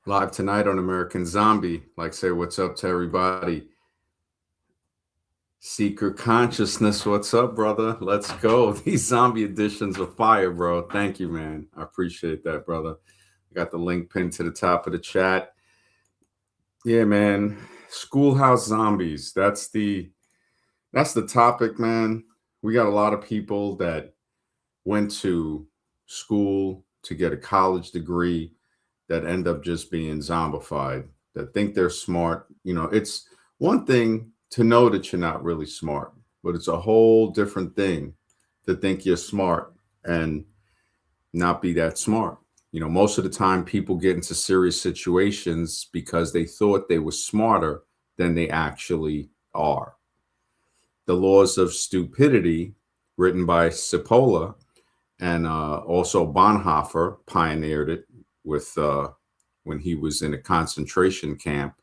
Live tonight on American Zombie. Like, say what's up to everybody. Seeker Consciousness, what's up, brother? Let's go. These zombie editions are fire, bro. Thank you, man. I appreciate that, brother. I got the link pinned to the top of the chat. Yeah, man. Schoolhouse zombies. That's the topic, man. We got a lot of people that went to school to get a college degree that end up just being zombified, that think they're smart. It's one thing to know that you're not really smart, but it's a whole different thing to think you're smart and not be that smart. Most of the time people get into serious situations because they thought they were smarter than they actually are. The Laws of Stupidity, written by Cipolla, and also Bonhoeffer pioneered it with when he was in a concentration camp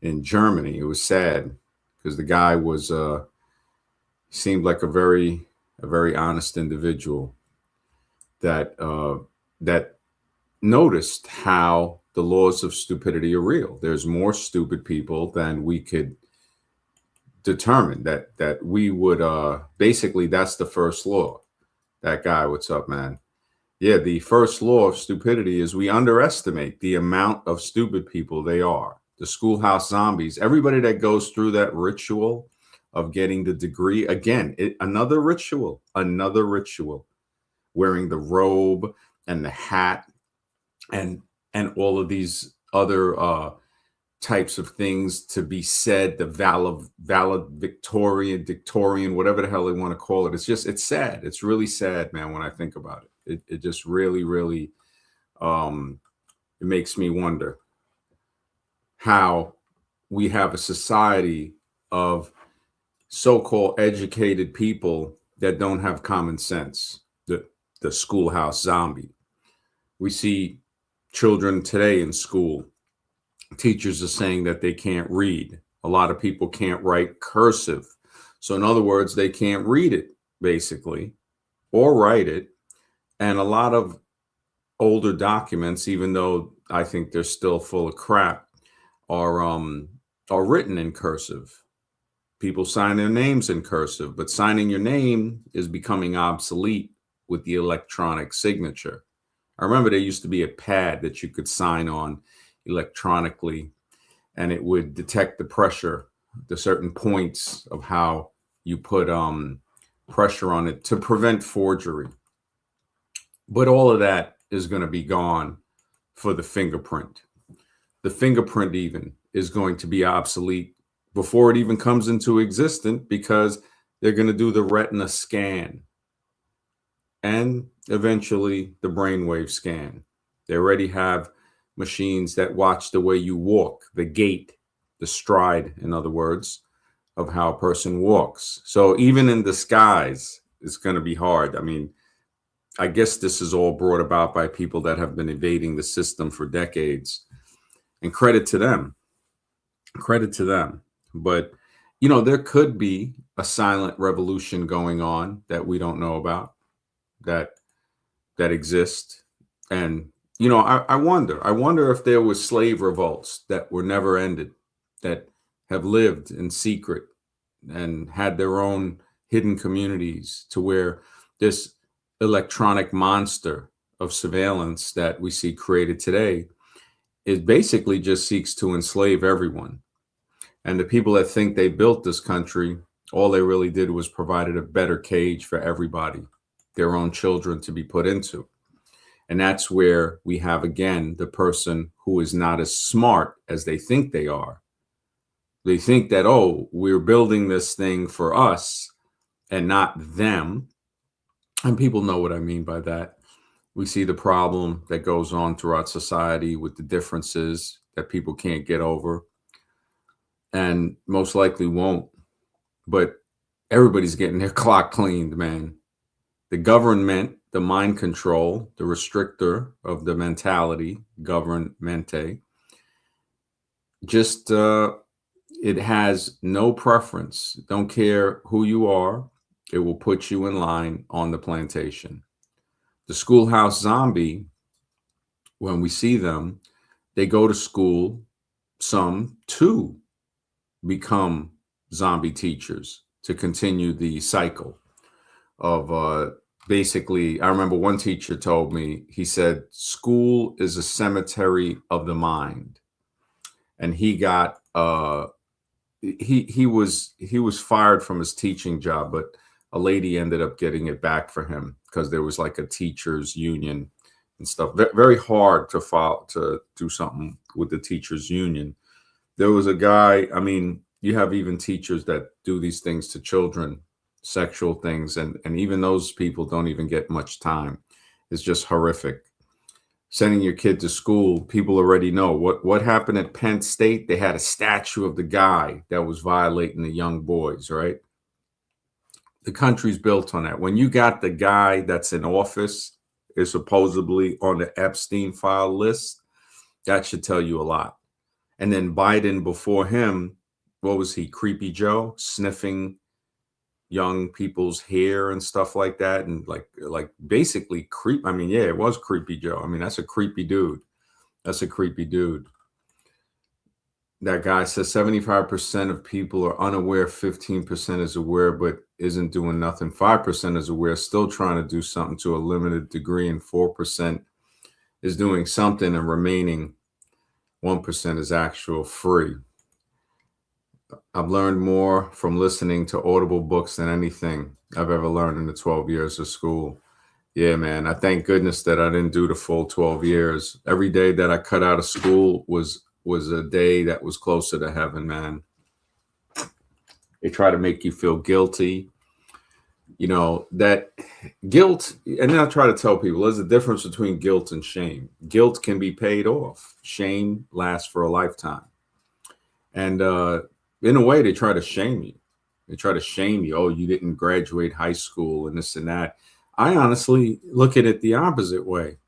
in Germany. It was sad because the guy was seemed like a very honest individual that noticed how the laws of stupidity are real. There's more stupid people than we could determine. That we would basically, that's the first law. That guy, what's up, man? Yeah, the first law of stupidity is we underestimate the amount of stupid people they are. The schoolhouse zombies, everybody that goes through that ritual of getting the degree, again, another ritual, wearing the robe and the hat and all of these other types of things to be said, the valedictorian, whatever the hell they want to call it. It's sad. It's really sad, man, when I think about it. It just really, really, um, it makes me wonder how we have a society of so-called educated people that don't have common sense. The schoolhouse zombie. We see children today in school. Teachers are saying that they can't read. A lot of people can't write cursive. So in other words, they can't read it basically or write it. And a lot of older documents, even though I think they're still full of crap, are written in cursive. People sign their names in cursive, but signing your name is becoming obsolete with the electronic signature. I remember there used to be a pad that you could sign on electronically, and it would detect the pressure, the certain points of how you put pressure on it to prevent forgery. But all of that is going to be gone for the fingerprint. The fingerprint even is going to be obsolete before it even comes into existence, because they're going to do the retina scan and eventually the brainwave scan. They already have machines that watch the way you walk, the gait, the stride, in other words, of how a person walks. So even in disguise, it's going to be hard. I mean, I guess this is all brought about by people that have been evading the system for decades. And credit to them. Credit to them. But, there could be a silent revolution going on that we don't know about, that exists. And, I wonder if there was slave revolts that were never ended, that have lived in secret and had their own hidden communities, to where this electronic monster of surveillance that we see created today, it basically just seeks to enslave everyone. And the people that think they built this country, all they really did was provided a better cage for everybody, their own children, to be put into. And that's where we have, again, the person who is not as smart as they think they are. They think that, oh, we're building this thing for us and not them. And people know what I mean by that. We see the problem that goes on throughout society with the differences that people can't get over and most likely won't. But everybody's getting their clock cleaned, man. The government, the mind control, the restrictor of the mentality, governmente, just it has no preference. Don't care who you are. It will put you in line on the plantation. The schoolhouse zombie, when we see them, they go to school, some to become zombie teachers to continue the cycle of basically. I remember one teacher told me, he said, school is a cemetery of the mind. And he got he was fired from his teaching job, but a lady ended up getting it back for him because there was like a teachers union and stuff. Very hard to file to do something with the teachers union. There was a guy, I mean, you have even teachers that do these things to children, sexual things, and even those people don't even get much time. It's just horrific. Sending your kid to school, people already know what happened at Penn State. They had a statue of the guy that was violating the young boys, right? The country's built on that. When you got the guy that's in office is supposedly on the Epstein file list, that should tell you a lot. And then Biden before him, what was he? Creepy Joe, sniffing young people's hair and stuff like that, and like basically creep. I mean, yeah, it was Creepy Joe. I mean, that's a creepy dude. That's a creepy dude. That guy says 75% of people are unaware, 15% is aware but isn't doing nothing, 5% is aware, still trying to do something to a limited degree, and 4% is doing something, and remaining 1% is actual free. I've learned more from listening to Audible books than anything I've ever learned in the 12 years of school. Yeah, man. I thank goodness that I didn't do the full 12 years. Every day that I cut out of school was a day that was closer to heaven, man. They try to make you feel guilty. You know, that guilt, and then I try to tell people there's a difference between guilt and shame. Guilt can be paid off. Shame lasts for a lifetime. And in a way, they try to shame you. They try to shame you. Oh, you didn't graduate high school and this and that. I honestly look at it the opposite way.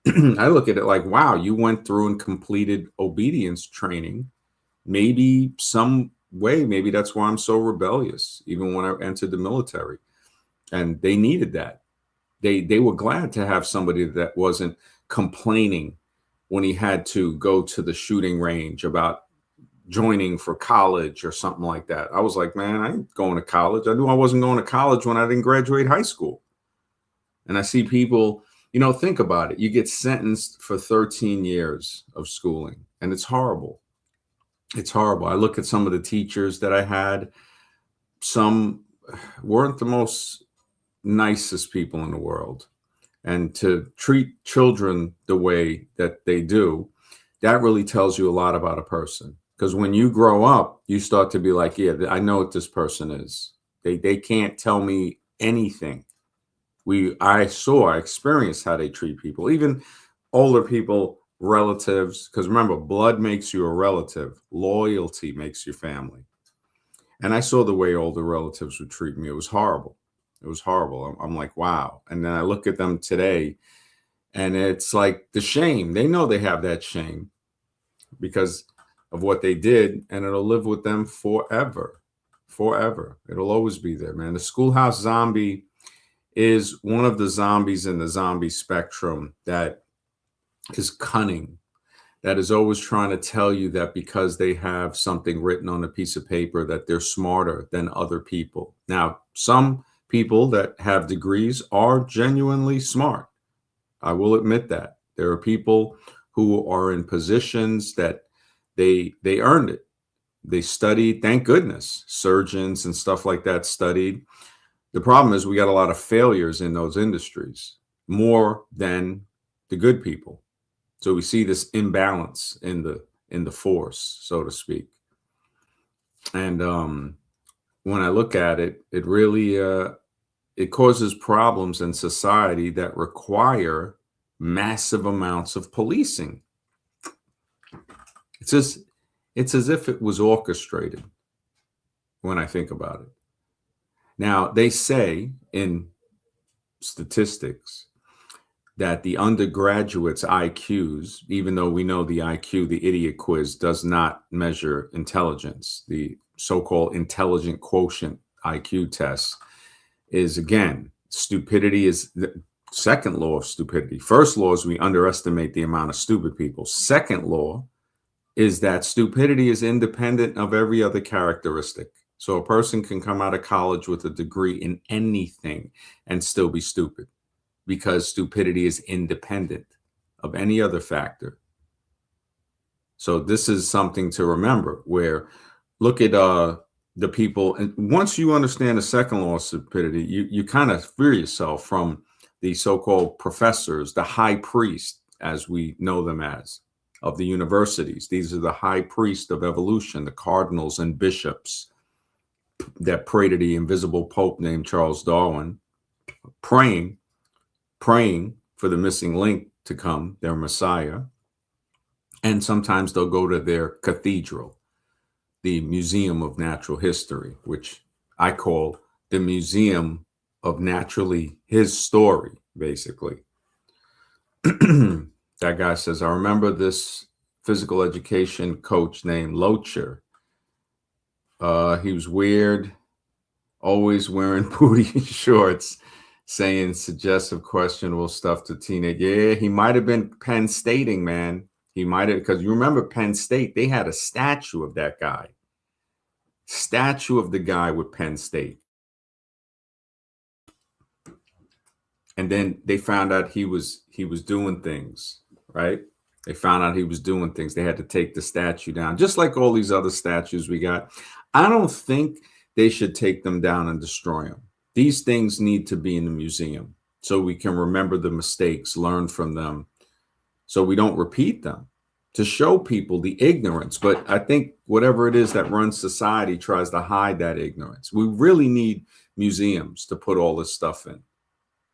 I look at it like, wow, you went through and completed obedience training. Maybe some way, maybe that's why I'm so rebellious, even when I entered the military. And they needed that. They were glad to have somebody that wasn't complaining when he had to go to the shooting range about joining for college or something like that. I was like, man, I ain't going to college. I knew I wasn't going to college when I didn't graduate high school. And I see people, you know, think about it. You get sentenced for 13 years of schooling, and it's horrible. It's horrible. I look at some of the teachers that I had. Some weren't the most nicest people in the world. And to treat children the way that they do, that really tells you a lot about a person. Because when you grow up, you start to be like, yeah, I know what this person is. They can't tell me anything. I experienced how they treat people, even older people, relatives. Because remember, blood makes you a relative. Loyalty makes you family. And I saw the way older relatives would treat me. It was horrible. It was horrible. I'm like, wow. And then I look at them today, and it's like the shame. They know they have that shame because of what they did, and it'll live with them forever. Forever. It'll always be there, man. The schoolhouse zombie is one of the zombies in the zombie spectrum that is cunning, that is always trying to tell you that because they have something written on a piece of paper that they're smarter than other people. Now, some people that have degrees are genuinely smart. I will admit that. There are people who are in positions that they earned it. They studied, thank goodness, surgeons and stuff like that studied. The problem is we got a lot of failures in those industries, more than the good people. So we see this imbalance in the force, so to speak. And when I look at it, it really it causes problems in society that require massive amounts of policing. It's as if it was orchestrated when I think about it. Now, they say in statistics that the undergraduates' IQs, even though we know the IQ, the idiot quiz, does not measure intelligence, the so-called intelligent quotient IQ test is, again, stupidity is Second law of stupidity. First law is we underestimate the amount of stupid people. Second law is that stupidity is independent of every other characteristic. So a person can come out of college with a degree in anything and still be stupid because stupidity is independent of any other factor. So this is something to remember, where look at the people, and once you understand the second law of stupidity, you kind of free yourself from the so-called professors, the high priest, as we know them as, of the universities. These are the high priest of evolution, the cardinals and bishops that pray to the invisible pope named Charles Darwin, praying for the missing link to come, their Messiah. And sometimes they'll go to their cathedral, the Museum of Natural History, which I call the Museum of Naturally His Story, basically. That guy says, I remember this physical education coach named Locher. He was weird, always wearing booty shorts, saying suggestive, questionable stuff to teenage. Yeah, he might have been Penn Stating, man. He might have, because you remember Penn State, they had a statue of that guy. Statue of the guy with Penn State. And then they found out he was doing things, right? They found out he was doing things. They had to take the statue down, just like all these other statues we got. I don't think they should take them down and destroy them. These things need to be in the museum so we can remember the mistakes, learn from them, so we don't repeat them, to show people the ignorance. But I think whatever it is that runs society tries to hide that ignorance. We really need museums to put all this stuff in.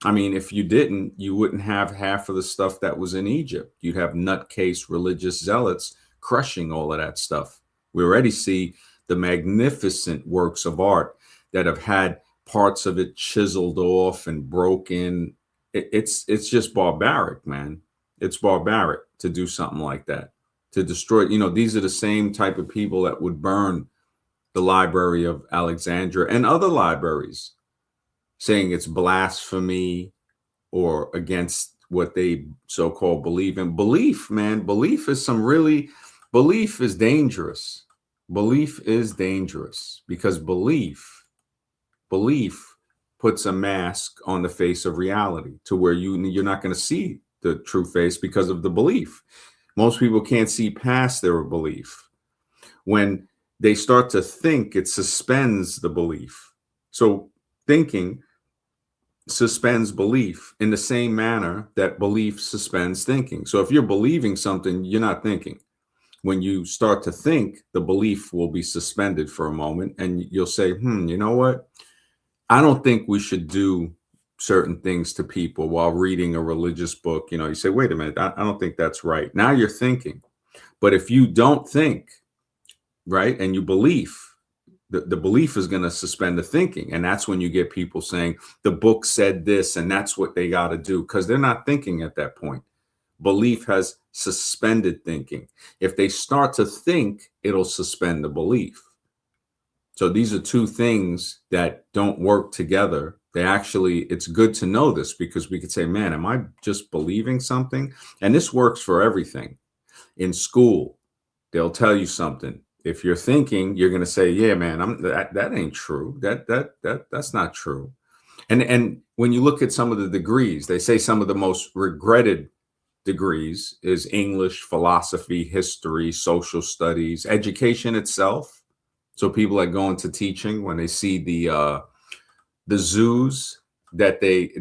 I mean, if you didn't, you wouldn't have half of the stuff that was in Egypt. You'd have nutcase religious zealots crushing all of that stuff. We already see the magnificent works of art that have had parts of it chiseled off and broken. It's just barbaric, man. It's barbaric to do something like that, to destroy. You know, these are the same type of people that would burn the Library of Alexandria and other libraries, saying it's blasphemy or against what they so-called believe in. Belief, man, belief is belief is dangerous. Belief is dangerous because belief puts a mask on the face of reality to where you're not going to see the true face because of the belief. Most people can't see past their belief. When they start to think, it suspends the belief. So thinking suspends belief in the same manner that belief suspends thinking. So if you're believing something, you're not thinking. When you start to think, the belief will be suspended for a moment and you'll say, you know what? I don't think we should do certain things to people while reading a religious book. You know, you say, wait a minute, I don't think that's right. Now you're thinking. But if you don't think, right, and you believe, the belief is going to suspend the thinking. And that's when you get people saying the book said this and that's what they got to do, because they're not thinking at that point. Belief has suspended thinking. If they start to think, it'll suspend the belief. So these are two things that don't work together. It's good to know this, because we could say, man, am I just believing something? And this works for everything. In school, they'll tell you something. If you're thinking, you're going to say, yeah, man, that ain't true. That's not true. And when you look at some of the degrees, they say some of the most regretted degrees is English, philosophy, history, social studies, education itself. So people that go into teaching, when they see the zoos that they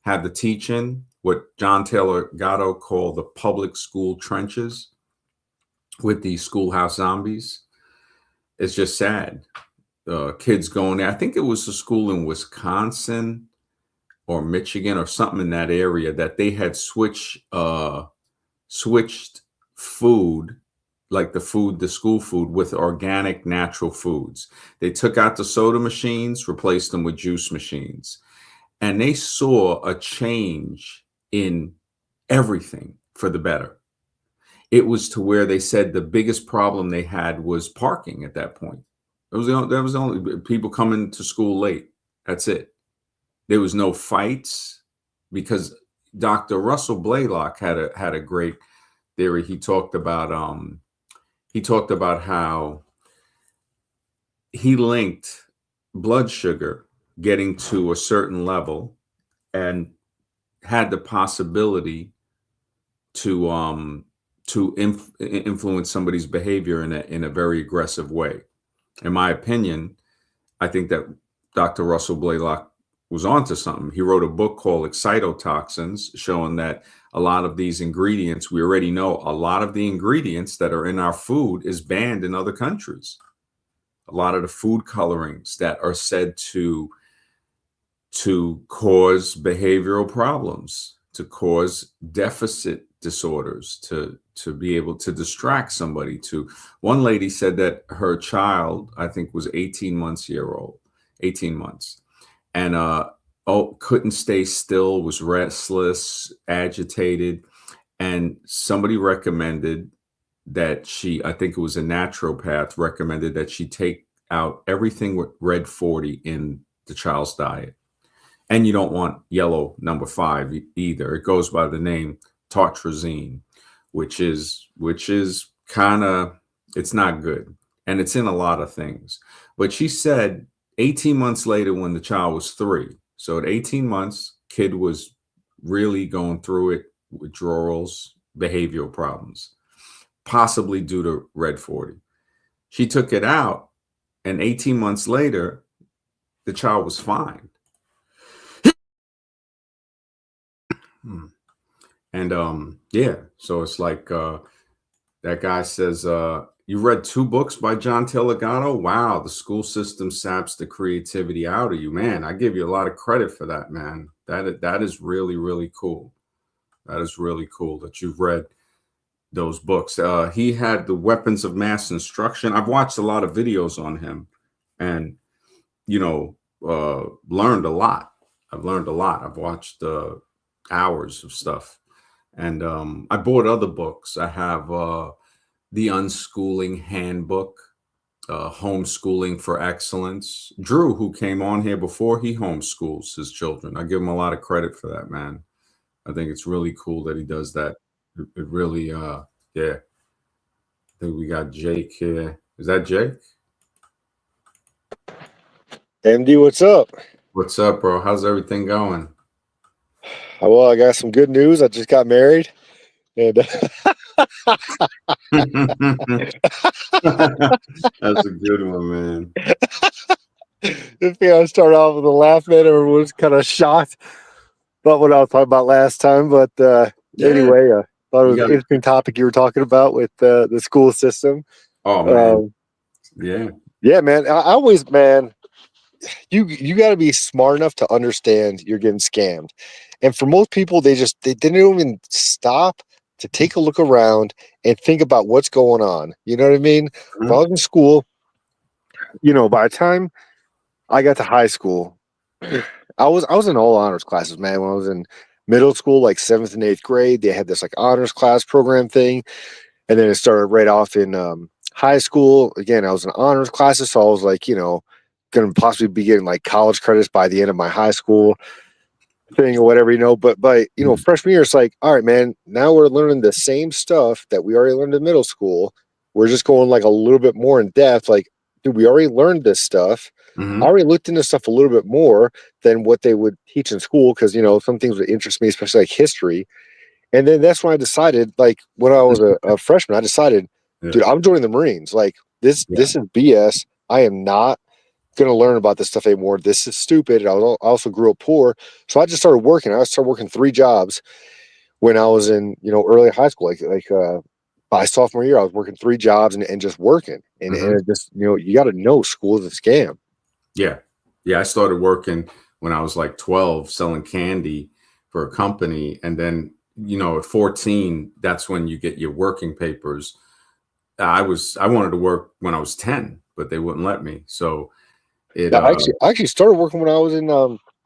have the teaching, what John Taylor Gatto called the public school trenches with the schoolhouse zombies, it's just sad. Kids going there. I think it was a school in Wisconsin or Michigan or something in that area that they had switched food, like the school food, with organic natural foods. They took out the soda machines, replaced them with juice machines. And they saw a change in everything for the better. It was to where they said the biggest problem they had was parking at that point. That was the only people coming to school late. That's it. There was no fights. because Dr. Russell Blaylock had a great theory. He talked about how he linked blood sugar getting to a certain level and had the possibility to influence somebody's behavior in a very aggressive way. In my opinion, I think that Dr. Russell Blaylock was onto something. He wrote a book called Excitotoxins, showing that a lot of these ingredients, we already know a lot of the ingredients that are in our food is banned in other countries. A lot of the food colorings that are said to cause behavioral problems, to cause deficit disorders, to be able to distract somebody. To one lady said that her child, I think, was 18 months, and couldn't stay still, was restless, agitated, and somebody recommended that I think it was a naturopath, recommended that she take out everything with red 40 in the child's diet. And you don't want yellow number 5 either. It goes by the name tartrazine, which is kind of, it's not good. And it's in a lot of things. But she said 18 months later, when the child was 3, so at 18 months, kid was really going through it, withdrawals, behavioral problems, possibly due to red 40. She took it out, and 18 months later, the child was fine. And yeah, so it's like that guy says, you read 2 books by John Taylor Gatto? Wow, the school system saps the creativity out of you. Man, I give you a lot of credit for that, man. That is really, really cool. That is really cool that you've read those books. He had the Weapons of Mass Instruction. I've watched a lot of videos on him and, learned a lot. I've learned a lot. I've watched hours of stuff. And I bought other books. I have The Unschooling Handbook, Homeschooling for Excellence. Drew, who came on here before, he homeschools his children. I give him a lot of credit for that, man. I think it's really cool that he does that. It really, yeah. I think we got Jake here. Is that Jake? MD, what's up? What's up, bro? How's everything going? Well, I got some good news. I just got married. And That's a good one, man. I started off with a laugh, man. Everyone was kind of shocked about what I was talking about last time. But anyway, I thought it was an interesting topic you were talking about with the school system. Oh, man. Yeah, man. I always, man, you got to be smart enough to understand you're getting scammed. And for most people, they didn't even stop to take a look around and think about what's going on. You know what I mean? Mm-hmm. If I was in school, by the time I got to high school, I was in all honors classes, man. When I was in middle school, like 7th and 8th grade, they had this like honors class program thing. And then it started right off in high school. Again, I was in honors classes, so I was like, going to possibly be getting like college credits by the end of my high school thing or whatever, but by freshman year, it's like, all right, man, now we're learning the same stuff that we already learned in middle school. We're just going like a little bit more in depth. Like, dude, we already learned this stuff. Mm-hmm. I already looked into stuff a little bit more than what they would teach in school, because some things would interest me, especially like history. And then that's when I decided, like when I was a freshman, I decided, dude, I'm joining the Marines. Like this is BS. I am not going to learn about this stuff anymore. This is stupid. And I also grew up poor. So I just started working. I started working 3 jobs when I was in, early high school. Like by sophomore year, I was working 3 jobs and just working. And, and it just, you got to know school is a scam. Yeah. Yeah. I started working when I was like 12, selling candy for a company. And then, at 14, that's when you get your working papers. I wanted to work when I was 10, but they wouldn't let me. So I actually started working when I was in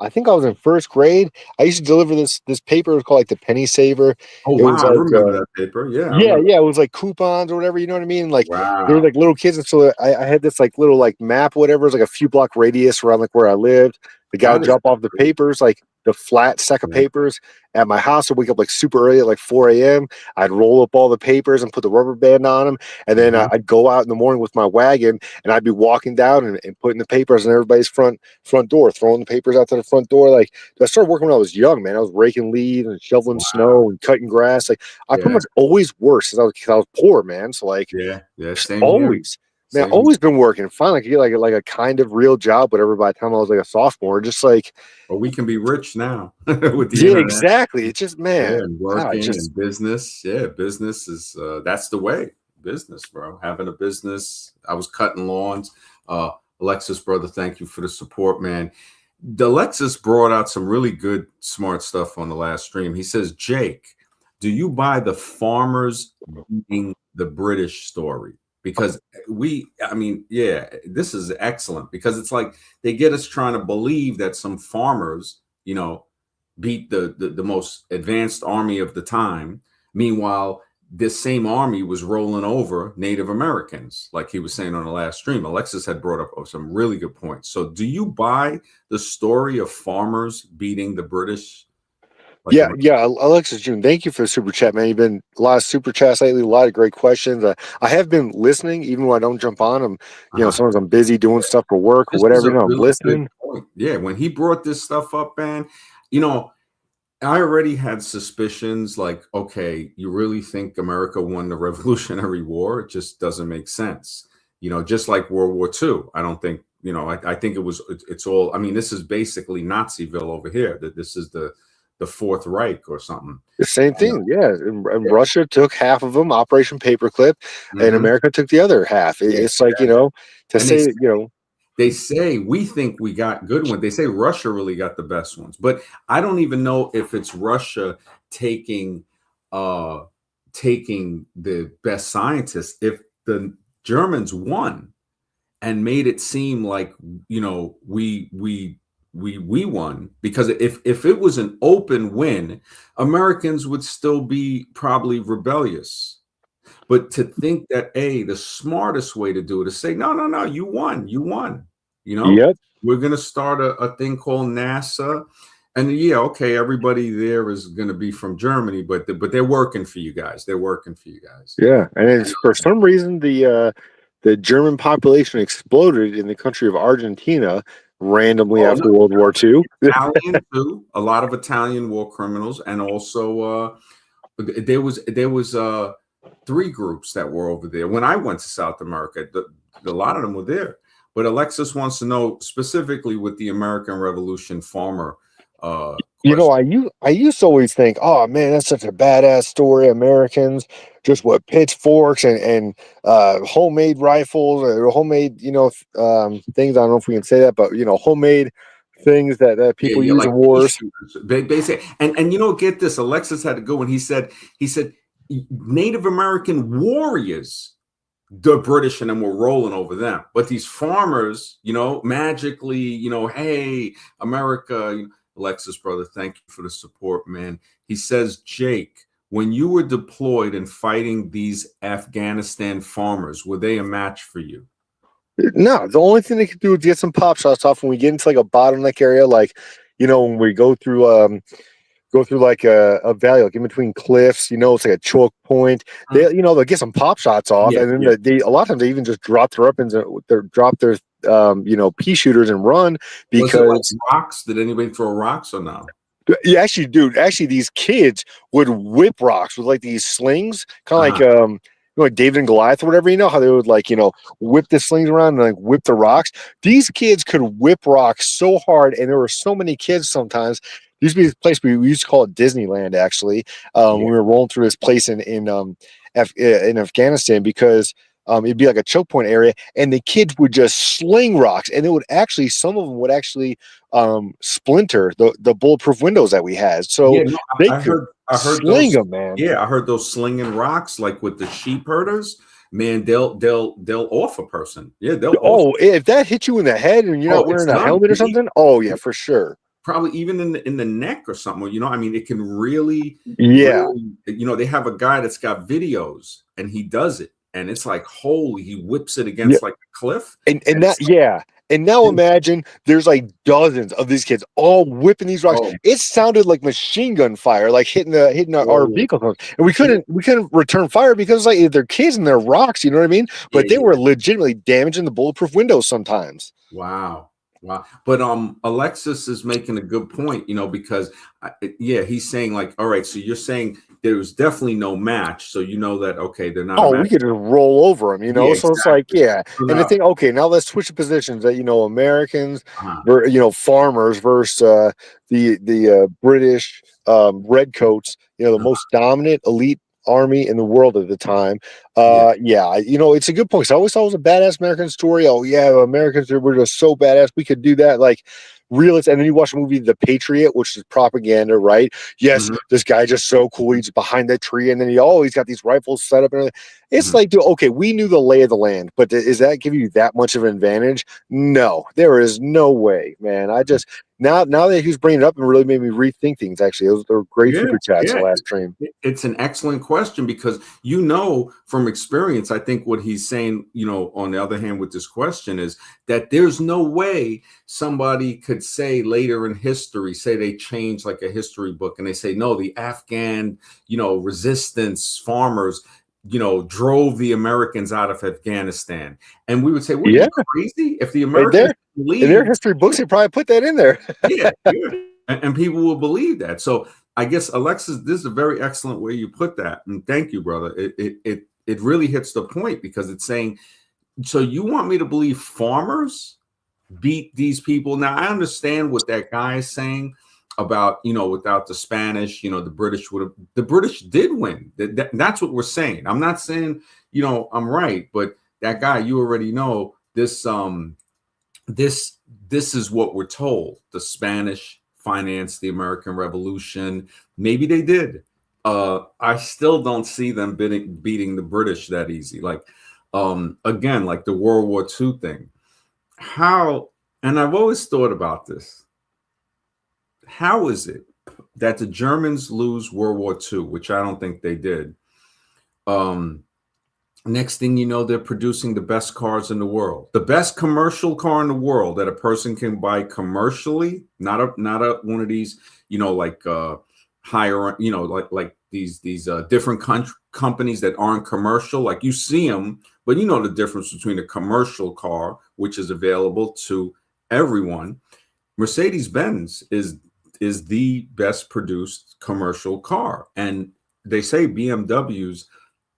I think I was in 1st grade. I used to deliver this paper. It was called like the Penny Saver. Oh, it wow. Was like, I remember that paper. Yeah. Yeah. It was like coupons or whatever. You know what I mean? Like wow. There were like little kids. And so I had this little map, whatever. It was like a few block radius around like where I lived. The guy would drop off the papers. Like the flat stack of Yeah. papers at my house. I'd wake up like super early at like 4 a.m. I'd roll up all the papers and put the rubber band on them. And then I'd go out in the morning with my wagon and I'd be walking down and putting the papers on everybody's front door, throwing the papers out to the front door. Like I started working when I was young, man. I was raking leaves and shoveling Wow. snow and cutting grass. Like I pretty Yeah. much always worked since I was poor, man. So like Yeah. Yeah. just Same here. always. Man, Same. always been working. Finally, I could get like a kind of real job, whatever. By the time I was like a sophomore, just like But we can be rich now with the yeah, internet. exactly. It's just Yeah, man, and it's working just and business. Yeah, business is that's the way. Business, bro. Having a business. I was cutting lawns. Alexis, brother, thank you for the support, man. Alexis brought out some really good, smart stuff on the last stream. He says, Jake, do you buy the farmers beating the British story? Because I mean, yeah, this is excellent because it's like they get us trying to believe that some farmers, beat the most advanced army of the time. Meanwhile, this same army was rolling over Native Americans, like he was saying on the last stream. Alexis had brought up some really good points. So do you buy the story of farmers beating the British? yeah. Alexis June, thank you for the super chat, man. You've been a lot of super chats lately, a lot of great questions. I have been listening, even when I don't jump on. Sometimes I'm busy doing stuff for work or This was whatever. a I'm really good listening. point. Yeah, when he brought this stuff up, man, I already had suspicions like, okay, you really think America won the Revolutionary War? It just doesn't make sense. Just like World War II. I don't think, I think it's all, I mean, this is basically Naziville over here, that this is the Fourth Reich or something. The same thing, yeah. And Russia took half of them, Operation Paperclip, and America took the other half. It's like, to and say, they say we think we got good ones. They say Russia really got the best ones, but I don't even know if it's Russia taking the best scientists. If the Germans won and made it seem like we won, because if it was an open win, Americans would still be probably rebellious. But to think that the smartest way to do it is say, no, you won. yep. We're going to start a thing called NASA. And yeah, okay, everybody there is going to be from Germany, but they're working for you guys. They're working for you guys. Yeah. And then for some reason, the German population exploded in the country of Argentina randomly after World War II. Italian too. A lot of Italian war criminals. And also there was three groups that were over there. When I went to South America, a lot of them were there. But Alexis wants to know specifically with the American Revolution farmer. I used to always think, oh man, that's such a badass story. Americans just with pitchforks and homemade rifles or homemade, things. I don't know if we can say that, but homemade things that people use like in wars. Basically, and get this, Alexis had to go and he said Native American warriors, the British and them were rolling over them, but these farmers, magically, hey, America. Alexis, brother, thank you for the support, man. He says, Jake, when you were deployed and fighting these Afghanistan farmers, were they a match for you? No, the only thing they could do is get some pop shots off when we get into like a bottleneck area, like when we go through like a valley, like in between cliffs, it's like a choke point. They'll get some pop shots off, and then they a lot of times they even just drop their weapons, drop their pea shooters and run because was it like rocks. Did anybody throw rocks or no? Yeah, actually, dude. Actually, these kids would whip rocks with like these slings, kind of like David and Goliath or whatever. You know how they would whip the slings around and like whip the rocks. These kids could whip rocks so hard, and there were so many kids. Sometimes there used to be this place we used to call it Disneyland. Actually, we were rolling through this place in Afghanistan because. It'd be like a choke point area, and the kids would just sling rocks, and some of them would actually splinter the bulletproof windows that we had. So I heard sling them, man. Yeah, I heard those slinging rocks like with the sheep herders. Man, they'll off a person. Yeah, they'll. If that hit you in the head and you're not wearing a helmet or something, for sure. Probably even in the neck or something. I mean, it can really. Really, they have a guy that's got videos, and he does it. And it's like, holy, he whips it against like a cliff. And that, And now imagine there's like dozens of these kids all whipping these rocks. Oh, It sounded like machine gun fire, like hitting our whoa. vehicle. And we Yeah, couldn't return fire because like they're kids and they're rocks, you know what I mean? yeah, But they yeah. were legitimately damaging the bulletproof windows sometimes. Wow. Wow. But Alexis is making a good point, because yeah, he's saying like, all right, so you're saying there was definitely no match. So you know that okay, they're not a Oh, match. we could just roll over them, you Yeah, know. So it's like, exactly. yeah. So And the now, thing, okay, now let's switch the positions. That Americans, uh-huh, farmers versus the British redcoats. The uh-huh, most dominant elite army in the world at the time. yeah, Yeah, it's a good point. 'Cause I always thought it was a badass American story. Oh yeah, Americans were just so badass. We could do that, like realist. And then you watch the movie The Patriot, which is propaganda, right? Yes, mhm, this guy just so cool. He's behind that tree, and then he's got these rifles set up and everything. It's mhm. like, dude, okay, we knew the lay of the land, but is that giving you that much of an advantage? No, there is no way, man. I just now that he's bringing it up and really made me rethink things. Actually, those were great Yeah, super chats the yeah. last stream. It's an excellent question because from experience, I think what he's saying, on the other hand, with this question is that there's no way somebody could say later in history, say they change like a history book and they say, no, the Afghan, resistance farmers, drove the Americans out of Afghanistan. And we would say, what are Yeah, you crazy? If the and Americans there in their believe, history books, they probably put that in there. yeah, yeah. And people will believe that. So I guess Alexis, this is a very excellent way you put that. And thank you, brother. It really hits the point because it's saying, so you want me to believe farmers beat these people? Now I understand what that guy is saying about, without the Spanish, the British did win. That's what we're saying. I'm not saying, I'm right, but that guy, you already know this this is what we're told. The Spanish financed the American Revolution. Maybe they did. I still don't see them beating the British that easy. Like again, like the World War II thing. How, and I've always thought about this. How is it that the Germans lose World War II, which I don't think they did? Um, Next thing you know, they're producing the best cars in the world, the best commercial car in the world that a person can buy commercially, not a one of these, like higher, like these different companies that aren't commercial. Like you see them, but you know the difference between a commercial car, which is available to everyone. Mercedes-Benz is the best produced commercial car, and they say BMWs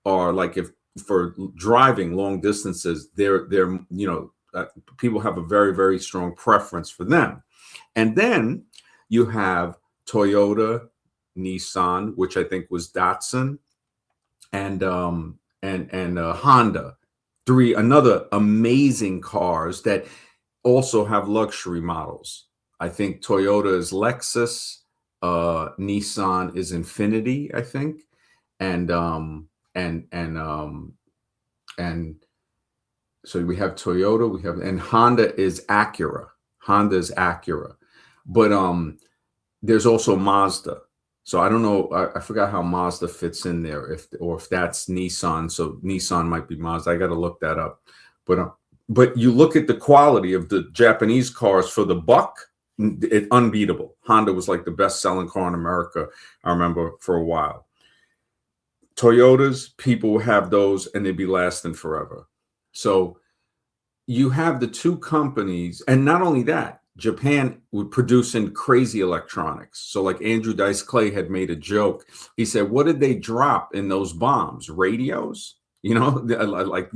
are like, if for driving long distances, they're people have a very, very strong preference for them. And then you have Toyota, Nissan, which I think was Datsun, and Honda. Three another amazing cars that also have luxury models. I think Toyota is Lexus, Nissan is Infinity, I think, and and and um and so we have Toyota, and Honda is Acura. Honda is Acura, but there's also Mazda. So I don't know. I forgot how Mazda fits in there, if that's Nissan. So Nissan might be Mazda. I got to look that up. But you look at the quality of the Japanese cars for the buck, unbeatable. Honda was like the best selling car in America. I remember for a while. Toyotas, people have those and they'd be lasting forever. So you have the two companies, and not only that, Japan would producing crazy electronics. So like Andrew Dice Clay had made a joke. He said, what did they drop in those bombs? Radios, like,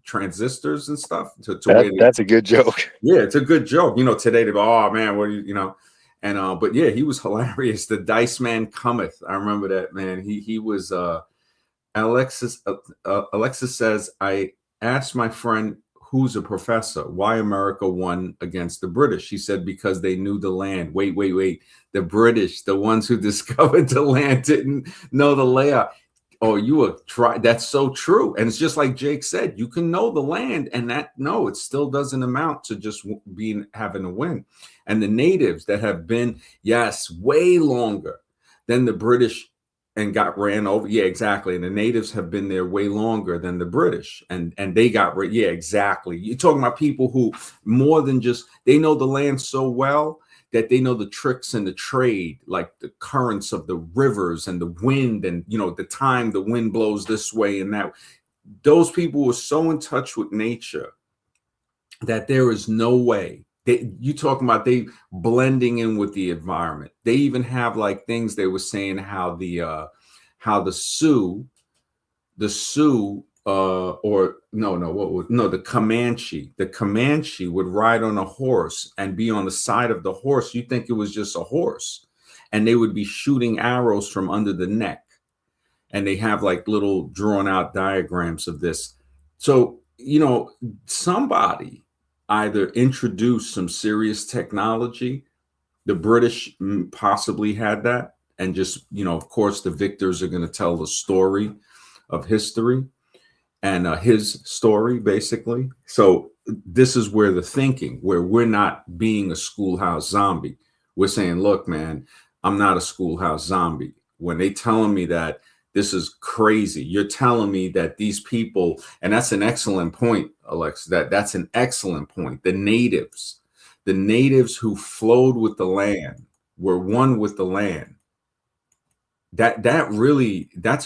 transistors and stuff to where they, That's a good joke. yeah, it's a good joke. Today they go, oh man, what do and but yeah, he was hilarious. The Dice Man cometh. I remember that, man. He was Alexis says, I asked my friend who's a professor why America won against the British. He said, because they knew the land. Wait. The British, the ones who discovered the land, didn't know the layout. Oh, you were try. That's so true. And it's just like Jake said, you can know the land, and it still doesn't amount to just having a win. And the natives that have been, yes, way longer than the British and got ran over. Yeah, exactly. And the natives have been there way longer than the British, and they got yeah, exactly. You're talking about people who more than just they know the land so well that they know the tricks and the trade, like the currents of the rivers and the wind, and the time the wind blows this way and that. Those people were so in touch with nature that there is no way you talking about they blending in with the environment. They even have like things they were saying how the Sioux or no what would no the Comanche would ride on a horse and be on the side of the horse. You think it was just a horse, and they would be shooting arrows from under the neck, and they have like little drawn out diagrams of this. So somebody either introduced some serious technology. The British possibly had that, and just of course the victors are going to tell the story of history and his story basically. So this is where the thinking, where we're not being a schoolhouse zombie. We're saying, look, man, I'm not a schoolhouse zombie. When they telling me that this is crazy, you're telling me that these people, and that's an excellent point, Alex, that's an excellent point. The natives who flowed with the land were one with the land. That's a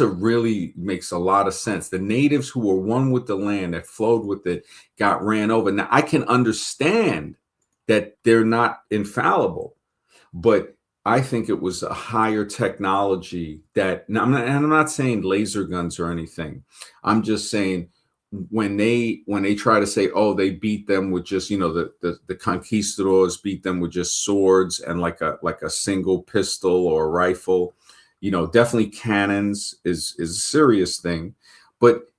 really makes a lot of sense. The natives who were one with the land, that flowed with it, got ran over. Now I can understand that they're not infallible, but I think it was a higher technology that, and I'm not saying laser guns or anything. I'm just saying when they try to say, oh, they beat them with just, the conquistadors beat them with just swords and like a single pistol or a rifle, definitely cannons is a serious thing. But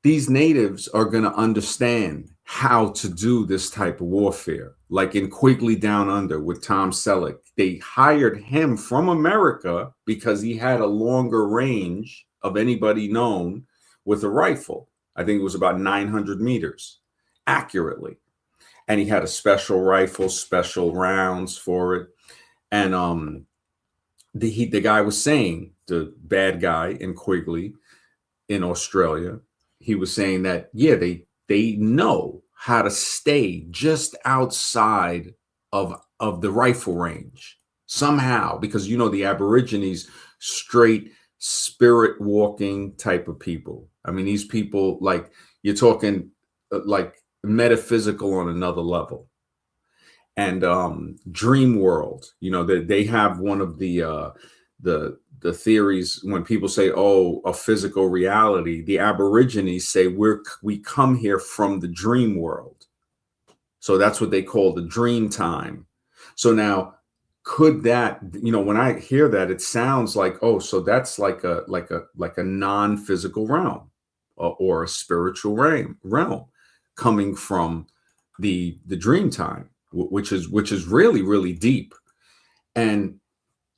these natives are going to understand how to do this type of warfare. Like in Quigley Down Under with Tom Selleck, they hired him from America because he had a longer range of anybody known with a rifle. I think it was about 900 meters accurately. And he had a special rifle, special rounds for it. And the guy was saying, the bad guy in Quigley in Australia, he was saying that, yeah, they know how to stay just outside of the rifle range somehow, because the Aborigines, straight spirit walking type of people. I mean, these people, like, you're talking like metaphysical on another level. And dream world, they have one of the theories when people say, oh, a physical reality. The Aborigines say we come here from the dream world. So that's what they call the dream time. So now, could that, when I hear that, it sounds like, oh, so that's like a non-physical realm, or a spiritual realm coming from the dream time, which is really, really deep. And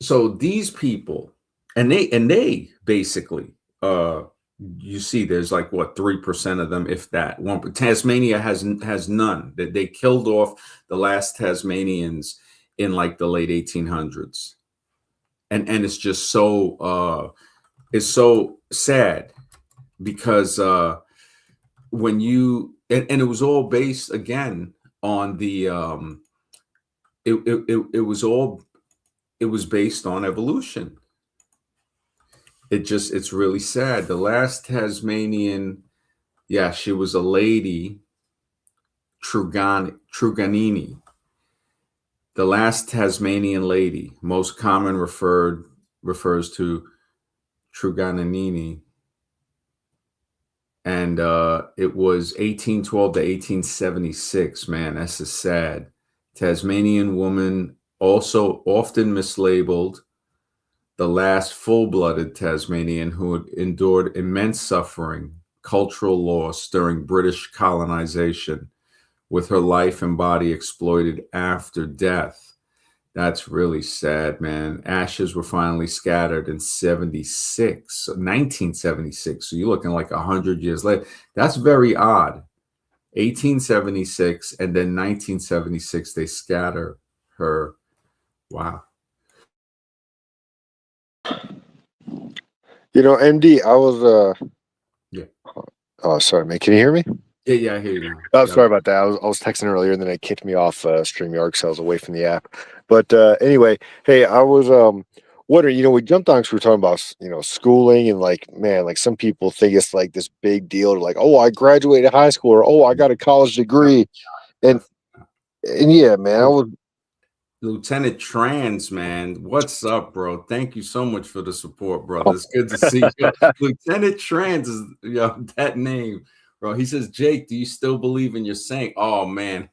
so these people, and they basically, you see there's like what, 3% of them, if that. One, Tasmania has none. That they killed off the last Tasmanians in like the late 1800s. And it's just so it's so sad, because when you, and it was all based again on the it was based on evolution. It's really sad. The last Tasmanian, yeah, she was a lady, Truganini. The last Tasmanian lady, most common refers to Truganini. And it was 1812 to 1876. Man, that's a sad. Tasmanian woman, also often mislabeled, the last full-blooded Tasmanian who had endured immense suffering, cultural loss during British colonization, with her life and body exploited after death. That's really sad, man. Ashes were finally scattered in 1976. So you're looking like 100 years later. That's very odd. 1876, and then 1976, they scatter her. Wow. MD, I was Yeah. oh, sorry, man. Can you hear me? Yeah, I hear you now. Oh, Yeah. sorry about that. I was texting earlier and then it kicked me off StreamYard, so I was away from the app. But anyway, hey, I was wondering, we jumped on because we were talking about schooling and like, man, like some people think it's like this big deal to like, oh, I graduated high school, or oh, I got a college degree. And Def- and yeah, man, I Oh, was Lieutenant Trans, man. What's up, bro? Thank you so much for the support, brother. It's good to see you. Lieutenant Trans is that name, bro. He says, Jake, do you still believe in your saying? Oh man.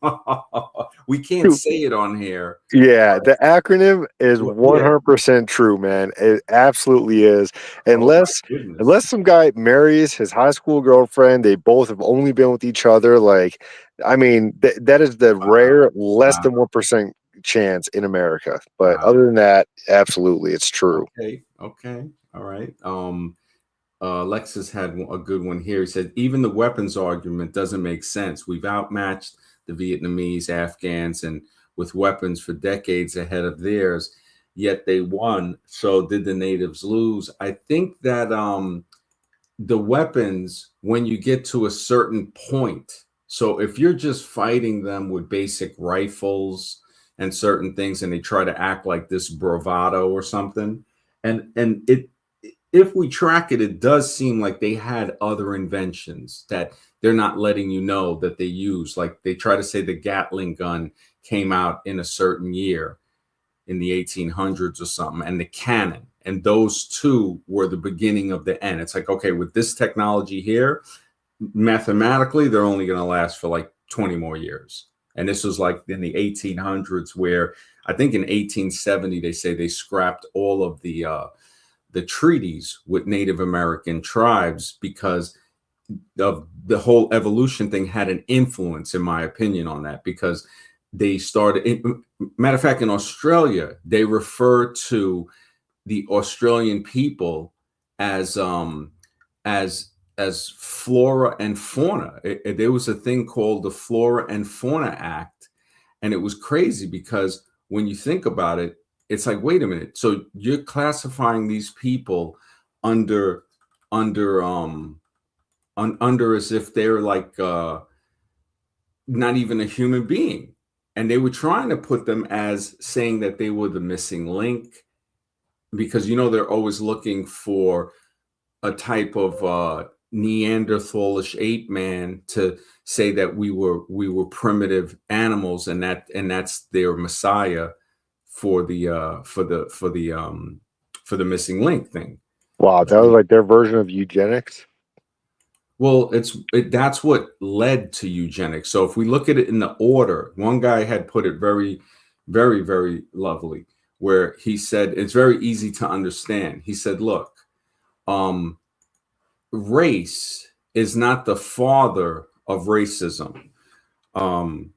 We can't say it on here. yeah, the acronym is Yeah. 100% true, man. It absolutely is. Oh my Unless goodness. unless some guy marries his high school girlfriend, they both have only been with each other. Like, I mean, that is the rare, less Wow. than 1% chance in America. But Wow. other than that, absolutely, it's true. Okay. Okay. All right. Alexis had a good one here. He said, even the weapons argument doesn't make sense. We've outmatched the Vietnamese, Afghans, and with weapons for decades ahead of theirs, yet they won. So did the natives lose? I think that the weapons, when you get to a certain point, so if you're just fighting them with basic rifles and certain things, and they try to act like this bravado or something, and it if we track it, it does seem like they had other inventions that they're not letting you know that they use. Like they try to say the Gatling gun came out in a certain year in the 1800s or something, and the cannon. And those two were the beginning of the end. It's like, okay, with this technology here, mathematically, they're only going to last for like 20 more years. And this was like in the 1800s, where I think in 1870 they say they scrapped all of the treaties with Native American tribes because of the whole evolution thing had an influence, in my opinion, on that because they started. Matter of fact, in Australia, they refer to the Australian people as as as flora and fauna. There was a thing called the Flora and Fauna Act, and it was crazy because when you think about it, it's like, wait a minute. So you're classifying these people under under under as if they're like not even a human being. And they were trying to put them as saying that they were the missing link because they're always looking for a type of Neanderthalish ape man to say that we were primitive animals, and that's their messiah for the missing link thing. Wow, that was like their version of eugenics. Well, that's what led to eugenics. So if we look at it in the order, one guy had put it very, very, very lovely, where he said it's very easy to understand. He said, "Look, um, race is not the father of racism. Um,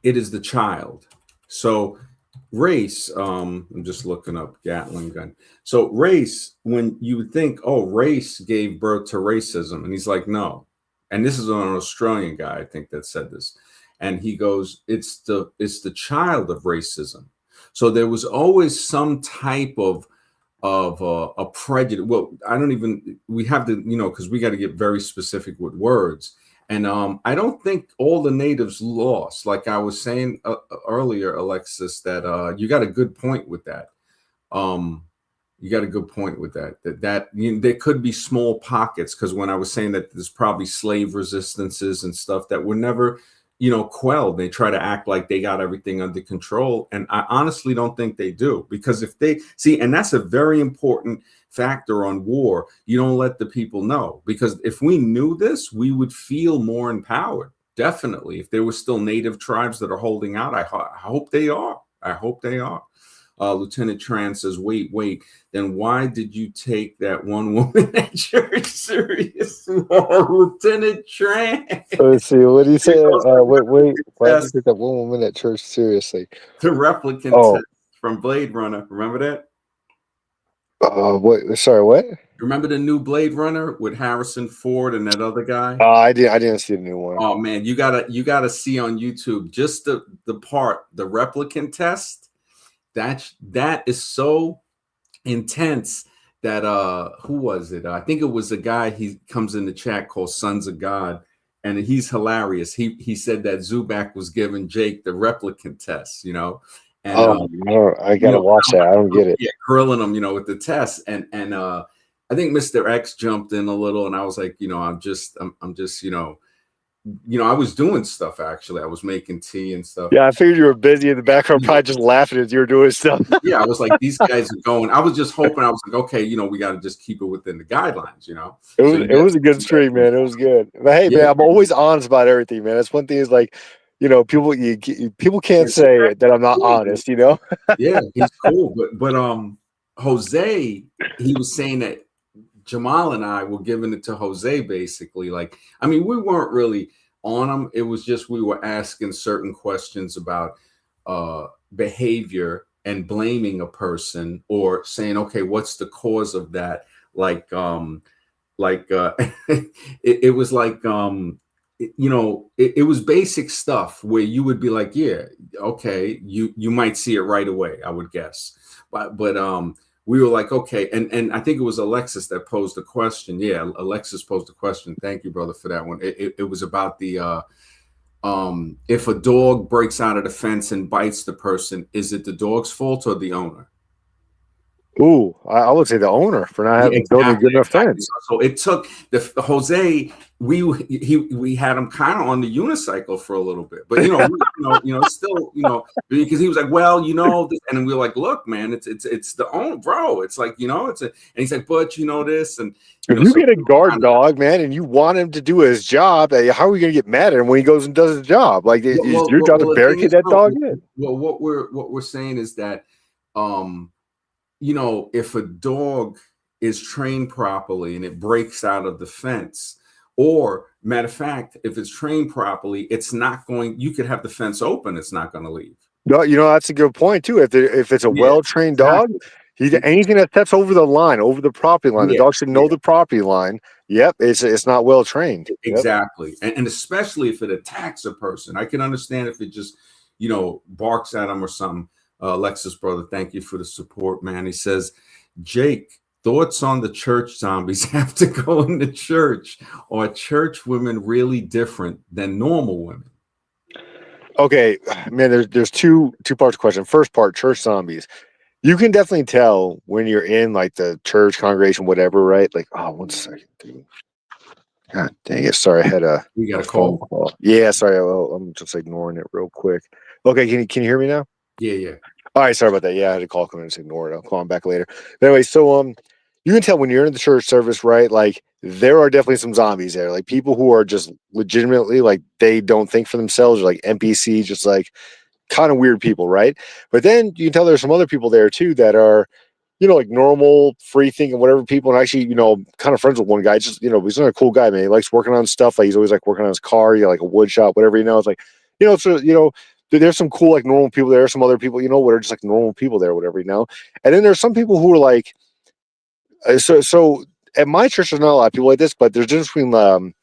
it is the child." So race, I'm just looking up Gatling gun. So race, when you would think, oh, race gave birth to racism, and he's like, no. And this is an Australian guy, I think, that said this. And he goes, it's the child of racism. So there was always some type of a prejudice. Well, I don't even. We have to, because we got to get very specific with words. And I don't think all the natives lost. Like I was saying earlier, Alexis, that you got a good point with that. Um, you got a good point with that. There could be small pockets because when I was saying that there's probably slave resistances and stuff that were never, quelled. They try to act like they got everything under control, and I honestly don't think they do because if they see, and that's a very important factor on war. You don't let the people know because if we knew this, we would feel more empowered. Definitely, if there were still native tribes that are holding out, I hope they are. I hope they are. Lieutenant Tran says, wait, then why did you take that one woman at church serious? Lieutenant Tran. Let's see. What do you say? Wait. Why did you Test, take that one woman at church seriously? the replicant Oh, test from Blade Runner. Remember that? what? Sorry, what? Remember the new Blade Runner with Harrison Ford and that other guy? I didn't see the new one. Oh man, you gotta see on YouTube just the replicant test. That is so intense that who was it? I think it was a guy. He comes in the chat called Sons of God, and he's hilarious. He said that Zubac was giving Jake the replicant test, and Oh no, I you gotta know, watch that. I don't get it. yeah, grilling him, with the test, and I think Mr. X jumped in a little, and I was like, I'm just, I was doing stuff actually. I was making tea and stuff. Yeah, I figured you were busy in the background, probably just laughing as you were doing stuff. Yeah, I was like, these guys are going. I was just hoping. I was like, okay, we got to just keep it within the guidelines. So It was a good stream, man. It was good. But hey, yeah, man, I'm always honest about everything, man. That's one thing is like, people can't yeah, say that I'm not honest, yeah, he's cool. But Jose, he was saying that Jamal and I were giving it to Jose basically. Like, I mean, we weren't really on him. It was just we were asking certain questions about behavior and blaming a person or saying, okay, what's the cause of that? Like it was like it was basic stuff where you would be like, yeah, okay, you might see it right away, I would guess. But we were like, okay, and I think it was Alexis that posed the question. Yeah, Alexis posed the question. Thank you, brother, for that one. It was about the if a dog breaks out of the fence and bites the person, is it the dog's fault or the owner? Ooh, I would say the owner for not Yeah, having building a exactly, good enough exactly. fence. So it took the Jose. We had him kind of on the unicycle for a little bit, but still, because he was like, well, and we were like, look, man, it's the own bro. It's like, and he's like, but this, and If you so get a guard dog, man, and you want him to do his job, how are you going to get mad at him when he goes and does his job? Like, is your job to the thing barricade is, that no, dog in? well, what we're saying is that, um, if a dog is trained properly and it breaks out of the fence, or matter of fact, if it's trained properly, it's not going, you could have the fence open, it's not going to leave. No, that's a good point too. If it's a Yeah, well trained dog, exactly. anything that steps over the line, over the property line, the Yeah, dog should know yeah, the property line. Yep, it's not well trained. Yep. exactly. And especially if it attacks a person. I can understand if it just, barks at them or something. Alexis, brother, thank you for the support, man. He says, Jake, thoughts on the church zombies have to go into church? Are church women really different than normal women? Okay, man. There's two parts of the question. First part, church zombies. You can definitely tell when you're in like the church congregation, whatever, right? Like, oh, 1 second, dude. God dang it! Sorry, I had We got a a phone call. call. Yeah, sorry. Well, I'm just ignoring it real quick. Okay, can you hear me now? Yeah, yeah. All right, sorry about that. Yeah, I had a call come in, just ignore it. I'll call him back later. But anyway, so you can tell when you're in the church service, right? Like there are definitely some zombies there, like people who are just legitimately like they don't think for themselves, or like NPCs, just like kind of weird people, right? But then you can tell there's some other people there too that are, like normal, free thinking, whatever people. And actually, kind of friends with one guy. Just, he's not a cool guy, man. He likes working on stuff. Like he's always like working on his car, like a wood shop, whatever. It's like, so there's some cool like normal people there. Some other people, what are just like normal people there, whatever. And then there's some people who are like, so at my church, there's not a lot of people like this, but there's a difference between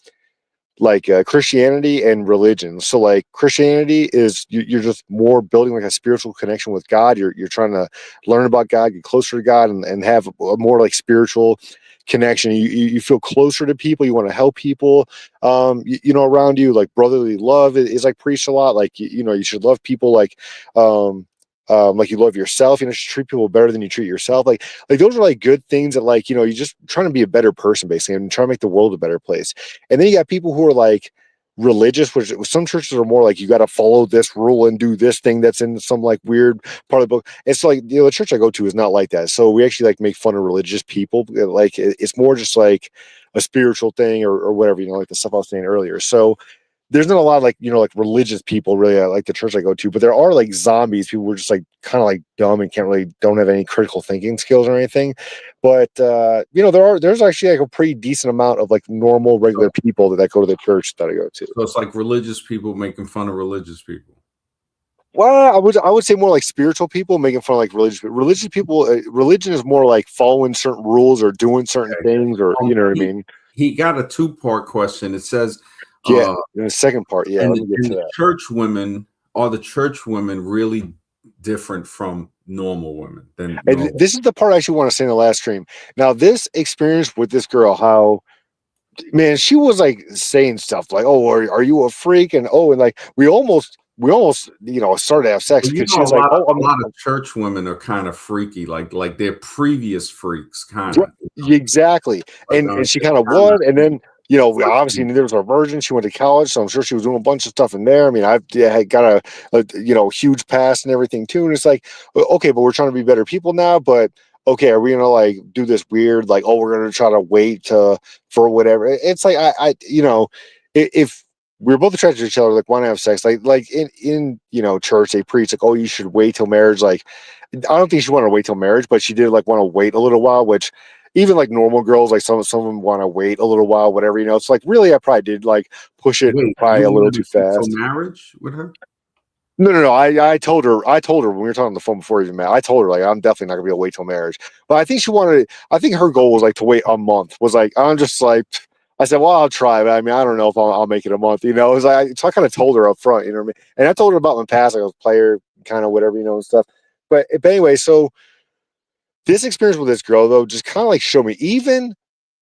Christianity and religion. So like Christianity is you're just more building like a spiritual connection with God. You're trying to learn about God, get closer to God, and have a more like spiritual connection. You feel closer to people. You want to help people. Around you, like brotherly love is like preached a lot. Like you should love people like you love yourself. You should treat people better than you treat yourself. Like those are like good things that like you're just trying to be a better person basically and trying to make the world a better place. And then you got people who are like religious, which some churches are more like you got to follow this rule and do this thing that's in some like weird part of the book. It's like the church I go to is not like that. So we actually like make fun of religious people. Like it's more just like a spiritual thing or whatever, like the stuff I was saying earlier. So there's not a lot of like like religious people really like the church I go to, but there are like zombies, people who are just like kind of like dumb and don't have any critical thinking skills or anything. But there's actually like a pretty decent amount of like normal regular people that go to the church that I go to. So it's like religious people making fun of religious people. Well, I would say more like spiritual people making fun of like religious people. Religious people, religion is more like following certain rules or doing certain things, or you know what I mean. He got a 2-part question. It says, Yeah, in the second part, yeah, let me get to that. are the church women really different from normal women. Than And normal. this is the part I actually want to say in the last stream. Now, this experience with this girl, how man, she was like saying stuff like, "Oh, are you a freak?" And like we almost started to have sex Well, you because know, she's like, "Oh, a lot of church women are kind of freaky, like their previous freaks, kind of. exactly." Like, And she it's kind of kind of was, and then we obviously freaky. knew there was a virgin. She went to college, so I'm sure she was doing a bunch of stuff in there. I mean, had got a huge past and everything too. And it's like, okay, but we're trying to be better people now. But okay, are we gonna like do this weird like, oh, we're gonna try to wait for whatever? It's like if we're both attracted to each other, like want to have sex, like in church they preach like, oh, you should wait till marriage. Like, I don't think she wanted to wait till marriage, but she did like want to wait a little while, which even like normal girls, like some of them want to wait a little while, whatever, It's like really, I probably did like push it Wait, probably you a little wanted too to wait till fast. marriage with her? No. I told her when we were talking on the phone before we even met. I told her like I'm definitely not gonna be able to wait till marriage. But I think she wanted. I think her goal was like to wait a month. Was like I'm just like. I said, well, I'll try, but I mean, I don't know if I'll make it a month. It was like so I kind of told her up front. You know what I mean? And I told her about my past, like I was a player, kind of whatever, and stuff. But anyway, so this experience with this girl though just kind of like showed me even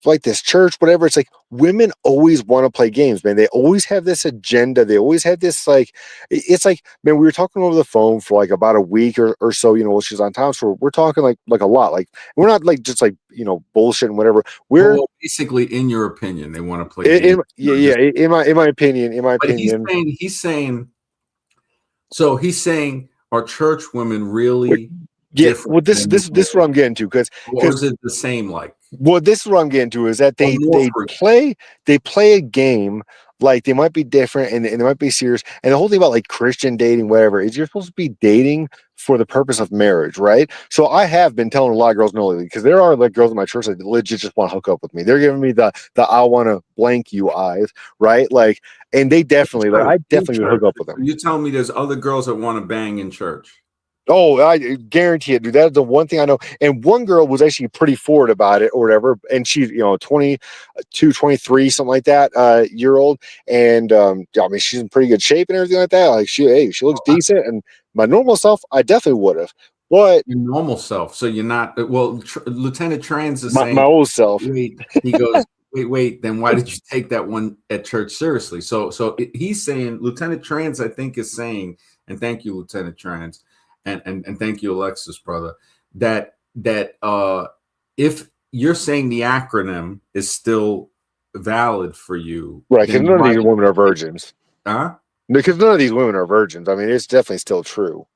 like this church, whatever. It's like women always want to play games, man. They always have this agenda. They always have this like. It's like, man, we were talking over the phone for like about a week or so. While she's on town, so we're talking like a lot. Like we're not like just like bullshit and whatever. We're Well, basically, in your opinion, they want to play games. in my opinion. But he's saying, are church women really Yeah, well, different this is what I'm getting to because or is it the same? Like, well, this is what I'm getting to is that or they more they freak? play a game like they might be different and they might be serious. And the whole thing about like Christian dating, whatever, is you're supposed to be dating for the purpose of marriage, right? So I have been telling a lot of girls no lately because there are like girls in my church that legit just want to hook up with me. They're giving me the I want to blank you eyes, right? Like, and they definitely like I In definitely would church. hook up with So them. you tell me there's other girls that want to bang in church. Oh, I guarantee it, dude. That's the one thing I know. And one girl was actually pretty forward about it or whatever. And she's, 22, 23, something like that, year old. And I mean, she's in pretty good shape and everything like that. Like she looks decent. And my normal self, I definitely would have. But Your normal self. So you're not, well, Lieutenant Trans is my saying, old self. wait, he goes, wait, then why did you take that one at church seriously? He's saying, Lieutenant Trans, I think, is saying, and thank you, Lieutenant Trans, and thank you, Alexis, brother, that if you're saying the acronym is still valid for you, Right. Because then none of why these did women you are take, virgins. huh? Because none of these women are virgins. I mean, it's definitely still true.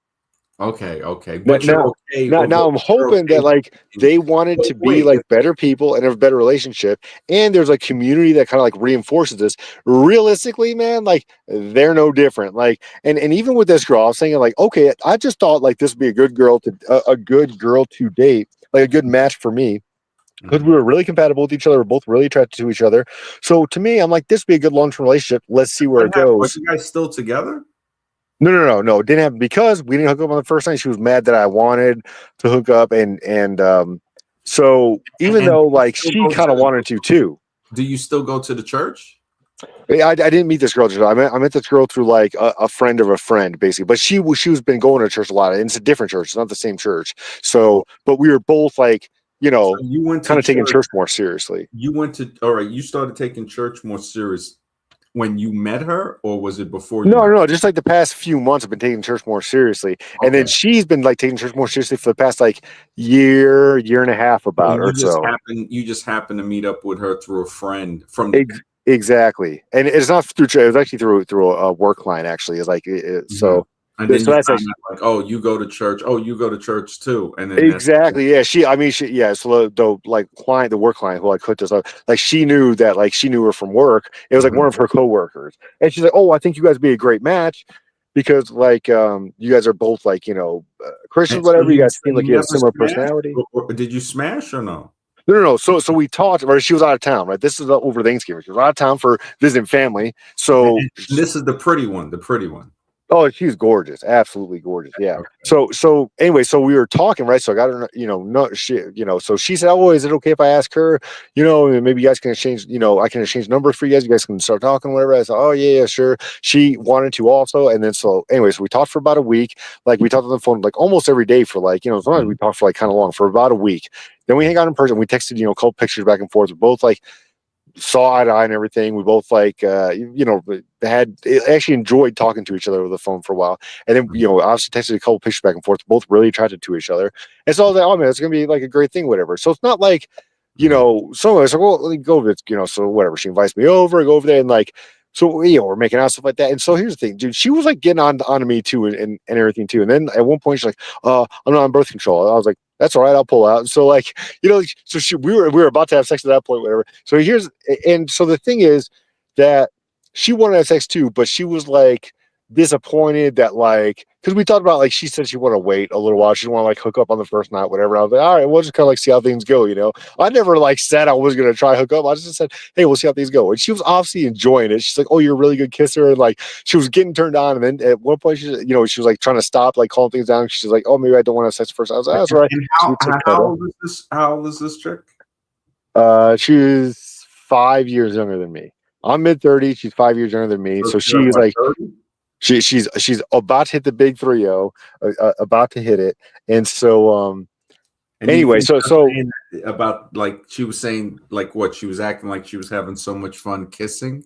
Okay. Now, But you're okay, now I'm you're hoping that okay. like they wanted But to be wait, like better people and have a better relationship, and there's a community that kind of like reinforces this. Realistically, man, like they're no different. Like, and even with this girl, I was saying like, okay, I just thought like this would be a good girl to a good girl to date, like a good match for me. Because we were really compatible with each other, we're both really attracted to each other. So to me, I'm like, this would be a good long-term relationship. Let's see where what it happened? Are goes. you guys still together? No. It didn't happen because we didn't hook up on the first night. She was mad that I wanted to hook up, and so even And though do you like still she go kind of wanted to too. do you still go to the church? I didn't meet this girl. I met this girl through like a friend of a friend, basically. But she was been going to church a lot, and it's a different church. It's not the same church. Oh, So, but we were both like, so you went to kind of taking church. church more seriously. All right, you started taking church more serious when you met her, or was it before you No, met no, just like the past few months, I've been taking church more seriously, her? and then Okay. she's been like taking church more seriously for the past like year and a half, about And or so. you just happened to meet up with her through a friend from the Exactly, and it's not through. It was actually through a work line. Actually, it's like Mhm. so. And then So you that's found actually out like, oh, you go to church. Oh, you go to church too. And then that's exactly, yeah. She, I mean, yeah. So the like client, the work client who like hooked us up, like she knew that, like she knew her from work. It was like Mhm. one of her coworkers, and she's like, "Oh, I think you guys would be a great match because like you guys are both like Christians, And so whatever. You guys seem like you you have never similar smashed, personality." or did you smash or no? No. So we talked, or she was out of town, right? This is over Thanksgiving. She was out of town for visiting family. So And this is the pretty one, the pretty one. Oh, she's gorgeous, absolutely gorgeous. Yeah. Okay. So anyway, so we were talking, right? So I got her, no, so she said, "Oh, is it okay if I ask her? And maybe you guys can exchange, I can exchange numbers for you guys. You guys can start talking, whatever." I said, "Oh, yeah, yeah, sure." She wanted to also, and then so anyway, so we talked for about a week. Like we talked on the phone like almost every day for like, sometimes we talked for like kind of long for about a week. Then we hang out in person. We texted, a couple pictures back and forth. We're both like saw eye to eye and everything. We both like, had actually enjoyed talking to each other over the phone for a while. And then, obviously texted a couple pictures back and forth, both really attracted to each other. And so I was like, oh man, it's going to be like a great thing, whatever. So it's not like, some of us like, well, let me go over it, so whatever. She invites me over, I go over there and like, so, we're making out stuff like that. And so here's the thing, dude, she was like getting onto me too and everything too. And then at one point she's like, I'm not on birth control. I was like, that's all right, I'll pull out. And so like, so we were about to have sex at that point, whatever. So so the thing is that she wanted to have sex too, but she was like disappointed that like, because we talked about like, she said she wanted to wait a little while, she didn't want to like hook up on the first night, whatever. I was like, all right, we'll just kind of like see how things go. I never like said I was gonna try hook up. I just said, hey, we'll see how things go. And she was obviously enjoying it. She's like, oh, you're a really good kisser, and like she was getting turned on. And then at one point, she was like trying to stop, like calling things down. She's like, oh, maybe I don't want to have sex first. I was like, oh, that's all right. And So we took how old is this? How old is this chick? She's 5 years younger than me. I'm mid-30s. She's 5 years younger than me. So You're she's what, like, 30? she's about to hit the big 3-0, about to hit it. And so, And you anyway, think so her saying about like she was saying like what she was acting like she was having so much fun kissing?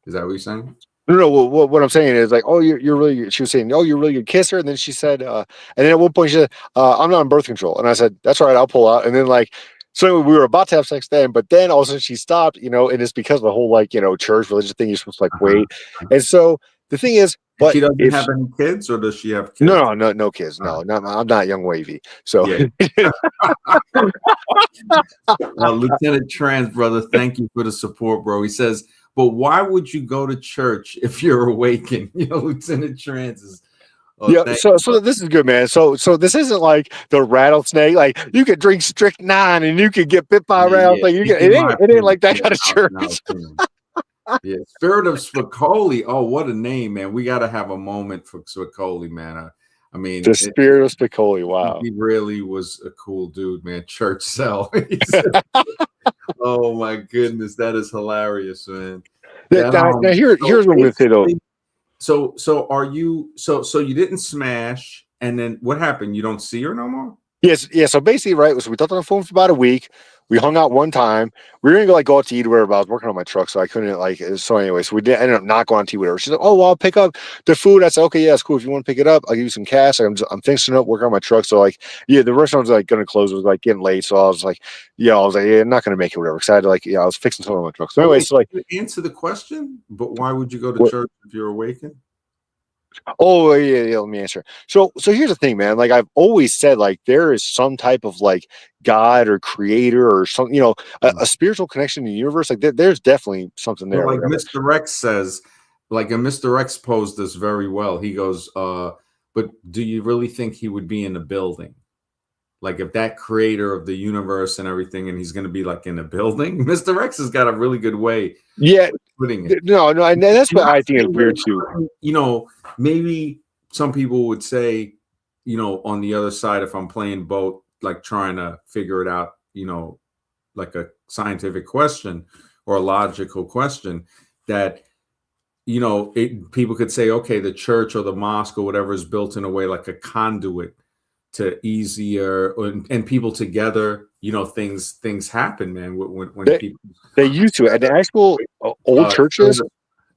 Is that what you're saying? no. What I'm saying is like, oh, you're really good. She was saying, oh, you're a really good kisser. And then she said, and then at one point she said, I'm not on birth control. And I said, that's all right, I'll pull out. And then like, so we were about to have sex then, but then all of a sudden she stopped, and it's because of the whole like, church religious thing. You're supposed to like wait. And so the thing is, And but she doesn't if have any kids, or does she have kids? no kids, no, I'm not young wavy. So Yeah. Lieutenant Trans, brother, thank you for the support, bro. He says, but why would you go to church if you're awakened? Lieutenant Trans is. Oh, yeah, thank so you, this is good, man. So this isn't like the rattlesnake. Like you could drink strychnine and you could get bit by a yeah. rattlesnake. In my It ain't opinion, like that yeah, kind of church. in our opinion. Yeah, Spirit of Spicoli. Oh, what a name, man! We got to have a moment for Spicoli, man. I mean, The spirit of Spicoli. Wow. he really was a cool dude, man. Church cell. Oh my goodness, that is hilarious, man. That Now so here's what I'm gonna say though. basically, so are you so you didn't smash, and then what happened? You don't see her no more? Yes, yeah. So basically, right. So we talked on the phone for about a week. We hung out one time. We were gonna go out to eat or whatever. But I was working on my truck, so I couldn't like. So anyway, so we did ended up not going out to eat whatever. She's like, "Oh, well, I'll pick up the food." I said, "Okay, yeah, it's cool. If you want to pick it up, I'll give you some cash." Like, I'm finishing up working on my truck, so like, yeah, the restaurant was like gonna close. It was like getting late, so I was like, yeah, I'm not gonna make it whatever. Because I had to like, I was fixing something on my truck. So But anyway, wait, so like, you didn't answer the question. But why would you go to what? church if you're awakened? Oh yeah, let me answer. So here's the thing, man. Like I've always said, like there is some type of like God or creator or something, a spiritual connection in the universe. Like there's definitely something Well, there. like Whatever. Mr. Rex says, like, and Mr. Rex posed this very well. He goes, but do you really think he would be in a building? Like if that creator of the universe and everything, and he's going to be like in a building? Mr. Rex has got a really good way Yeah, of putting it. no, and that's And what not I think is saying that weird he too. couldn't, maybe some people would say, on the other side, if I'm playing both, like trying to figure it out, like a scientific question or a logical question, that people could say, okay, the church or the mosque or whatever is built in a way like a conduit to easier and people together, things happen, man. When They, people they used to, and the actual old churches.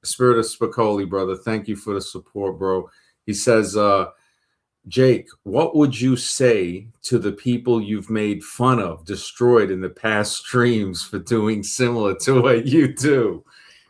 Spirit of Spicoli, brother, thank you for the support, bro. He says, Jake, what would you say to the people you've made fun of, destroyed in the past streams for doing similar to what you do?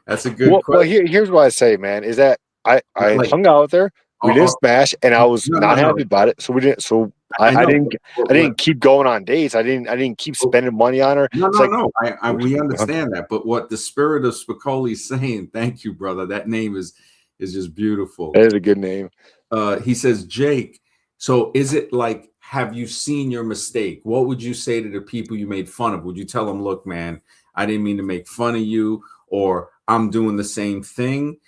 That's a good Well, question. here's what I say, man. Is that I Like, hung out with her. We didn't smash, and I was no, no, not no. happy about it. So we didn't. So I I know. didn't keep going on dates. I didn't keep spending money on her. No, It's no, like, no. We understand that, but what the Spirit of Spicoli is saying, thank you, brother. That name is just beautiful. that is a good name. He says, Jake, so is it like, have you seen your mistake? What would you say to the people you made fun of? Would you tell them, look, man, I didn't mean to make fun of you, or I'm doing the same thing?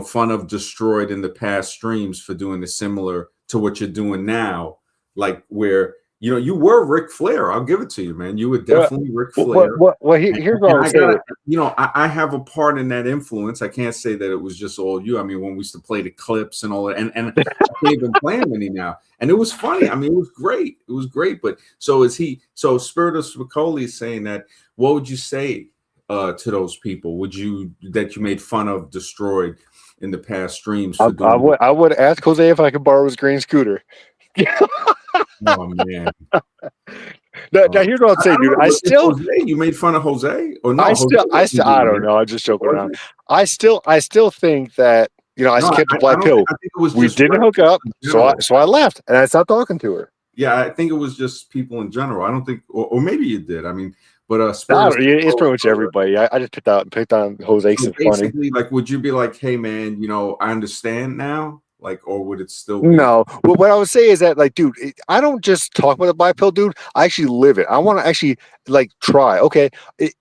fun of, destroyed in the past streams for doing the similar to what you're doing now, like where you were Ric Flair. I'll give it to you, man. You were Well, definitely Ric Flair. And, here's what I and would I say. gotta, I have a part in that influence. I can't say that it was just all you. I mean, when we used to play the clips and all that, and I can't even play them any now. And it was funny. I mean, it was great. It was great. But so is he. So Spirit of Spicoli is saying that. What would you say to those people? Would you that you made fun of, destroyed in the past streams for doing? I would ask Jose if I could borrow his green scooter. Oh man. Now here's what I'll say, I don't dude. know. Was it Jose? You made fun of Jose, or no? Jose wasn't I doing don't it, know. I'm just joking was around. he? I still think that I No, skipped a I black don't think. pill. I think it was We just didn't hook regulars up, in general. so I left and I stopped talking to her. Yeah, I think it was just people in general. I don't think, or maybe you did. I mean, but No, Spirit of it's Spicoli, pretty much everybody. I just picked on Jose 'cause so it's funny. basically, like, would you be like, "Hey, man, I understand now," like, or would it still be? No, well, what I would say is that, like, dude, I don't just talk about the black pill, dude. I actually live it. I want to actually like try. Okay,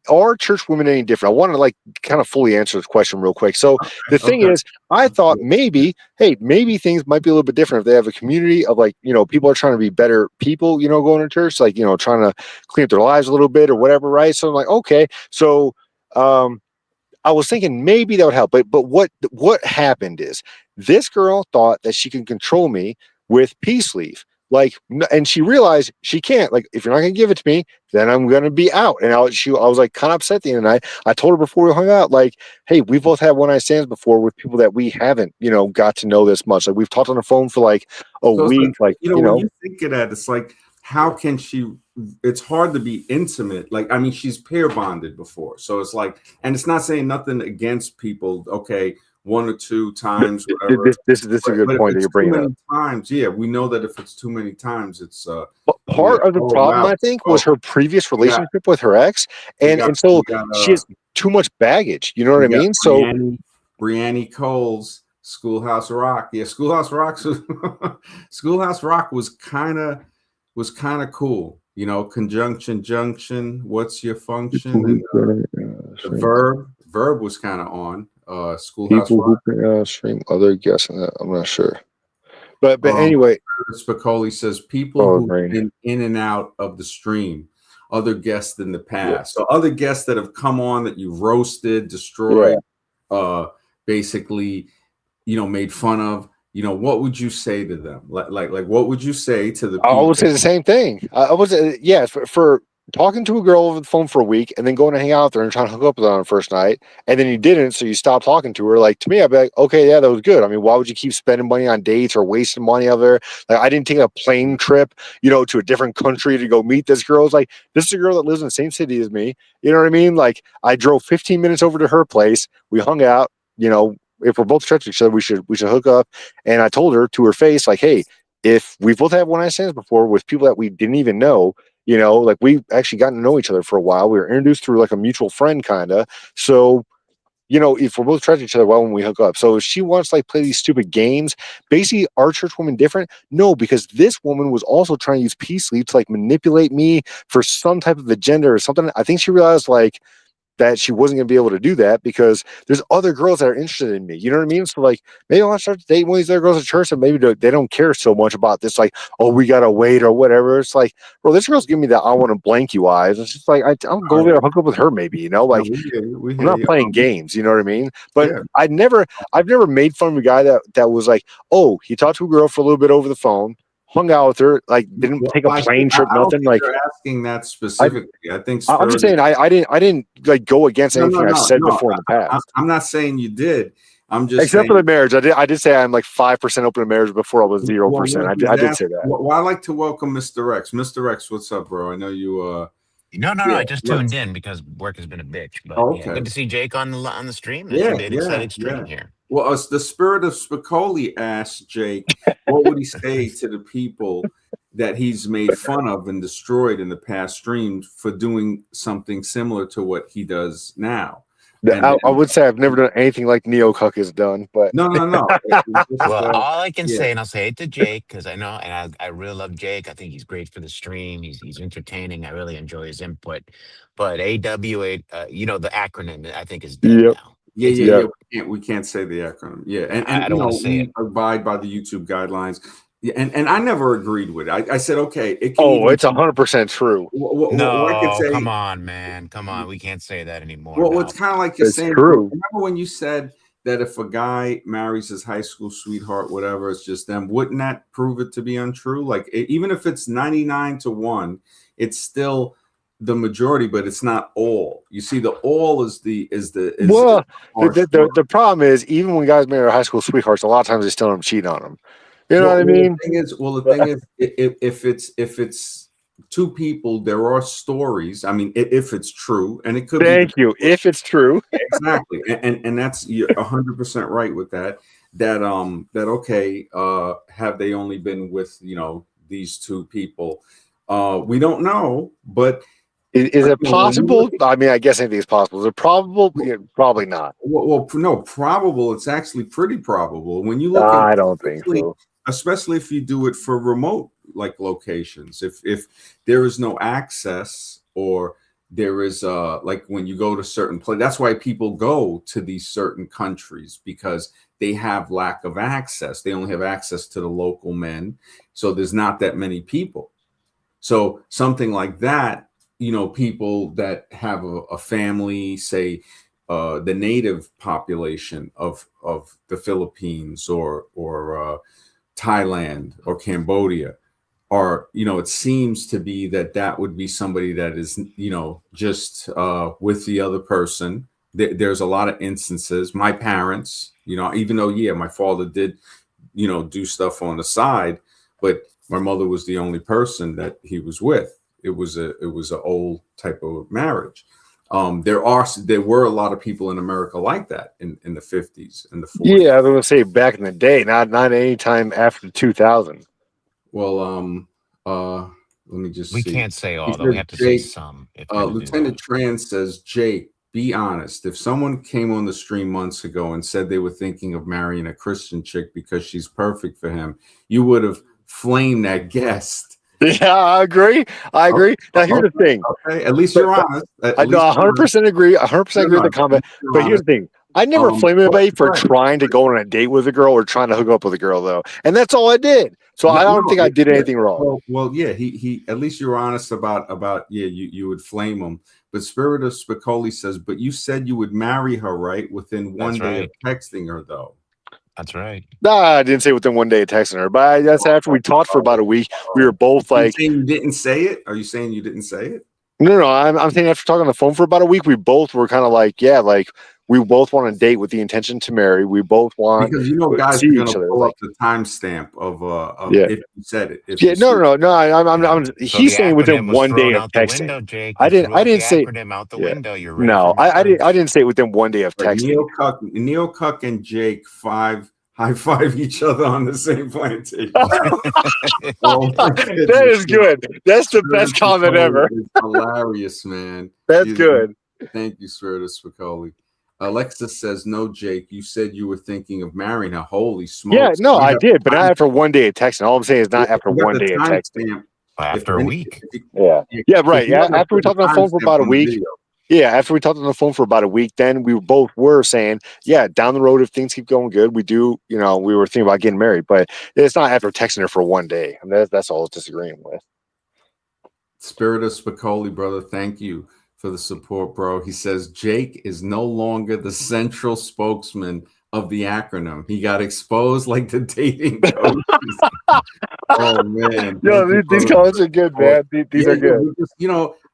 are church women any different? I want to like kind of fully answer this question real quick. So the thing Okay. is, I thought maybe, hey, maybe things might be a little bit different if they have a community of like people are trying to be better people, going to church, like trying to clean up their lives a little bit or whatever, right? So I'm like, okay, so um I was thinking maybe that would help, but what happened is this girl thought that she can control me with peace leave. Like, and she realized she can't. Like, if you're not gonna give it to me, then I'm gonna be out. And I was like kind of upset the other night. I told her before we hung out, like, hey, we both had one night stands before with people that we haven't, got to know this much. Like, we've talked on the phone for like a So it's like, week. Like, when you think of that, it's like, how can she? It's hard to be intimate. Like, I mean, she's pair bonded before, so it's like, and it's not saying nothing against people. Okay, one or two times, whatever. this is a good But if point that it's you're too bringing up. many times, yeah, we know that if it's too many times, it's But you get, part of the oh problem, wow, I think, was oh, her previous we got relationship with her ex, we and got so we got she has too much baggage. You know what we I got mean? So Brianne Cole's Schoolhouse Rock. Yeah, Schoolhouse Rock. Schoolhouse Rock was kind of cool. Conjunction junction. What's your function? And the verb was kind of on. Schoolhouse people Rock. who can stream other guests, I'm not sure. But Um, anyway, Spicoli says people oh, who've great. been in and out of the stream, other guests in the Yeah, past. So other guests that have come on that you've roasted, yeah. destroyed, basically, made fun of. What would you say to them? Like what would you say to the I would people? say the same thing. I was, yeah, for talking to a girl over the phone for a week and then going to hang out with her and trying to hook up with her on the first night, and then you didn't, so you stopped talking to her. Like, to me, I'd be like, okay, yeah, that was good. I mean, why would you keep spending money on dates or wasting money out there? Like, I didn't take a plane trip, to a different country to go meet this girl. It's like, this is a girl that lives in the same city as me. You know what I mean? Like, I drove 15 minutes over to her place. We hung out. If we're both attracted to each other, we should hook up. And I told her to her face, like, hey, if we both had one night stands before with people that we didn't even know, like we actually gotten to know each other for a while. We were introduced through like a mutual friend, kind of. So, if we're both attracted to each other, why wouldn't we hook up? So if she wants to like play these stupid games, basically, are church women different? No, because this woman was also trying to use peace leave to like manipulate me for some type of agenda or something. I think she realized like that she wasn't going to be able to do that because there's other girls that are interested in me. You know what I mean? So like maybe I want to start dating one of these other girls at church and maybe they don't care so much about this, like, oh, we got to wait or whatever. It's like, bro, this girl's giving me that I want to blank you eyes. It's just like, I'll All go right. there, hook up with her maybe, No, like we hear you. We I'm hear not you. playing games. You know what I mean? But Yeah. I've never made fun of a guy that was like, oh, he talked to a girl for a little bit over the phone, hung out with her, like didn't Well, take a I plane think trip, I don't nothing. think Like you're asking that I, specifically. I think I'm just Spirit. saying, I didn't like go against No, no, anything I've no, said no. before in the past. I'm not saying you did. I'm just Except for saying. the marriage, I did say I'm like 5% open to marriage before I was zero Well, percent. no, I he's did say asking. that. Well, I like to welcome Mr. X. Mr. X, what's up, bro? I know you. No, no, no. Yeah. I just tuned Let's. in because work has been a bitch. But Oh, yeah, okay. good to see Jake on the stream. That should Yeah, be an yeah, exciting stream yeah. here. Well, as the Spirit of Spicoli asked Jake, what would he say to the people that he's made fun of and destroyed in the past streams for doing something similar to what he does now? And I would say I've never done anything like Neo Cuck has done, but no, no, no. It's just, Well, all I can yeah. say, and I'll say it to Jake because I know, and I really love Jake. I think he's great for the stream. He's entertaining. I really enjoy his input. But AWA, the acronym I think is dead yep. now. Yeah, It's yeah, Yeah. yeah. We can't say the acronym. Yeah, and I you don't want to know say we it. abide by the YouTube guidelines. Yeah, and I never agreed with it. I said, okay, it can Oh, even. it's 100% true. What I could No, come say. on, man. Come on. We can't say that anymore. Well, No. it's kind of like you're It's saying. true. Remember when you said that if a guy marries his high school sweetheart, whatever, it's just them. Wouldn't that prove it to be untrue? Like even if it's 99-1, it's still the majority, but it's not all. You see, the all is Well, harsh the problem is, even when guys marry their high school sweethearts, a lot of times they still don't cheat on them. You know what I mean? The thing is, if it's two people, there are stories. I mean, if it's true, and it could be Thank you. If it's true. exactly, and that's you're 100% right with that. That okay, have they only been with these two people? We don't know, but Is it when you look possible? I mean, I guess anything is possible. Is it probable? Yeah, probably not. no, probable. It's actually pretty probable when you look at, I don't think especially, so. especially if you do it for remote like locations. If there is no access, or there is like when you go to certain place, that's why people go to these certain countries, because they have lack of access. They only have access to the local men, so there's not that many people. So something like that, people that have a family, say the native population of the Philippines or Thailand or Cambodia, or it seems to be that would be somebody that is just with the other person. There's a lot of instances. My parents, even though my father did do stuff on the side, but my mother was the only person that he was with. It was an old type of marriage. There were a lot of people in America like that in the 50s and the 40s. Yeah, I was gonna say back in the day, not any time after 2000. Well, let me just We see. can't say He all, though. We says, have to say Jake, some if we're going to do Lieutenant that. Tran says, Jake, be honest. If someone came on the stream months ago and said they were thinking of marrying a Christian chick because she's perfect for him, you would have flamed that guest. Yeah, I agree. I agree. Now here's the thing. Okay. At least you're honest. I know 100% agree. 100% agree with the At comment. least you're But here's honest. the thing. I never flame anybody for Right. trying to go on a date with a girl or trying to hook up with a girl, though. And that's all I did. So I don't think I did anything wrong. Well, yeah, he at least you're honest about you would flame him. But Spirit of Spicoli says, but you said you would marry her, right? Within one That's day right. of texting her, though. That's right. Nah, I didn't say within one day of texting her, but that's after we talked for about a week. We were both Are you like, saying you didn't say it? Are you saying you didn't say it? no. I'm saying after talking on the phone for about a week, we both were kind of like, yeah, like we both want to date with the intention to marry. We both want Because to guys see are each gonna other. pull up Like, the timestamp of yeah. if you said it. If Yeah, you said no. So He's the saying within acronym was one day thrown of out the texting. window, Jake. I You didn't. threw I out the didn't say. acronym out the Yeah. window. You're ready for No, marriage. I didn't say within one day of like texting. Neil Cuck and Jake high five each other on the same plantation. Oh, That is good. That's the best comment ever. It's hilarious, man. That's good. Thank you, Spirit of Spicoli. Alexis says, no, Jake, you said you were thinking of marrying her. Holy Yeah, smokes. no, I did, but not after one day of texting. All I'm saying is not after You got one the day of texting. timestamp. After a week. Yeah, right. After we talked on the phone for about a week. Yeah, after we talked on the phone for about a week, then we both were saying, yeah, down the road, if things keep going good, we do, we were thinking about getting married, but it's not after texting her for one day. I mean, that's all I was disagreeing with. Spirit of Spicoli, brother, thank you for the support, bro. He says Jake is no longer the central spokesman of the acronym. He got exposed like the dating coaches. Oh man. Yo, these comments are good, man. These are good.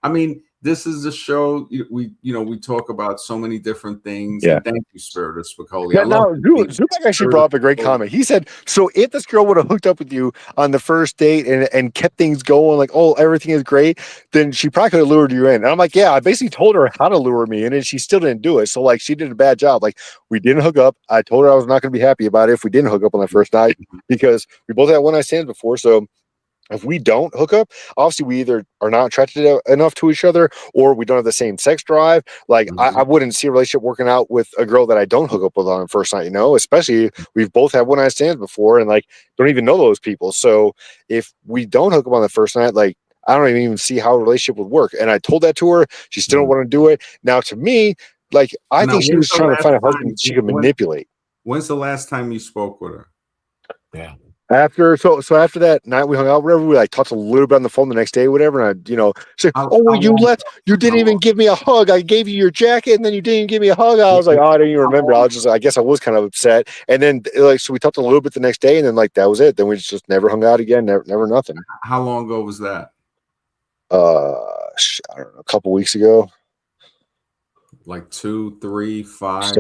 I mean, this is a show we talk about so many different things. Yeah. And thank you, Spirit of Spicoli. Yeah, now, Zubak actually brought up a great comment. He said, so if this girl would have hooked up with you on the first date and kept things going, like, oh, everything is great, then she probably could have lured you in. And I'm like, yeah, I basically told her how to lure me in, and she still didn't do it. So, like, she did a bad job. Like, we didn't hook up. I told her I was not going to be happy about it if we didn't hook up on the first night, because we both had one night stands before. So, if we don't hook up, obviously we either are not attracted enough to each other, or we don't have the same sex drive. Like, I wouldn't see a relationship working out with a girl that I don't hook up with on the first night, especially we've both had one night stands before and like don't even know those people. So if we don't hook up on the first night, like, I don't even see how a relationship would work. And I told that to her. She still don't want to do it. Now, to me, Like, I Now, think she was trying to find a husband that she could manipulate. When's the last time you spoke with her? Yeah. After after that night we hung out, whatever, we like talked a little bit on the phone the next day, whatever. And I, say, oh, well, you left. You didn't even give me a hug. I gave you your jacket, and then you didn't give me a hug. I was like, oh, I didn't even remember. I guess I was kind of upset. And then so we talked a little bit the next day, and then like that was it. Then we just never hung out again. Never nothing. How long ago was that? I don't know, a couple weeks ago. Like 2, 3, 5.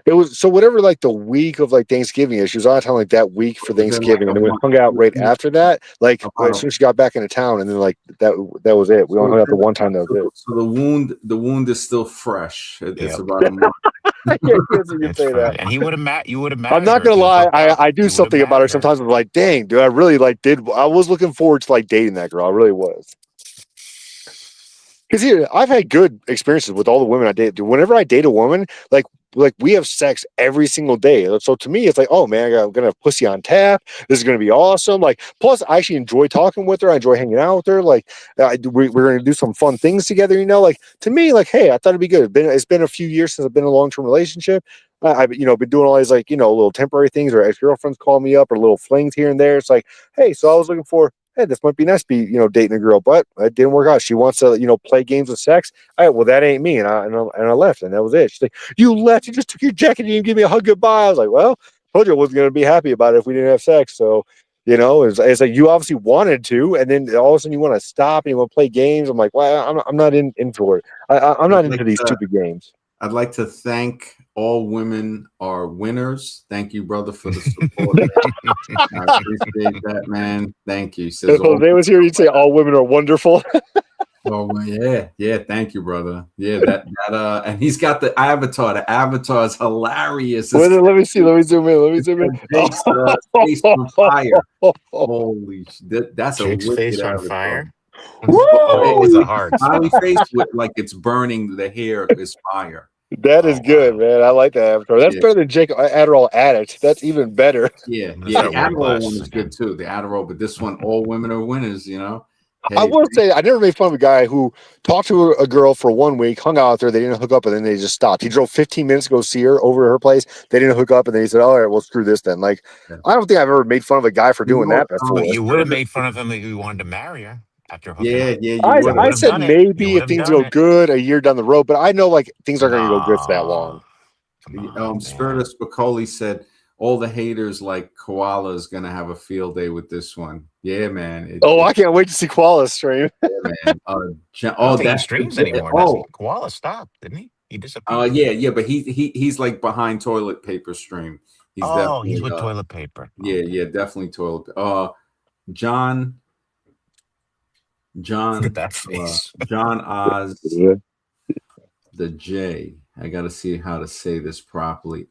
It was so whatever, like the week of like Thanksgiving is. She was out of town like that week for Thanksgiving, and then we hung out right after that. Like as soon as she got back into town, and then like that was it. We only hung out the one time. That was it. So the wound is still fresh. It's about a month. It's fine. And he would have you would have married. I'm not gonna lie. I do something about her sometimes. I'm like, dang, dude, I really like did. I was looking forward to like dating that girl. I really was. Because I've had good experiences with all the women I date. Whenever I date a woman, like we have sex every single day. So to me, it's like, oh man, I'm gonna have pussy on tap. This is gonna be awesome. Like, plus I actually enjoy talking with her. I enjoy hanging out with her. Like, we're gonna do some fun things together. You know, like to me, like, hey, I thought it'd be good. It's been a few years since I've been in a long-term relationship. I've been doing all these like little temporary things, or ex-girlfriends call me up, or little flings here and there. It's like, hey, so I was looking for. Hey, this might be nice to be, dating a girl, but it didn't work out. She wants to, play games of sex. All right, well, that ain't me. And I left, and that was it. She's like, you left, you just took your jacket, and you didn't give me a hug goodbye. I was like, well, told you I wasn't going to be happy about it if we didn't have sex. So, it's like you obviously wanted to, and then all of a sudden you want to stop and you want to play games. I'm like, well, I'm not in for it. I'm not into these stupid games. I'd like to thank all women are winners. Thank you, brother, for the support. I appreciate that, man. Thank you. If Jose was here, you'd say all women are wonderful. Oh yeah. Thank you, brother. Yeah, that and he's got the avatar. The avatar is hilarious. Let me see. Let me zoom in. Jake's face on fire. Holy shit! That's Jake's a wicked face on avatar. fire. Oh, it's a heart. Smiley face with like it's burning. The hair is fire. That is good, man. I like that avatar. That's better than Jake Adderall Addict. That's even better. Yeah. The Adderall one is good too. The Adderall, but this one, all women are winners. Hey, I will say, I never made fun of a guy who talked to a girl for 1 week, hung out with her, they didn't hook up, and then they just stopped. He drove 15 minutes to go see her over to her place. They didn't hook up, and then he said, all right, well, screw this then. Like, I don't think I've ever made fun of a guy for doing that before. You would have made fun of him if you wanted to marry her after hooking up. Yeah. I said maybe if things go good a year down the road, but I know like things aren't going to go good for that long. Spiritus Spicoli said all the haters like Koala is going to have a field day with this one. Yeah, man. I can't wait to see Koala stream. Yeah, man. That streams anymore. Koala stopped, didn't he? He disappeared. Yeah, but he's like behind toilet paper stream. He's with toilet paper. Yeah, definitely toilet. John. Look at that face. John Oz, the J. I got to see how to say this properly. Is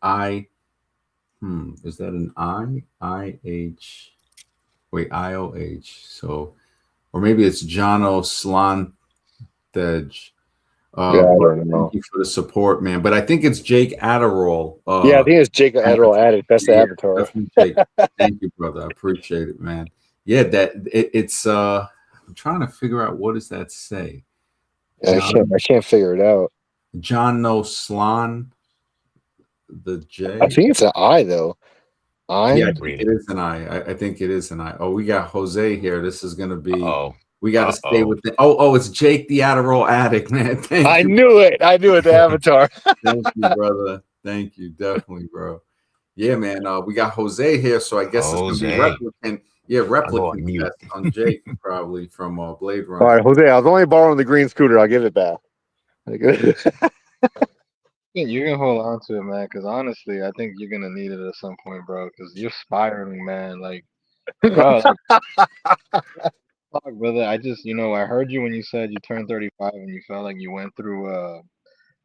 that an I? I-H. Wait, I-O-H. So, or maybe it's Jono Slantej. I don't know. Thank you for the support, man. But I think it's Jake Adderall. I think it's Jake Adderall Addict. That's the avatar. Jake. Thank you, brother. I appreciate it, man. Yeah, it's I'm trying to figure out what does that say. I can't figure it out. John No Slan, the J. I think it's an I though. Yeah, it is an I. I think it is an I. Oh, we got Jose here. This is gonna be. We got to stay with the. It's Jake the Adderall addict, man. I knew it. The avatar. Thank you, brother. Thank you, definitely, bro. Yeah, man. We got Jose here, so I guess it's gonna be replicant. Yeah, replicant on Jake probably from Blade Runner. All right, Jose. I was only borrowing the green scooter. I'll give it back. You can hold on to it, man, because honestly, I think you're gonna need it at some point, bro. Because you're spiraling, man. Like, bro, fuck, brother. I just, I heard you when you said you turned 35 and you felt like you went through,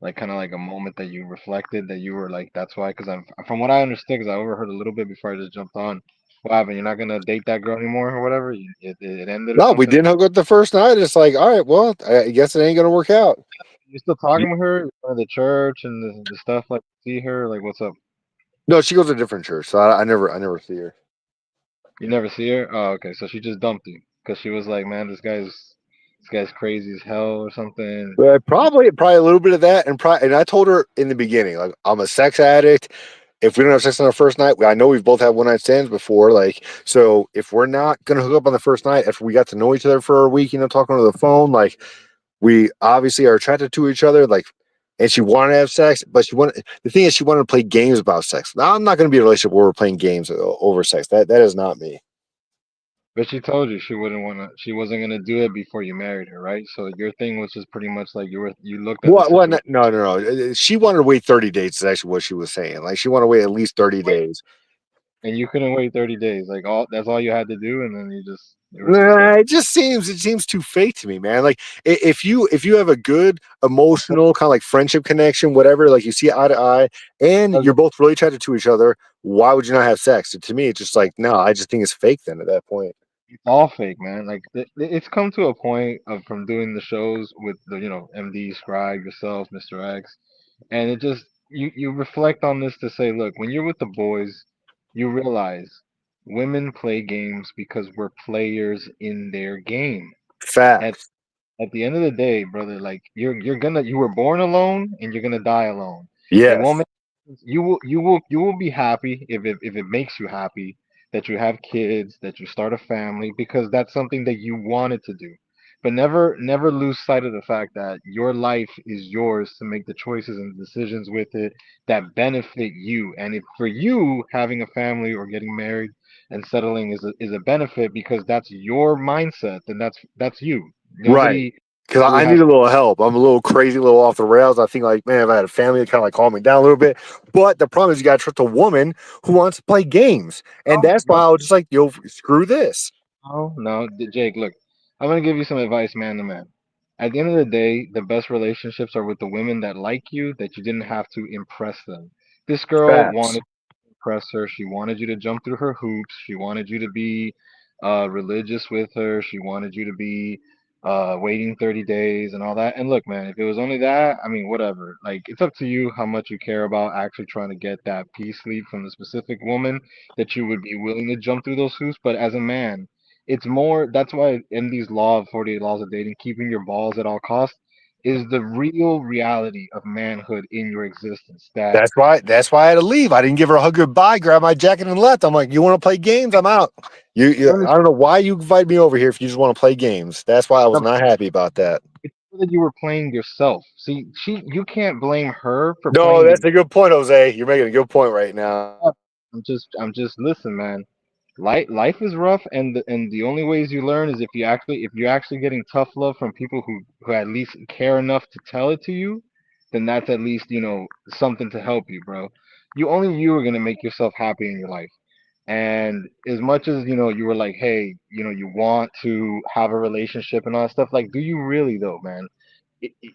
like, kind of like a moment that you reflected that you were like, that's why. Because from what I understood, because I overheard a little bit before I just jumped on. What happened? You're not gonna date that girl anymore or whatever? It ended. No, we didn't hook up the first night. It's like, all right, well, I guess it ain't gonna work out. You still talking with her? Going to the church and the stuff, like see her? Like, what's up? No, she goes to a different church, so I never see her. You never see her? Oh, okay. So she just dumped you because she was like, man, this guy's this guy's crazy as hell or something. Probably a little bit of that, and I told her in the beginning, like, I'm a sex addict. If we don't have sex on our first night, I know we've both had one night stands before. Like, so if we're not gonna hook up on the first night after we got to know each other for a week, talking on the phone, like, we obviously are attracted to each other, like, and she wanted to have sex, but the thing is, she wanted to play games about sex. Now, I'm not going to be in a relationship where we're playing games over sex. That is not me. But she told you she wasn't gonna do it before you married her, right? So your thing was just pretty much like you looked at the What? situation. No. She wanted to wait 30 days. Is actually what she was saying. Like, she wanted to wait at least 30 days. And you couldn't wait 30 days. Like that's all you had to do, and then you were just like, Nah, it seems too fake to me, man. Like, if you have a good emotional kind of like friendship connection, whatever, like you see eye to eye, and you're both really attracted to each other, why would you not have sex? To me, it's just like, no, I just think it's fake then at that point. it's all fake, man. Like it's come to a point of from doing the shows with the MD Scribe, yourself, Mr. X, and it just you reflect on this to say, look, when you're with the boys, you realize women play games because we're players in their game. At Facts. at the end of the day, brother, like you were born alone and you're gonna die alone. It won't Yes. make you will be happy if it makes you happy that you have kids, that you start a family, because that's something that you wanted to do. But never lose sight of the fact that your life is yours to make the choices and decisions with it that benefit you. And if for you having a family or getting married and settling is a benefit because that's your mindset, then that's you. Right. Nobody Because really I has need a little help. I'm a little crazy, a little off the rails. I think, like, man, if I had a family, it kind of like calm me down a little bit. But the problem is, you got to trust a woman who wants to play games, and no, that's why I was just like, yo, screw this. Jake, look, I'm gonna give you some advice, man to man. At the end of the day, the best relationships are with the women that like you, that you didn't have to impress them. This girl Facts. wanted to impress her. She wanted you to jump through her hoops. She wanted you to be religious with her. She wanted you to be waiting 30 days and all that. And look, man, if it was only that, I mean, whatever. Like, it's up to you how much you care about actually trying to get that peace lead from the specific woman that you would be willing to jump through those hoops. But as a man, it's more. That's why in these law of 48 laws of dating, keeping your balls at all costs is the real reality of manhood in your existence. That That's why I had to leave. I didn't give her a hug goodbye, grabbed my jacket and left. I'm like, you want to play games? I'm out. I don't know why you invited me over here if you just want to play games. That's why I was not happy about that. it's that you were playing yourself. See, you can't blame her for No, playing that's a good point, Jose. You're making a good point right now. I'm just listen, man. Life is rough, and the only ways you learn is if you're actually getting tough love from people who at least care enough to tell it to you, then that's at least something to help you, bro. You are gonna make yourself happy in your life. And as much as you were like, hey, you want to have a relationship and all that stuff, like, do you really though, man?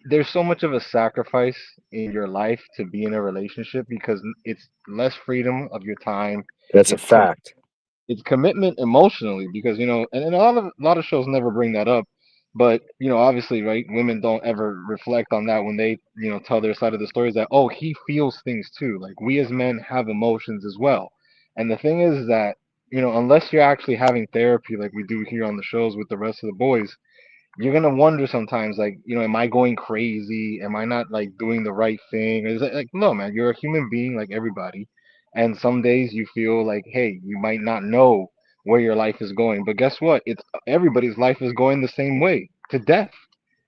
There's so much of a sacrifice in your life to be in a relationship because it's less freedom of your time. That's a It's fact. it's commitment emotionally because and a lot of shows never bring that up, but obviously, right, women don't ever reflect on that when they tell their side of the story, is that, oh, he feels things too, like we as men have emotions as well. And the thing is that unless you're actually having therapy like we do here on the shows with the rest of the boys, you're gonna wonder sometimes, like, am I going crazy? Am I not like doing the right thing? Is it like, no, man, you're a human being like everybody, and some days you feel like, hey, you might not know where your life is going, but guess what? It's everybody's life is going the same way, to death.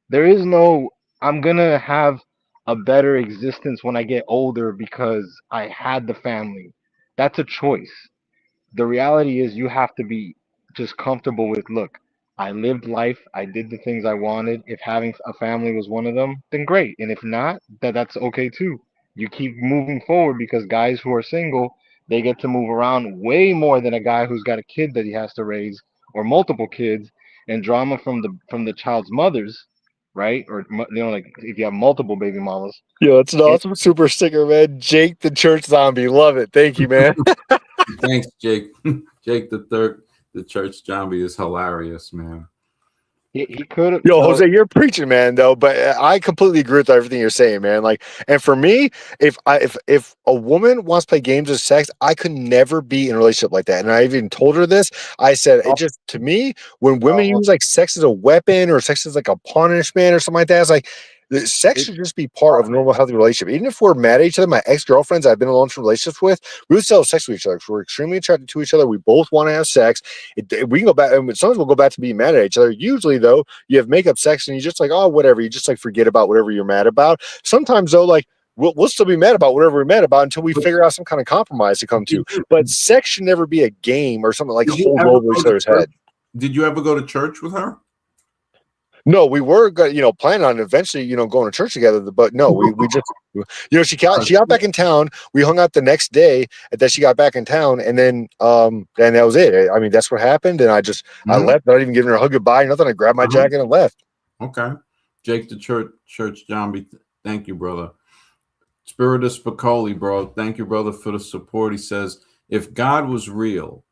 There is no, I'm gonna have a better existence when I get older because I had the family. That's a choice. The reality is you have to be just comfortable with, look, I lived life, I did the things I wanted. If having a family was one of them, then great. And if not, that's okay too. You keep moving forward because guys who are single, they get to move around way more than a guy who's got a kid that he has to raise, or multiple kids, and drama from the child's mothers, right? Or like if you have multiple baby mamas. Yo, it's an awesome super sticker, man. Jake the Church Zombie. Love it. Thank you, man. Thanks, Jake. Jake the third, the church zombie is hilarious, man. He could have. Yo, So Jose, you're preaching, man. Though, but I completely agree with everything you're saying, man. Like, and for me, if a woman wants to play games of sex, I could never be in a relationship like that. And I even told her this. I said, it just to me, when women use like sex as a weapon or sex as like a punishment or something like that, it's like. Sex should just be part of a normal, healthy relationship. Even if we're mad at each other, my ex-girlfriends I've been in long-term relationships with, we would still have sex with each other. We're extremely attracted to each other. We both want to have sex. We can go back, and sometimes we'll go back to being mad at each other. Usually, though, you have makeup sex and you just like, oh, whatever. You just like forget about whatever you're mad about. Sometimes, though, like, we'll still be mad about whatever we're mad about until we figure out some kind of compromise to come to. But sex should never be a game or something like hold over each other's head. Did you ever go to church with her? No, we were, planning on eventually, going to church together. But no, we just, she got back in town. We hung out the next day that she got back in town, and then that was it. I mean, that's what happened, and I left. Not even giving her a hug goodbye, nothing. I grabbed my jacket and left. Okay, Jake the church zombie. Thank you, brother. Spiritus Spicoli, bro. Thank you, brother, for the support. He says, if God was real,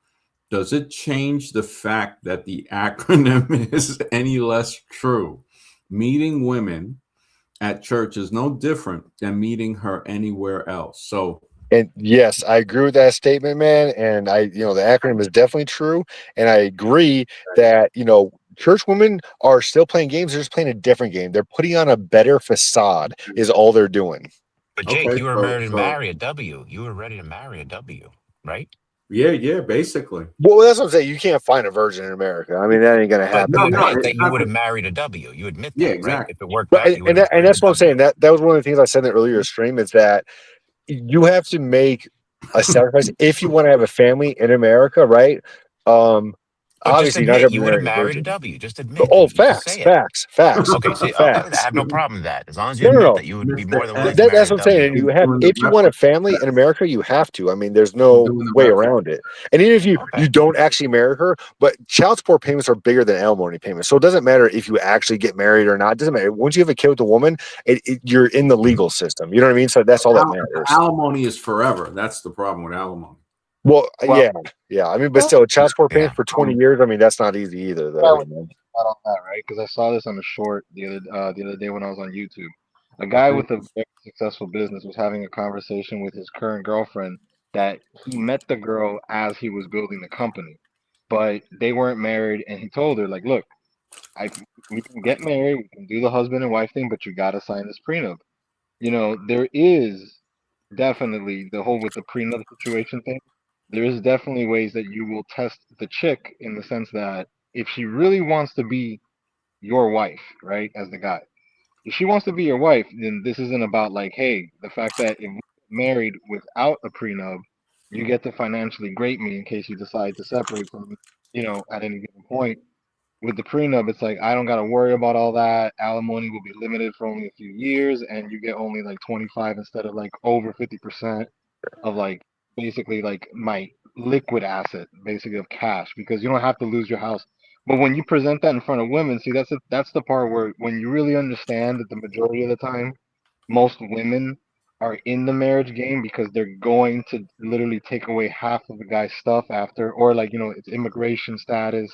does it change the fact that the acronym is any less true? Meeting women at church is no different than meeting her anywhere else. So, and yes, I agree with that statement, man. And the acronym is definitely true. And I agree that, church women are still playing games. They're just playing a different game. They're putting on a better facade is all they're doing. But Jake, you were ready to marry a W. You were ready to marry a W, right? Yeah, basically. Well, that's what I'm saying. You can't find a virgin in America. I mean, that ain't gonna happen. No, that you would have married a W. You admit that, exactly. right? If it worked out, and that's what I'm saying. That was one of the things I said in the earlier stream is that you have to make a sacrifice if you want to have a family in America, right? Obviously, just admit you would have married a W. Just admit. Oh, facts. Okay, see, facts. I have no problem with that. As long as you admit that you would be more than willing to marry that's what I'm saying. If you want a family in America, you have to. I mean, there's no way around it. And even if you don't actually marry her, but child support payments are bigger than alimony payments. So it doesn't matter if you actually get married or not. It doesn't matter. Once you have a kid with a woman, you're in the legal system. You know what I mean? So that's all that matters. Alimony is forever. That's the problem with alimony. Well, yeah. I mean, but still, child support payments for 20 years. I mean, that's not easy either, though. Not on that, right? Because I saw this on a short the other day when I was on YouTube. A guy with a very successful business was having a conversation with his current girlfriend that he met the girl as he was building the company, but they weren't married. And he told her, like, look, we can get married, we can do the husband and wife thing, but you got to sign this prenup. There is definitely the whole with the prenup situation thing. There is definitely ways that you will test the chick in the sense that if she really wants to be your wife, right, as the guy, if she wants to be your wife, then this isn't about like, hey, the fact that if we get married without a prenup, you get to financially grate me in case you decide to separate from me, at any given point. With the prenup, it's like I don't got to worry about all that. Alimony will be limited for only a few years, and you get only like 25 instead of like over 50% of like basically like my liquid asset, basically of cash, because you don't have to lose your house. But when you present that in front of women, see that's the part where when you really understand that the majority of the time, most women are in the marriage game because they're going to literally take away half of the guy's stuff after, or like it's immigration status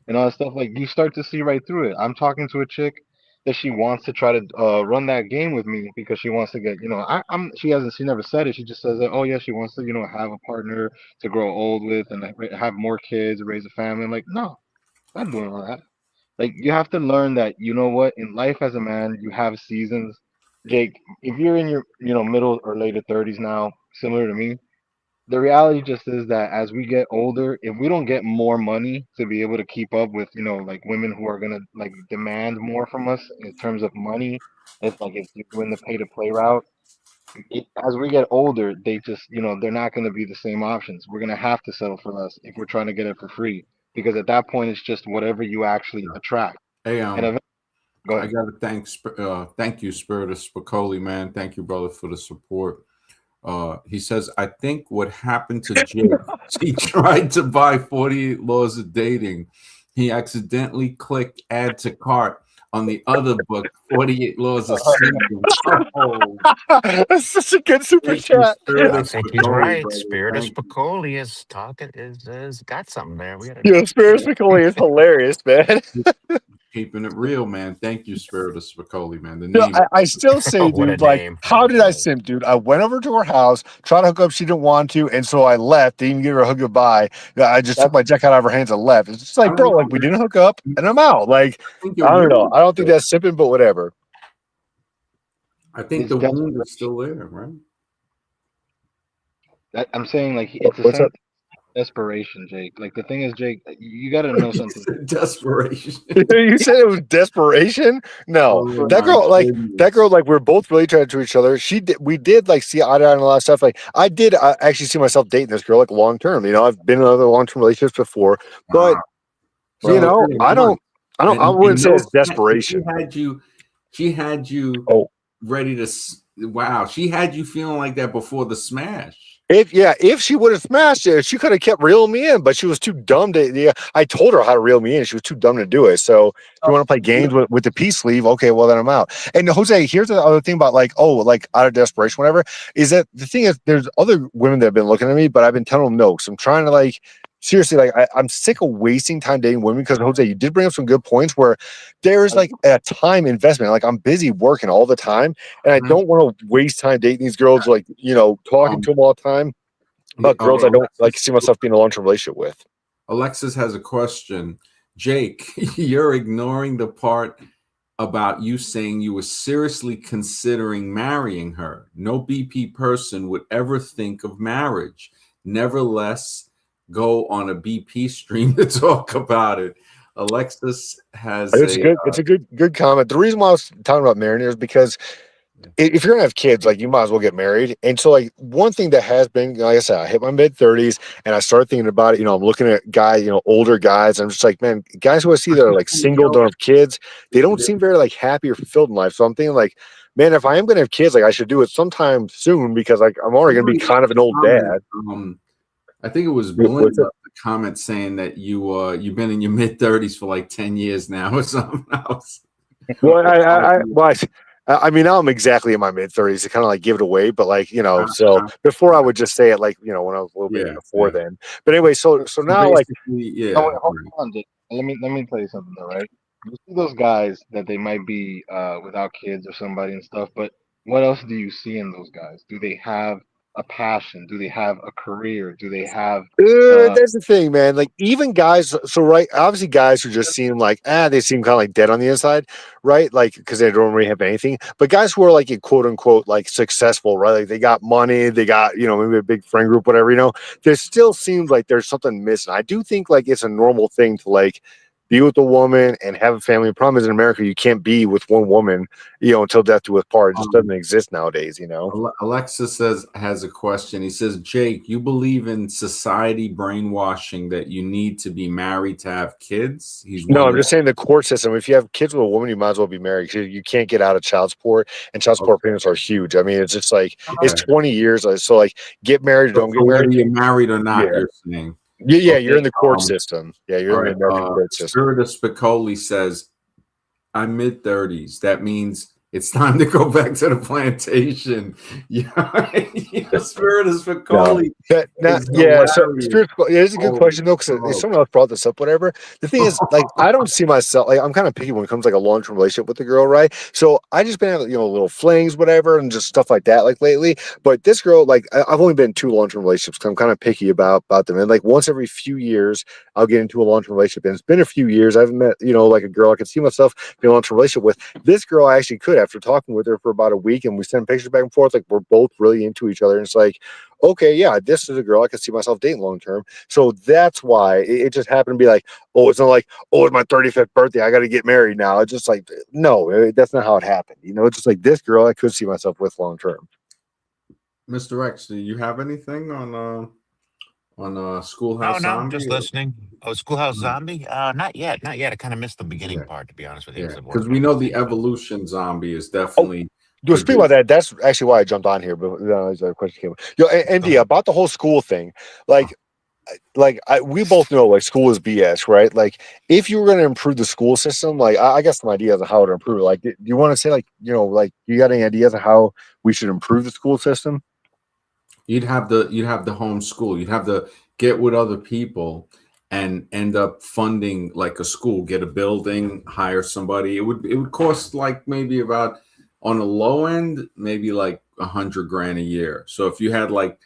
and all that stuff. Like you start to see right through it. I'm talking to a chick that she wants to try to run that game with me because she wants to get, she never said it. She just says that, oh yeah, she wants to, have a partner to grow old with and have more kids, raise a family. I'm like, no, not doing all that. Like you have to learn that, in life as a man, you have seasons. Jake, if you're in your, middle or later 30s now, similar to me, the reality just is that as we get older, if we don't get more money to be able to keep up with, like women who are gonna like demand more from us in terms of money, it's like if you're doing the pay to play route, as we get older, they just, they're not gonna be the same options. We're gonna have to settle for less if we're trying to get it for free, because at that point it's just whatever you actually attract. Hey, Go ahead. I gotta thank you, Spiritus Spicoli, man. Thank you, brother, for the support. He says, I think what happened to Jake, he tried to buy 48 Laws of Dating. He accidentally clicked add to cart on the other book, 48 Laws of Single. Oh. That's such a good super chat. I think he's right. Spiritus Spicoli is talking is got something there. We gotta Spiritus Spicoli is hilarious, man. keeping it real, man. Thank you, Spirit of Spicoli, man. The You know, name. I still say, What a dude, like, name. how did I simp, dude? I went over to her house, tried to hook up. She didn't want to. And so I left. Didn't even give her a hug goodbye. I just took my jacket out of her hands and left. It's just I like, don't bro, know, like, we man. didn't hook up and I'm out. Like, I think I your don't know. wound I don't think is that's simping, but whatever. I think It's the desperate. wound is still there, right? I'm saying like it's a What's sense up? of desperation, Jake. Like the thing is, Jake, you got to know something. Desperation. You said it was desperation? No. Oh That my girl, like, goodness. we're both really attracted to each other. We did like see eye to eye on a lot of stuff. Like, I did actually see myself dating this girl like long term. You know, I've been in other long term relationships before, but you Well, know, hey, I months. I wouldn't And say no, it's desperation. she had you Oh, ready to. Wow, she had you feeling like that before the smash. if she would have smashed it, she could have kept reeling me in, but she was too dumb to. Yeah, I told her how to reel me in. She was too dumb to do it. So, if you want to play games with the peace sleeve, okay, well then I'm out. And Jose, here's the other thing about like, like out of desperation, whatever. Is that the thing is, there's other women that have been looking at me, but I've been telling them no. So I'm trying to like. Seriously, like I'm sick of wasting time dating women because Jose, you did bring up some good points where there's like a time investment. Like I'm busy working all the time, and I don't want to waste time dating these girls, like talking to them all the time. About girls I don't like see myself being in a long-term relationship with. Alexis has a question. Jake, you're ignoring the part about you saying you were seriously considering marrying her. No BP person would ever think of marriage. Nevertheless, go on a BP stream to talk about it. Alexis has It's a good comment. The reason why I was talking about marrying her is because if you're gonna have kids, like you might as well get married. And so, like one thing that has been, like I said, I hit my mid-30s, and I started thinking about it. I'm looking at guys, older guys. I'm just like, man, guys who I see that are like single, don't have kids, they don't seem very like happy or fulfilled in life. So I'm thinking, like, man, if I am gonna have kids, like I should do it sometime soon because like I'm already gonna be kind of an old dad. I think it was What's Belinda it? the comment saying that you've been in your mid-30s for like 10 years now or something else. Well, I mean, now I'm exactly in my mid-30s to kind of like give it away, but like, so before I would just say it like, when I was a little bit before then. But anyway, so now like, yeah. No, wait, hold on, Jake. Let me tell you something though, right? You see those guys that they might be without kids or somebody and stuff, but what else do you see in those guys? Do they have a passion? Do they have a career? Do they have that's the thing, man. Like even guys, so right, obviously guys who just seem like they seem kind of like dead on the inside, right? Like because they don't really have anything. But guys who are like quote unquote like successful, right? Like they got money, they got maybe a big friend group, whatever. There still seems like there's something missing. I do think like it's a normal thing to like be with a woman and have a family. The problem is in America, you can't be with one woman, until death do us part. It just doesn't exist nowadays, Alexis has a question. He says, Jake, you believe in society brainwashing that you need to be married to have kids? No, I'm just saying the court system. If you have kids with a woman, you might as well be married because you can't get out of child support, and child support payments are huge. I mean, it's just like it's 20 years. So like, get married or don't get married. Whether you're married or not, you're saying. Yeah, you're in the court system. Yeah, you're in the American court system. Spirit of Spicoli says, I'm mid-30s. That means it's time to go back to the plantation. Yeah, Spirit of Spicoli. So it's a good question though, because someone else brought this up. Whatever. The thing is, like, I don't see myself like I'm kind of picky when it comes to, like a long-term relationship with the girl, right? So I just been having little flings, whatever, and just stuff like that, like lately. But this girl, like, I've only been in 2 long-term relationships because I'm kind of picky about them. And like once every few years, I'll get into a long-term relationship. And it's been a few years. I haven't met like a girl I could see myself being in a long-term relationship with. This girl I actually could, after talking with her for about a week, and we sent pictures back and forth. Like we're both really into each other, and it's like, okay, yeah, this is a girl I could see myself dating long term. So that's why it just happened to be like, oh, it's not like, oh, it's my 35th birthday, I got to get married now. It's just like, no, that's not how it happened. It's just like this girl I could see myself with long term. Mr. X, do you have anything on Schoolhouse No, Zombie? just listening. Oh, Schoolhouse Zombie? Not yet. I kind of missed the beginning part, to be honest with you. Yeah, because we know the evolution zombie is definitely. Speaking about that, that's actually why I jumped on here. But a question came. Andy, about the whole school thing, like we both know like school is BS, right? Like if you were going to improve the school system, like I guess some ideas of how to improve it. Like, do you want to say like like you got any ideas of how we should improve the school system? You'd have the home school. You'd have to get with other people and end up funding like a school, get a building, hire somebody. It would cost like maybe about, on the low end, maybe like 100 grand a year. So if you had like,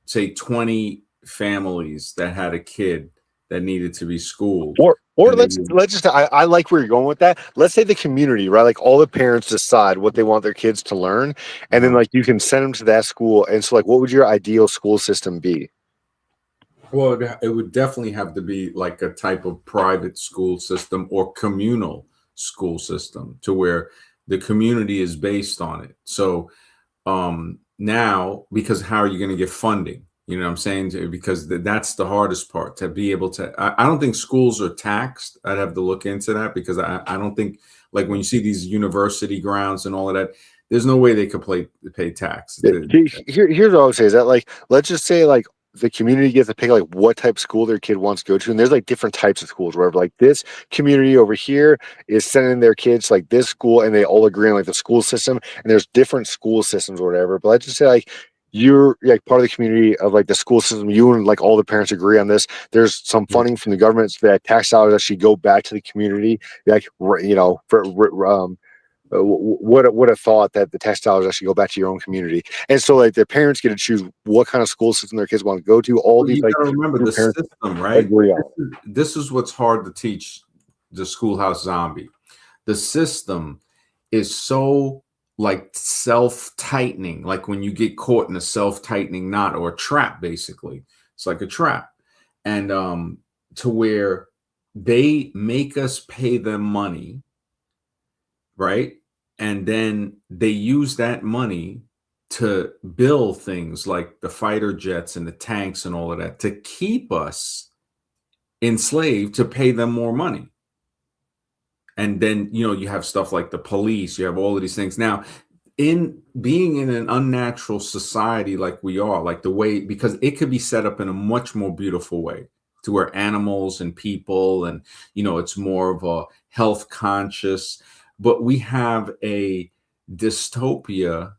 say, 20 families that had a kid that needed to be schooled, Or and they let's would, let's just I like where you're going with that. Let's say the community, right? Like all the parents decide what they want their kids to learn, and then like you can send them to that school. And so like what would your ideal school system be? well, it would definitely have to be like a type of private school system or communal school system to where the community is based on it. So now, because how are you going to get funding? You know what I'm saying? Because that's the hardest part, to be able to. I don't think schools are taxed. I'd have to look into that, because I don't think, like when you see these university grounds and all of that, there's no way they could pay tax. Here's what I would say is that like let's just say like the community gets to pick like what type of school their kid wants to go to, and there's like different types of schools. Wherever like this community over here is sending their kids to, like this school, and they all agree on like the school system, and there's different school systems or whatever. But let's just say like you're like part of the community of like the school system. You and like all the parents agree on this. There's some funding from the government so that tax dollars actually go back to the community, like would have thought that the tax dollars actually go back to your own community, and so like the parents get to choose what kind of school system their kids want to go to. All Well, these you like got to remember the parents system, right? agree on. This is what's hard to teach the schoolhouse zombie. The system is so like self-tightening, like when you get caught in a self-tightening knot or a trap, basically. It's like a trap. And to where they make us pay them money, right? And then they use that money to build things like the fighter jets and the tanks and all of that, to keep us enslaved, to pay them more money. And then, you have stuff like the police, you have all of these things. Now, in being in an unnatural society like we are, like the way, because it could be set up in a much more beautiful way, to where animals and people, and, it's more of a health conscious, but we have a dystopia,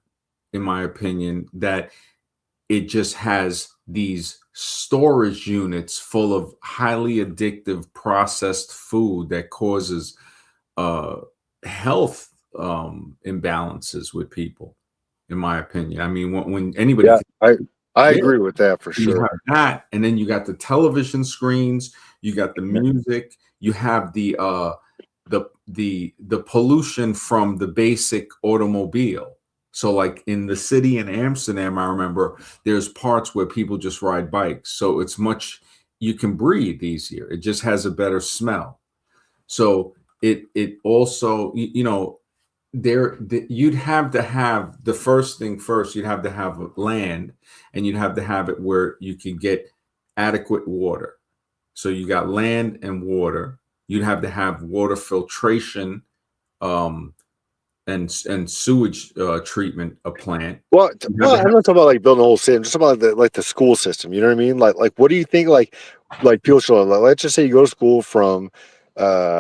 in my opinion, that it just has these storage units full of highly addictive processed food that causes health imbalances with people, in my opinion. I mean, when anybody, I agree with that for you sure. have that, and then you got the television screens, you got the music, you have the pollution from the basic automobile. So like in the city in Amsterdam, I remember there's parts where people just ride bikes. So it's you can breathe easier. It just has a better smell. So it also, you'd have to have, the first thing first, you'd have to have land, and you'd have to have it where you could get adequate water. So you got land and water. You'd have to have water filtration, and sewage treatment, a plant. Well, I'm not talking about like building a whole city. I'm just about the school system. You know what I mean? Like what do you think? Like people should, let's just say you go to school from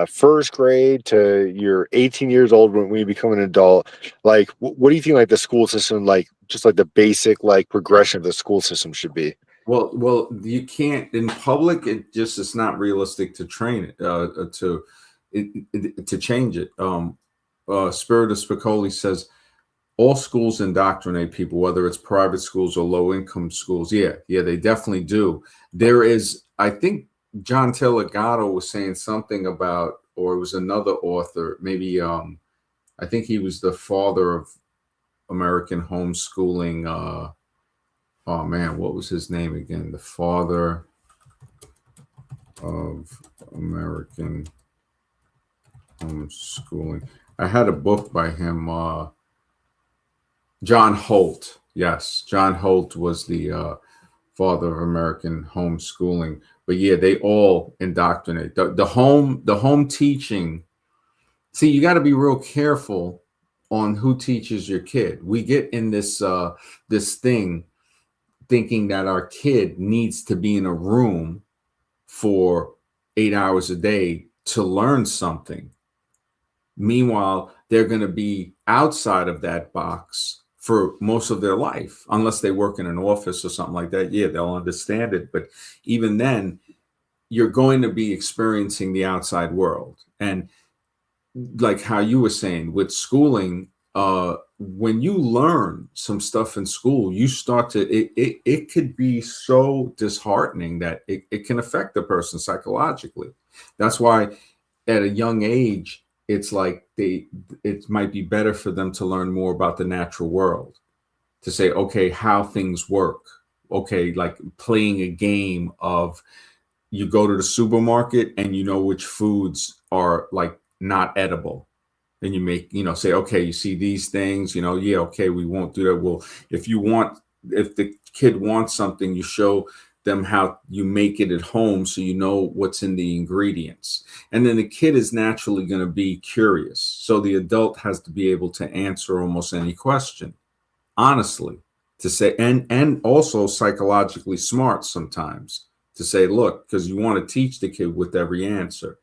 first grade to you're 18 years old when you become an adult. Like what do you think? Like the school system, like just like the basic like progression of the school system should be. Well, you can't in public. It's not realistic to train it to change it. Spirit of Spicoli says all schools indoctrinate people, whether it's private schools or low income schools. Yeah, they definitely do. There is, I think John Taylor Gatto was saying something about, or it was another author, maybe I think he was the father of American homeschooling. Oh man, what was his name again? The father of American homeschooling. I had a book by him, John Holt. Yes, John Holt was the father of American homeschooling. But yeah, they all indoctrinate. The home teaching. See, you got to be real careful on who teaches your kid. We get in this thing thinking that our kid needs to be in a room for 8 hours a day to learn something. Meanwhile, they're going to be outside of that box for most of their life, unless they work in an office or something like that. Yeah, they'll understand it. But even then, you're going to be experiencing the outside world. And like how you were saying with schooling, when you learn some stuff in school, you start to it could be so disheartening that it can affect the person psychologically. That's why at a young age, it's like it might be better for them to learn more about the natural world, to say, okay, how things work. Okay, like playing a game of, you go to the supermarket and you know which foods are like not edible. And you make, say, okay, you see these things, yeah, okay, we won't do that. Well, if the kid wants something, you show them how you make it at home so you know what's in the ingredients. And then the kid is naturally going to be curious. So the adult has to be able to answer almost any question, honestly, to say, and also psychologically smart sometimes, to say, look, because you want to teach the kid with every answer.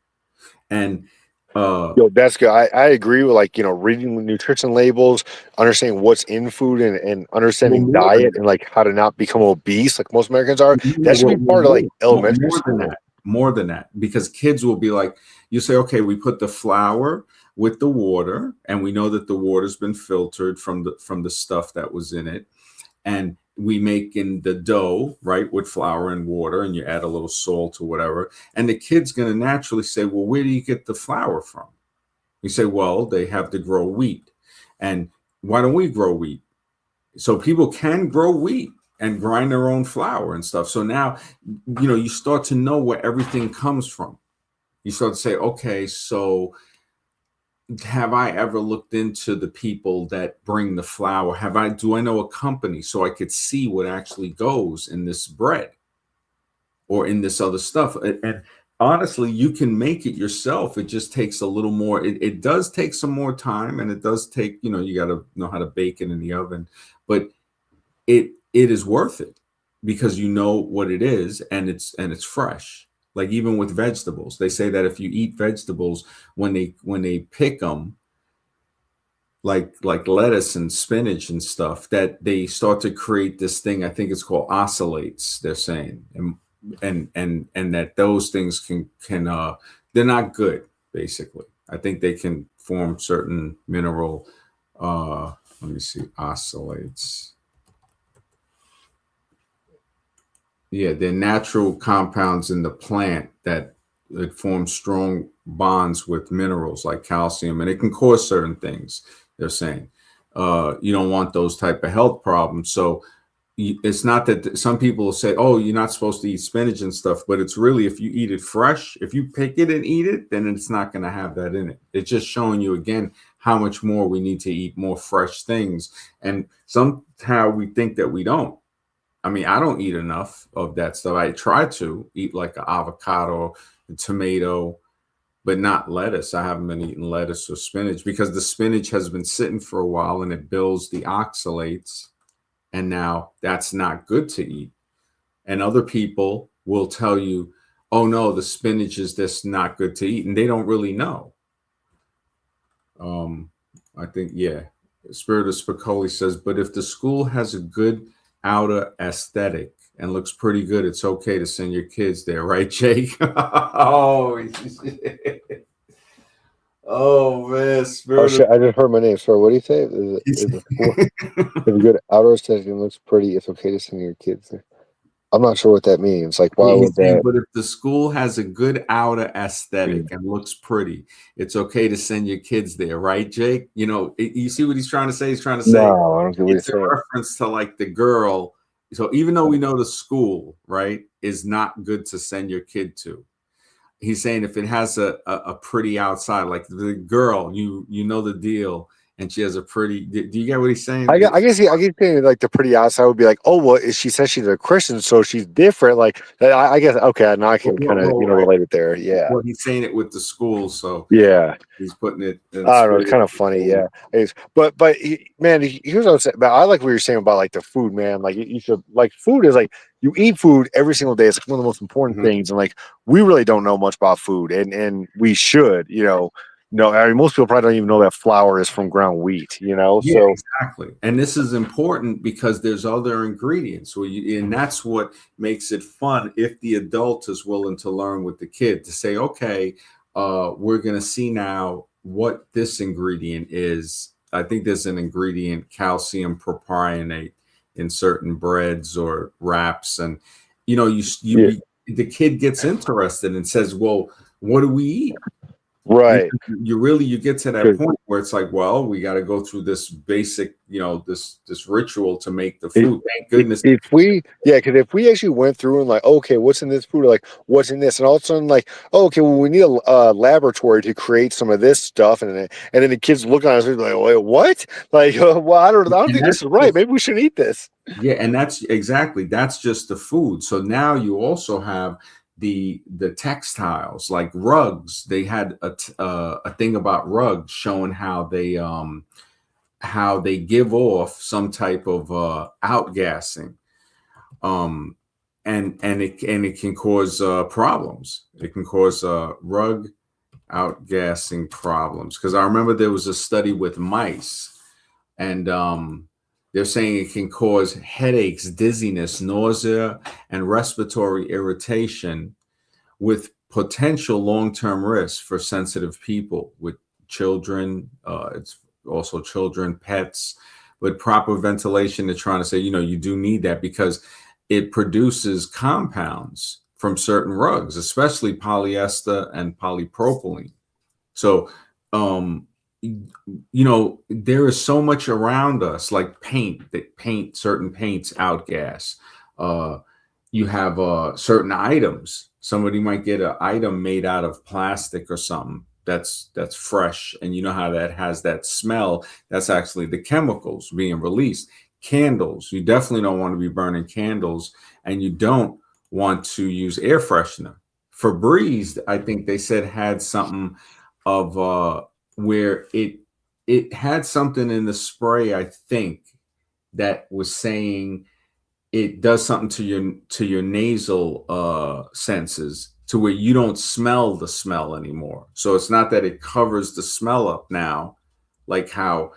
And Yo, that's good. I agree with, like, reading the nutrition labels, understanding what's in food, and understanding more than diet, and like how to not become obese like most Americans are. That should well, be part of like elementary more than school. that, more than that, because kids will be like, you say, okay, we put the flour with the water, and we know that the water's been filtered from the stuff that was in it, and we make in the dough, right, with flour and water, and you add a little salt or whatever, and the kid's going to naturally say, well, where do you get the flour from? You say, well, they have to grow wheat. And why don't we grow wheat? So people can grow wheat and grind their own flour and stuff. So now, you start to know where everything comes from. You start to say, okay, so have I ever looked into the people that bring the flour? Do I know a company so I could see what actually goes in this bread or in this other stuff? And honestly, you can make it yourself. It just takes a little more. It does take some more time, and it does take, you got to know how to bake it in the oven, but it is worth it, because you know what it is, and it's fresh. Like even with vegetables, they say that if you eat vegetables when they pick them, like lettuce and spinach and stuff, that they start to create this thing. I think it's called oxalates, they're saying, and that those things can they're not good, basically. I think they can form certain mineral, let me see, oxalates. Yeah, they're natural compounds in the plant that it forms strong bonds with minerals like calcium, and it can cause certain things. They're saying you don't want those type of health problems. So it's not that some people will say, "Oh, you're not supposed to eat spinach and stuff," but it's really, if you eat it fresh, if you pick it and eat it, then it's not going to have that in it. It's just showing you again how much more we need to eat more fresh things, and somehow we think that we don't. I mean, I don't eat enough of that stuff. I try to eat like an avocado, a tomato, but not lettuce. I haven't been eating lettuce or spinach because the spinach has been sitting for a while and it builds the oxalates. And now that's not good to eat. And other people will tell you, oh no, the spinach is just not good to eat. And they don't really know. I think, yeah. Spirit of Spicoli says, but if the school has a good outer aesthetic and looks pretty good, it's okay to send your kids there, right, Jake? Oh, oh man, Oh shit! I just heard my name. Sorry, what do you say? Is the school if a good outdoor setting looks pretty, it's okay to send your kids there? I'm not sure what that means. Like, why would that? But if the school has a good outer aesthetic and looks pretty, it's okay to send your kids there, right, Jake? You see what he's trying to say? He's trying to say, No, I don't get what it's a reference to like the girl. So even though we know the school, right, is not good to send your kid to, he's saying if it has a pretty outside, like the girl, you know the deal, and she has a pretty. Do you get what he's saying? I guess saying like the pretty outside would be like, oh well, she says she's a Christian, so she's different. Like I guess okay, now I can kind of relate it there. Yeah. Well, he's saying it with the school, so yeah, he's putting it. I don't know. It's kind of funny, yeah. But man, here's what I'm saying. But I like what you're saying about like the food, man. Like you should like food is like you eat food every single day. It's one of the most important things, and like we really don't know much about food, and we should, no, I mean, most people probably don't even know that flour is from ground wheat, you know? Yeah, So, exactly. And this is important because there's other ingredients. And that's what makes it fun if the adult is willing to learn with the kid to say, okay, we're going to see now what this ingredient is. I think there's an ingredient, calcium propionate, in certain breads or wraps. And, yeah, the kid gets interested and says, well, what do we eat? right. You get to that point where it's like, well, we got to go through this basic, this ritual to make the food. Thank goodness. Because if we actually went through and like, okay, what's in this food? Or like, what's in this? And all of a sudden, like, oh, okay, well, we need a laboratory to create some of this stuff, and then the kids look on us and like, wait, what? Like, well, I don't think this is right. Maybe we shouldn't eat this. Yeah, and that's just the food. So now you also have the textiles like rugs. They had a thing about rugs showing how they give off some type of outgassing, and it can cause problems. It can cause rug outgassing problems, because I remember there was a study with mice, and they're saying it can cause headaches, dizziness, nausea, and respiratory irritation, with potential long-term risks for sensitive people, with children. It's also children, pets. With proper ventilation, they're trying to say, you do need that because it produces compounds from certain rugs, especially polyester and polypropylene. So, there is so much around us, like certain paints outgas. You have certain items. Somebody might get an item made out of plastic or something that's fresh, and you know how that has that smell. That's actually the chemicals being released. Candles, you definitely don't want to be burning candles, and you don't want to use air freshener. Febreze, I think they said, had something of where it had something in the spray, I think, that was saying it does something to your nasal senses, to where you don't smell the smell anymore. So it's not that it covers the smell up now, like how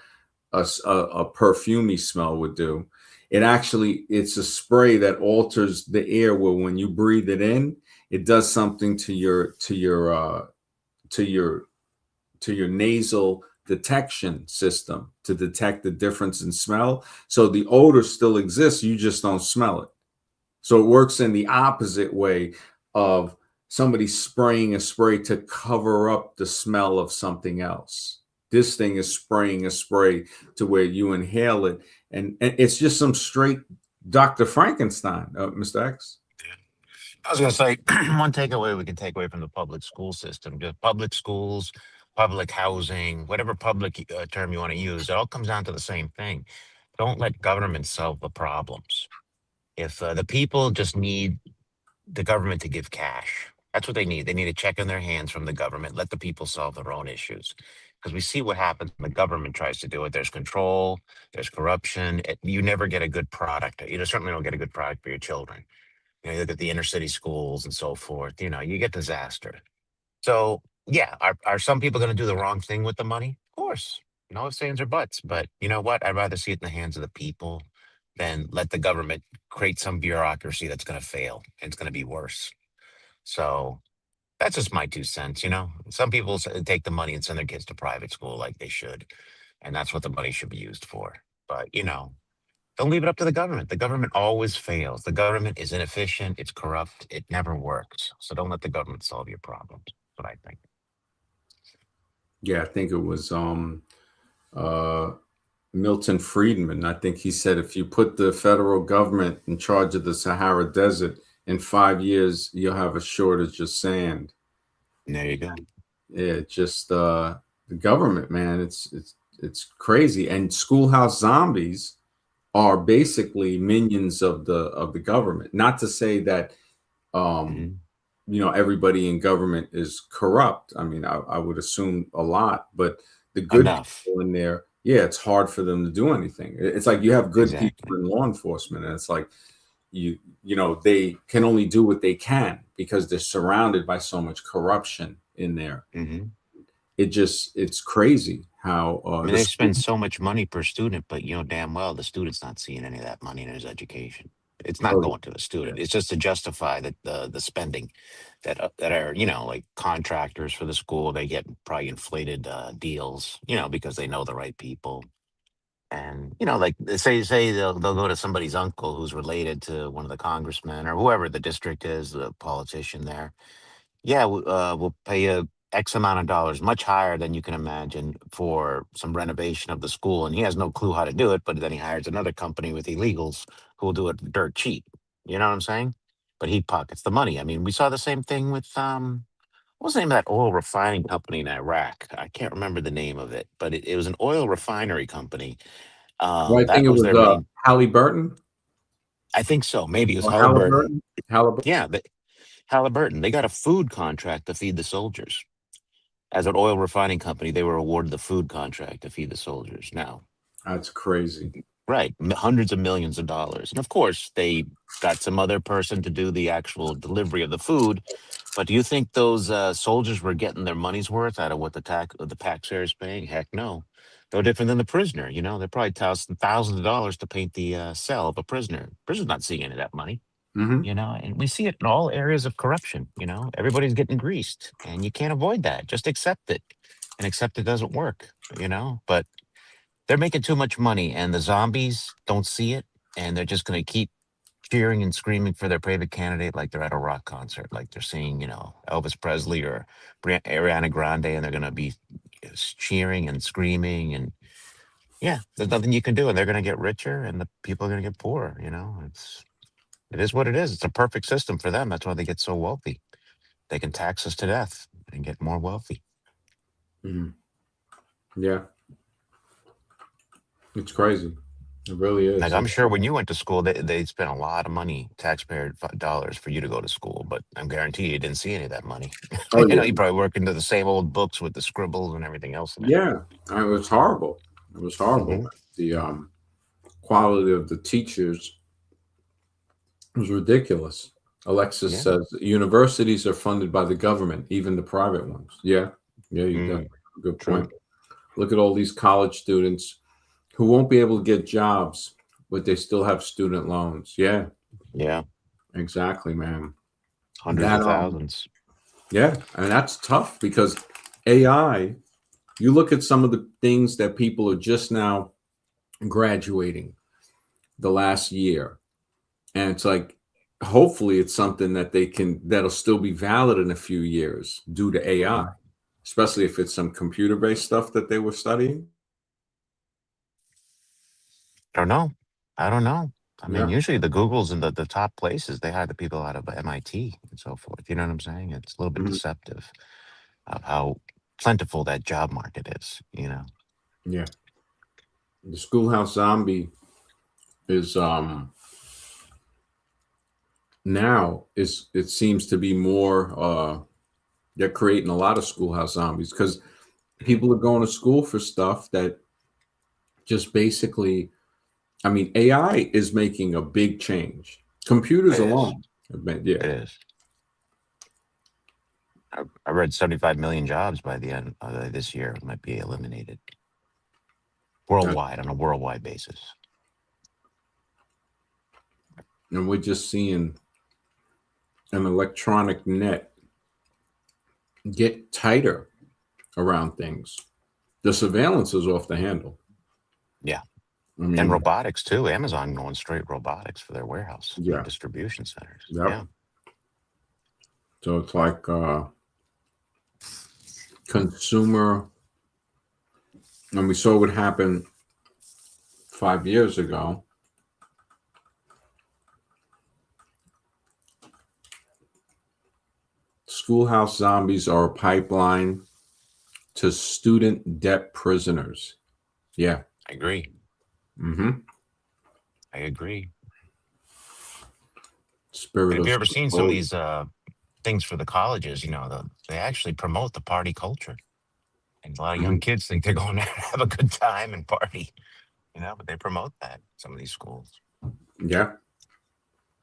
a perfumey smell would do. It's a spray that alters the air, where when you breathe it in, it does something to your nasal detection system to detect the difference in smell. So the odor still exists, you just don't smell it. So it works in the opposite way of somebody spraying a spray to cover up the smell of something else. This thing is spraying a spray to where you inhale it, and it's just some straight Dr. Frankenstein, Mr. X. I was going to say one takeaway we can take away from the public school system: just public schools, public housing, whatever public term you want to use, it all comes down to the same thing. Don't let government solve the problems. If the people just need the government to give cash, that's what they need. They need a check in their hands from the government. Let the people solve their own issues. Because we see what happens when the government tries to do it. There's control, there's corruption. You never get a good product. You certainly don't get a good product for your children. You look at the inner city schools and so forth, you get disaster. So, yeah, are some people going to do the wrong thing with the money? Of course. No ifs, ands, or buts. But you know what? I'd rather see it in the hands of the people than let the government create some bureaucracy that's going to fail and it's going to be worse. So that's just my 2 cents. Some people take the money and send their kids to private school like they should. And that's what the money should be used for. But, don't leave it up to the government. The government always fails. The government is inefficient. It's corrupt. It never works. So don't let the government solve your problems. That's what I think. Yeah, I think it was uh, Milton Friedman. I think he said, if you put the federal government in charge of the Sahara Desert, in 5 years, you'll have a shortage of sand. There you go. Yeah, just the government, man. It's crazy. And schoolhouse zombies are basically minions of the government. Not to say that everybody in government is corrupt. I mean, I would assume a lot, but the good people in there, yeah, it's hard for them to do anything. It's like you have good people in law enforcement, and it's like they can only do what they can because they're surrounded by so much corruption in there. it's crazy how I mean, the they school. spend so much money per student, but you know damn well the student's not seeing any of that money in his education. It's not Oh going to the yeah. student. It's just to justify the spending that are like contractors for the school. They get probably inflated deals, because they know the right people. And like say they'll go to somebody's uncle who's related to one of the congressmen or whoever the district is, the politician there. Yeah, we'll pay you X amount of dollars, much higher than you can imagine, for some renovation of the school. And he has no clue how to do it, but then he hires another company with illegals who will do it dirt cheap. You know what I'm saying? But he pockets the money. I mean, we saw the same thing with what was the name of that oil refining company in Iraq? I can't remember the name of it, but it was an oil refinery company. Well, I think That it was was their main. Halliburton I think so. Maybe it was or Halliburton. Halliburton. Halliburton. Yeah, Halliburton. They got a food contract to feed the soldiers. As an oil refining company, they were awarded the food contract to feed the soldiers. Now, That's crazy. right, hundreds of millions of dollars, and of course, they got some other person to do the actual delivery of the food. But do you think those soldiers were getting their money's worth out of what the taxpayer is paying? Heck, no. No different than the prisoner. They're probably tossing thousands of dollars to paint the cell of a prisoner. Prisoner's not seeing any of that money. Hmm. And we see it in all areas of corruption. Everybody's getting greased, and you can't avoid that. Just accept it, and accept it doesn't work. But they're making too much money, and the zombies don't see it, and they're just going to keep cheering and screaming for their favorite candidate like they're at a rock concert, like they're seeing, Elvis Presley or Ariana Grande, and they're going to be cheering and screaming, and yeah, there's nothing you can do, and they're going to get richer, and the people are going to get poorer. It is what it is. It's a perfect system for them. That's why they get so wealthy. They can tax us to death and get more wealthy. Hmm. Yeah, it's crazy. It really Like, is. I'm sure when you went to school, they spent a lot of money, taxpayer dollars, for you to go to school. But I'm guarantee you didn't see any of that money. Oh yeah, You probably work into the same old books with the scribbles and everything else in it. yeah. It was horrible. It was horrible. Hmm. The quality of the teachers was ridiculous. Alexis Yeah. says universities are funded by the government, even the private ones. Yeah, yeah. You got Mm, a good true. point. Look at all these college students who won't be able to get jobs, but they still have student loans. Yeah, Yeah. exactly, man. Hundreds That of thousands. yeah, and that's tough because AI, you look at some of the things that people are just now graduating the last year, and it's like hopefully it's something that that'll still be valid in a few years due to AI, Mhm. especially if it's some computer-based stuff that they were studying. I don't know. I don't know. I mean, Yeah. usually the Googles and the top places, they hire the people out of MIT and so forth. You know what I'm saying? It's a little bit Mhm. deceptive of how plentiful that job market is. Yeah. The Schoolhouse Zombie is now is it seems to be more they're creating a lot of schoolhouse zombies because people are going to school for stuff that just basically, I mean, AI is making a big change. Computers It is. alone have been, yeah. It is. I read 75 million jobs by the end of this year might be eliminated That, worldwide on a worldwide basis. and we're just seeing an electronic net get tighter around things. The surveillance is off the handle. Yeah. I And mean, robotics too. Amazon going straight robotics for their warehouse and yeah, distribution centers. yep. Yeah. So it's like consumer, and we saw what happened 5 years ago. Schoolhouse zombies are a pipeline to student debt prisoners. Yeah. I agree. Mm-hmm. I agree. But Spirit have of you ever seen some of school. these things for the colleges? They actually promote the party culture. And a lot of young Mhm. kids think they're going to have a good time and party, but they promote that, some of these schools. Yeah.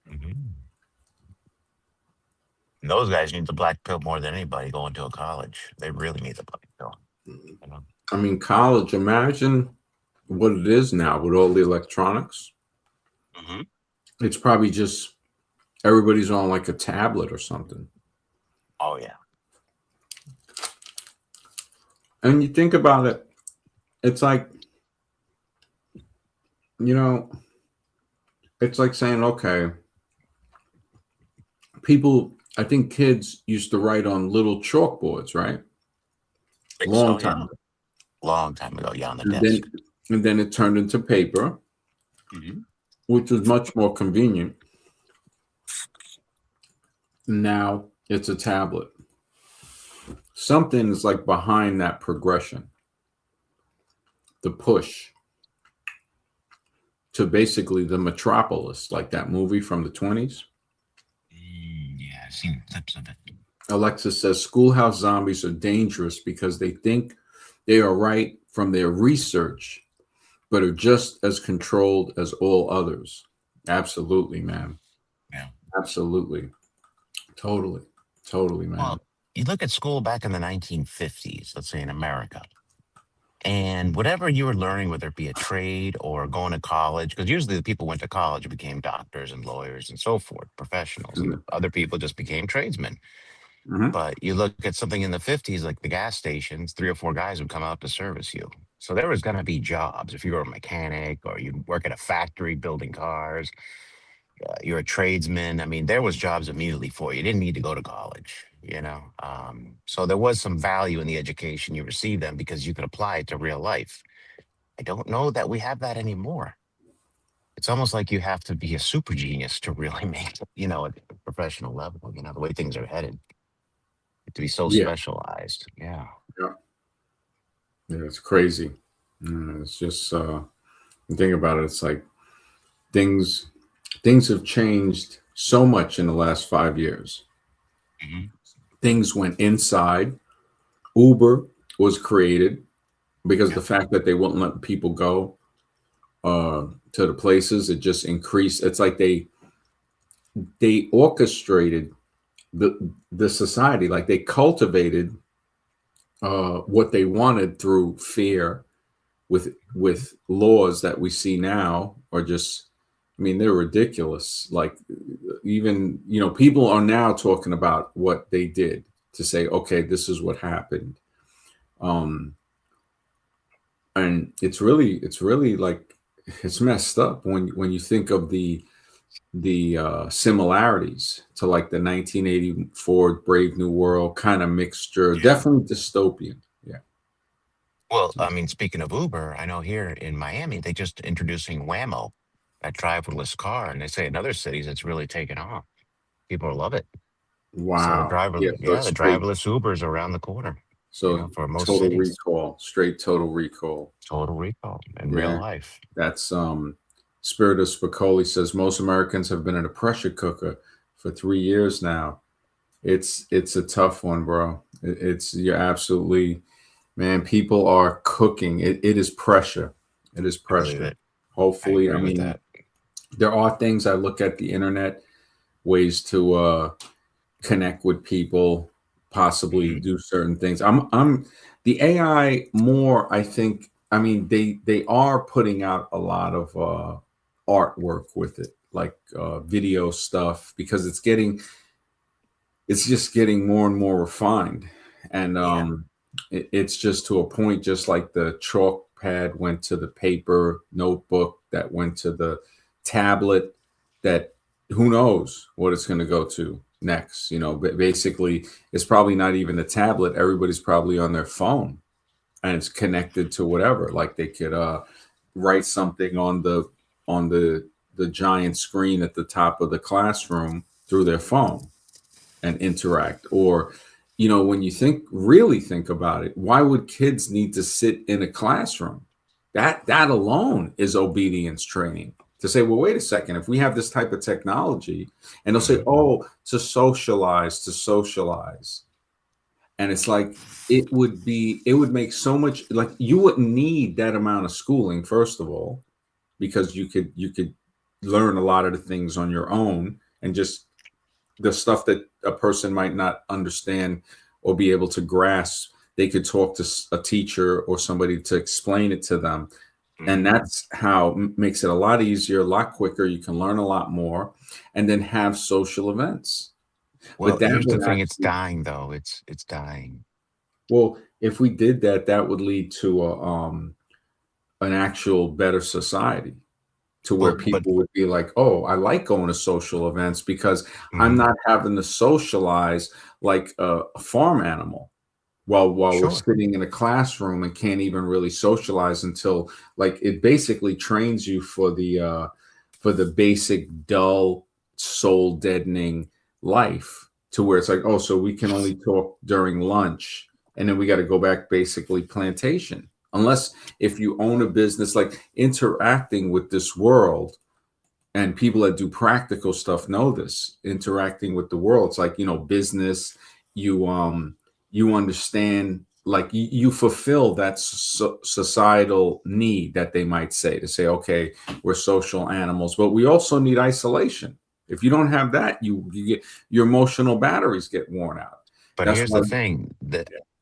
Hmm. And those guys need the black pill more than anybody going to a college. They really need the black pill. You know? I mean, college, imagine what it is now with all the electronics. Mhm. It's probably just everybody's on like a tablet or something. Oh yeah. And you think about it, it's like, you know, it's like saying, okay, people, I think kids used to write on little chalkboards, right? Think Long so, yeah. time ago. Long time ago, yeah, on the And desk. then it turned into paper, Mhm. which was much more convenient. Now it's a tablet. Something is like behind that progression, the push to basically the metropolis, like that movie from the 20s. Yeah, I've seen clips of it. Alexis says schoolhouse zombies are dangerous because they think they are right from their research, but are just as controlled as all others. Absolutely, man. Yeah. Absolutely. Totally. Totally, man. Well, you look at school back in the 1950s, let's say in America, and whatever you were learning, whether it be a trade or going to college, because usually the people went to college and became doctors and lawyers and so forth, professionals, and other people just became tradesmen. Mhm. But you look at something in the 50s, like the gas stations, 3 or 4 guys would come out to service you. So there was going to be jobs. If you were a mechanic or you work at a factory building cars, you're a tradesman. I mean, there was jobs immediately for you. You didn't need to go to college, you know? So there was some value in the education you received then because you could apply it to real life. I don't know that we have that anymore. It's almost like you have to be a super genius to really make it, at a professional level, the way things are headed, to be so Yeah. specialized. Yeah. Yeah. Yeah. It's crazy. It's just, think about it. It's like things have changed so much in the last 5 years. Mhm. Things went inside. Uber was created because Yeah. the fact that they wouldn't let people go to the places, it just increased. It's like they orchestrated the society, like they cultivated what they wanted through fear with laws that we see now are just, I mean, they're ridiculous. Like even, people are now talking about what they did to say, okay, this is what happened. Um, and it's really like it's messed up when you think of the similarities to like the 1984 Brave New World kind of mixture. Yeah. Definitely dystopian. Yeah. Well, I mean, speaking of Uber, I know here in Miami, they just introducing Whammo, that driverless car, and they say in other cities it's really taken off. People love it. So Wow. Yeah. So the it's straight. driverless Ubers around the corner, So for most total cities. recall, straight total recall. Total recall in real Yeah. life. That's Spirit of Spicoli says most Americans have been in a pressure cooker for 3 years now. It's a tough one, bro. You're absolutely, man. People are cooking. It is pressure. It is I believe pressure. it. I Hopefully, I agree with mean, that. there are things I look at the internet, ways to connect with people, possibly Mhm. do certain things. I'm the AI more. I think. I mean, they are putting out a lot of artwork with it, like video stuff, because it's just getting more and more refined, and Yeah. it's just to a point, just like the chalk pad went to the paper notebook, that went to the tablet, that who knows what it's going to go to next. But basically it's probably not even a tablet. Everybody's probably on their phone, and it's connected to whatever, like they could write something on the giant screen at the top of the classroom through their phone and interact. Or when you really think about it, why would kids need to sit in a classroom? That alone is obedience training, to say, well, wait a second, if we have this type of technology, and they'll say, Mhm. oh, to socialize. And it's like, it would make so much, like, you wouldn't need that amount of schooling, first of all, because you could learn a lot of the things on your own and just the stuff that a person might not understand or be able to grasp, they could talk to a teacher or somebody to explain it to them. And that's how makes it a lot easier, a lot quicker. You can learn a lot more, and then have social events. Well, But that here's the would thing: it's actually, dying, though. It's dying. well, if we did that, that would lead to an actual better society, to where Well, but people would be like, oh, I like going to social events because I'm mhm, not having to socialize like a farm animal while we're sure. sitting in a classroom and can't even really socialize until, like, it basically trains you for the basic dull soul deadening life, to where it's like, oh, so we can only talk during lunch, and then we got to go back basically plantation, unless if you own a business, like interacting with this world. And people that do practical stuff know this, interacting with the world, it's like, business, you you understand, like you fulfill that societal need, that they might say, to say, okay, we're social animals, but we also need isolation. If you don't have that, you get, your emotional batteries get worn out. But That's here's why. the thing: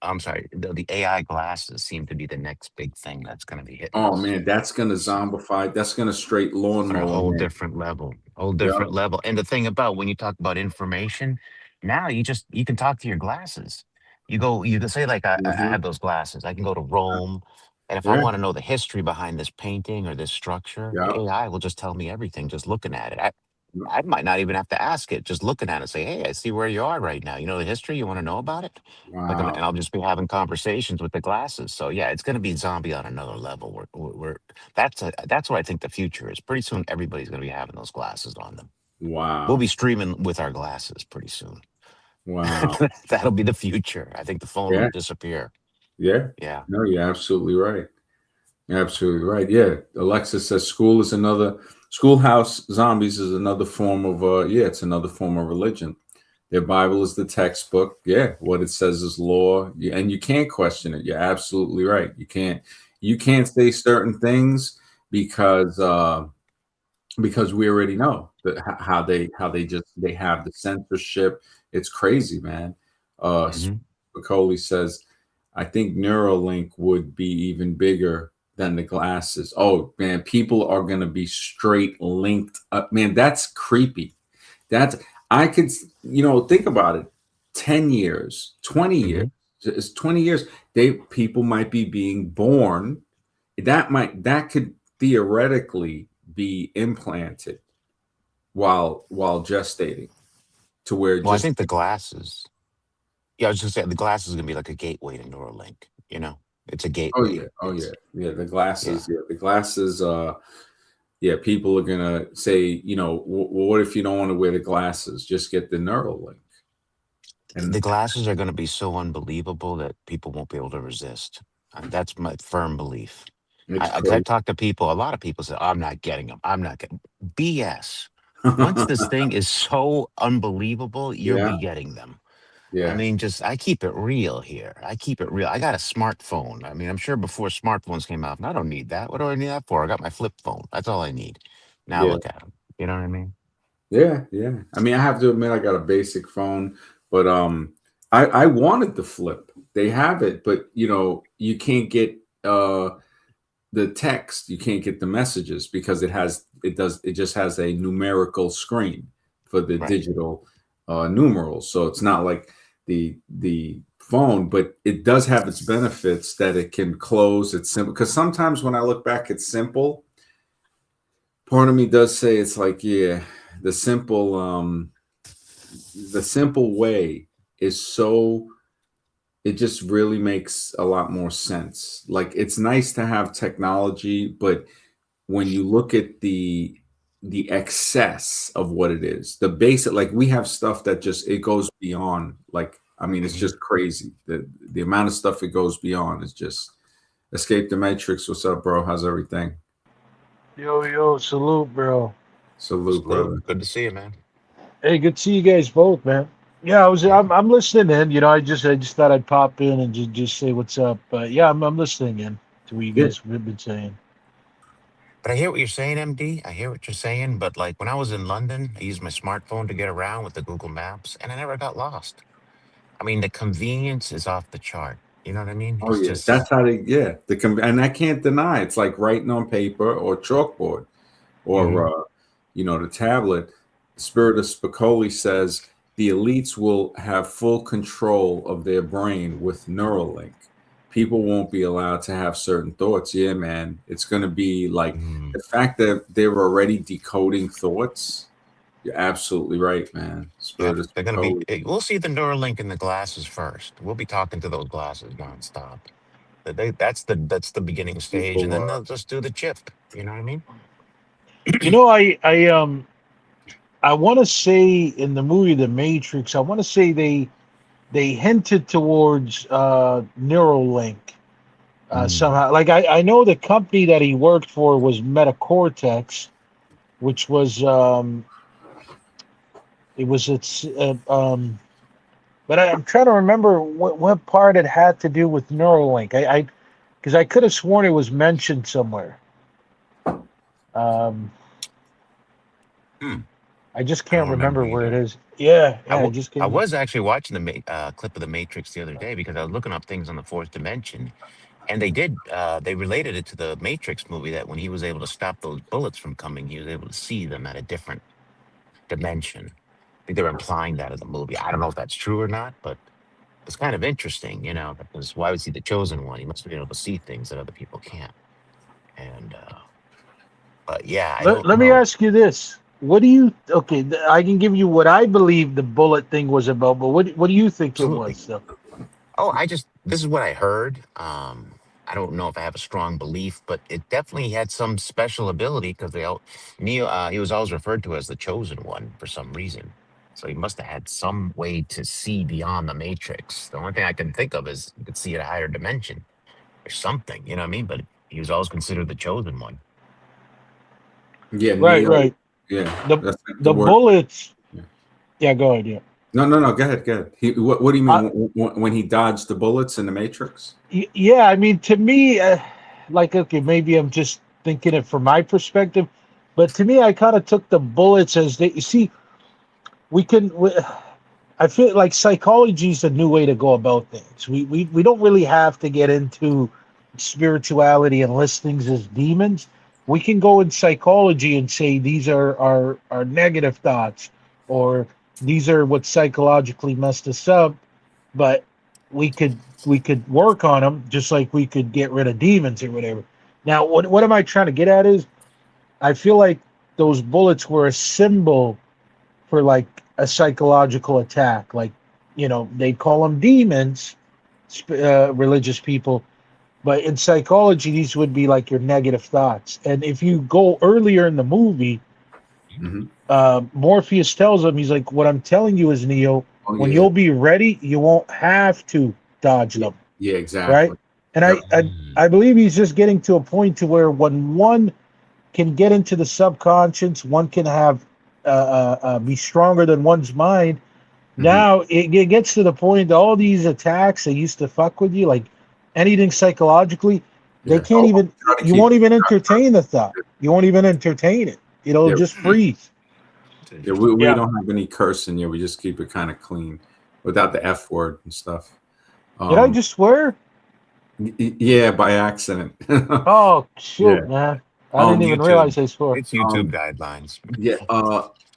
I'm sorry, the AI glasses seem to be the next big thing that's going to be hitting Oh us man, that's gonna zombify, that's gonna straight on a lawnmower whole man. different level, whole Yeah. different level. And the thing about when you talk about information, now you can talk to your glasses. You can say like I Mhm. have those glasses. I can go to Rome, and if I Yeah. want to know the history behind this painting or this structure, the Yeah. AI will just tell me everything just looking at it. I might not even have to ask it, just looking at it, say, "Hey, I see where you are right now. You know the history. You want to know about it?" And Wow. I'll just be having conversations with the glasses. So yeah, it's going to be zombie on another level. That's what I think the future is. Pretty soon, everybody's going to be having those glasses on them. We'll Wow. be streaming with our glasses pretty soon. Wow. That'll be the future. I think the phone will Yeah. disappear. Yeah. Yeah. No, you're absolutely right. You're absolutely right. Yeah. Alexa says school is another, schoolhouse zombies is another form of yeah, it's another form of religion. Their Bible is the textbook. Yeah. What it says is law. Yeah, and you can't question it. You're absolutely right. You can't say certain things because we already know that how they just they have the censorship. It's crazy, man. Hmm. Spicoli says, I think Neuralink would be even bigger than the glasses. Oh man, people are gonna be straight linked up. Man, that's creepy. That's, I could, think about it. 10 years, 20 years, Hmm. it's 20 years. People might be being born. That could theoretically be implanted while gestating, to where Well, I just, think the glasses. Yeah, I was just saying the glasses is going to be like a gateway to Neuralink. It's a oh yeah, gateway. oh yeah, It's yeah, yeah. the glasses, yeah, people are gonna say, what if you don't want to wear the glasses, just get the Neuralink. The And glasses are going to be so unbelievable that people won't be able to resist. That's my firm belief. it's Because I've crazy. talked to people, a lot of people say, I'm not getting them. I'm not getting BS. Once this thing is so unbelievable, you'll Yeah, be getting them. I yeah, mean, I keep it real here. I keep it real. I got a smartphone. I mean, I'm sure before smartphones came out, I don't need that. What do I need that for? I got my flip phone. That's all I need. Now yeah. look at them. You know what I mean? Yeah, yeah. I mean, I have to admit, I got a basic phone, but I wanted the flip. They have it, but you can't get the text. You can't get the messages because it just has a numerical screen for the Right. digital numerals. So it's not like the phone, but it does have its benefits, that it can close. It's simple, because sometimes when I look back, it's simple. Part of me does say it's like, yeah, the simple um the simple way is so, it just really makes a lot more sense. Like, it's nice to have technology, but when you look at the excess of what it is, the basic, like, we have stuff that just, it goes beyond, like, I mean, it's Hmm. just crazy. The amount of stuff it goes beyond is just, escape the matrix. What's up, bro? How's everything? Yo, yo, salute, bro. Salute, Salute. brother. Good to see you, man. Hey, good to see you guys both, man. Yeah, Yeah. I'm listening in. I just thought I'd pop in and just say what's up. But yeah, I'm listening in to what you Yeah. guys have been saying. But I hear what you're saying, MD. I hear what you're saying. But like when I was in London, I used my smartphone to get around with the Google Maps, and I never got lost. I mean, the convenience is off the chart. You know what I mean? Oh It's yeah, that's just. how they. Yeah, and I can't deny it's like writing on paper or chalkboard or Mhm. the tablet. Spirit of Spicoli says the elites will have full control of their brain with Neuralink. People won't be allowed to have certain thoughts. Yeah, man, it's going to be like Mm. the fact that they're already decoding thoughts. You're absolutely right, man. Yep, Spirit of they're gonna be. Spicoli. We'll see the Neuralink in the glasses first. We'll be talking to those glasses nonstop. That's the beginning stage, and People, then they'll just do the chip. You know what I mean? You know, I want to say in the movie The Matrix, I want to say they hinted towards Neuralink Mm. somehow. Like I know the company that he worked for was Metacortex, which was it was its but I'm trying to remember what part it had to do with Neuralink. I because I could have sworn it was mentioned somewhere. Um, Hmm. I just I can't don't remember remember where it either. is. Yeah, I, yeah, I w- just I can't. was actually watching the clip of the Matrix the other day because I was looking up things on the fourth dimension, and they related it to the Matrix movie that when he was able to stop those bullets from coming, he was able to see them at a different dimension. I think they were implying that in the movie. I don't know if that's true or not, but it's kind of interesting, because why was he the chosen one? He must be able to see things that other people can't. And but yeah, I don't Let me know. ask you this. What do you okay, I can give you what I believe the bullet thing was about, but what do you think it Absolutely. was though? Oh, this is what I heard. I don't know if I have a strong belief, but it definitely had some special ability because Neo, he was always referred to as the chosen one for some reason. So he must have had some way to see beyond the matrix. The only thing I can think of is you could see at a higher dimension or something, you know what I mean? But he was always considered the chosen one. yeah, Right, Neo. right. Yeah, The that's like the the word. bullets. Yeah. Yeah, go ahead. Yeah. No, no, no. Go ahead, go ahead. What do you I, mean when he dodged the bullets in the Matrix? yeah, I mean, to me, like, okay, maybe I'm just thinking it from my perspective, but to me, I kind of took the bullets as they. You see, we can. I feel like psychology is a new way to go about things. We don't really have to get into spirituality and list things as demons. We can go in psychology and say these are negative thoughts, or these are what psychologically messed us up, but we could work on them just like we could get rid of demons or whatever. Now, what am I trying to get at is I feel like those bullets were a symbol for like a psychological attack. Like, they call them demons, religious people, but in psychology, these would be like your negative thoughts. And if you go earlier in the movie, Hmm. Morpheus tells him, he's like, "What I'm telling you is, Neo, Oh when yeah, you'll be ready, you won't have to dodge yeah, them." yeah, Right? exactly. And Yep. Mm. I believe he's just getting to a point to where when one can get into the subconscious, one can have be stronger than one's mind. Hmm. Now it gets to the point that all these attacks that used to fuck with you, like anything psychologically, they Yeah. can't Oh, even. try to You keep. won't even entertain the thought. You won't even entertain it. It'll Yeah, just Hmm. freeze. It's yeah. interesting. We Yeah. don't have any cursing here. We just keep it kind of clean, without the F word and stuff. Did I Um, just swear? yeah, by accident. Oh Yeah. shoot, man! I It's didn't even YouTube. realize I swore. It's YouTube Um, guidelines. yeah.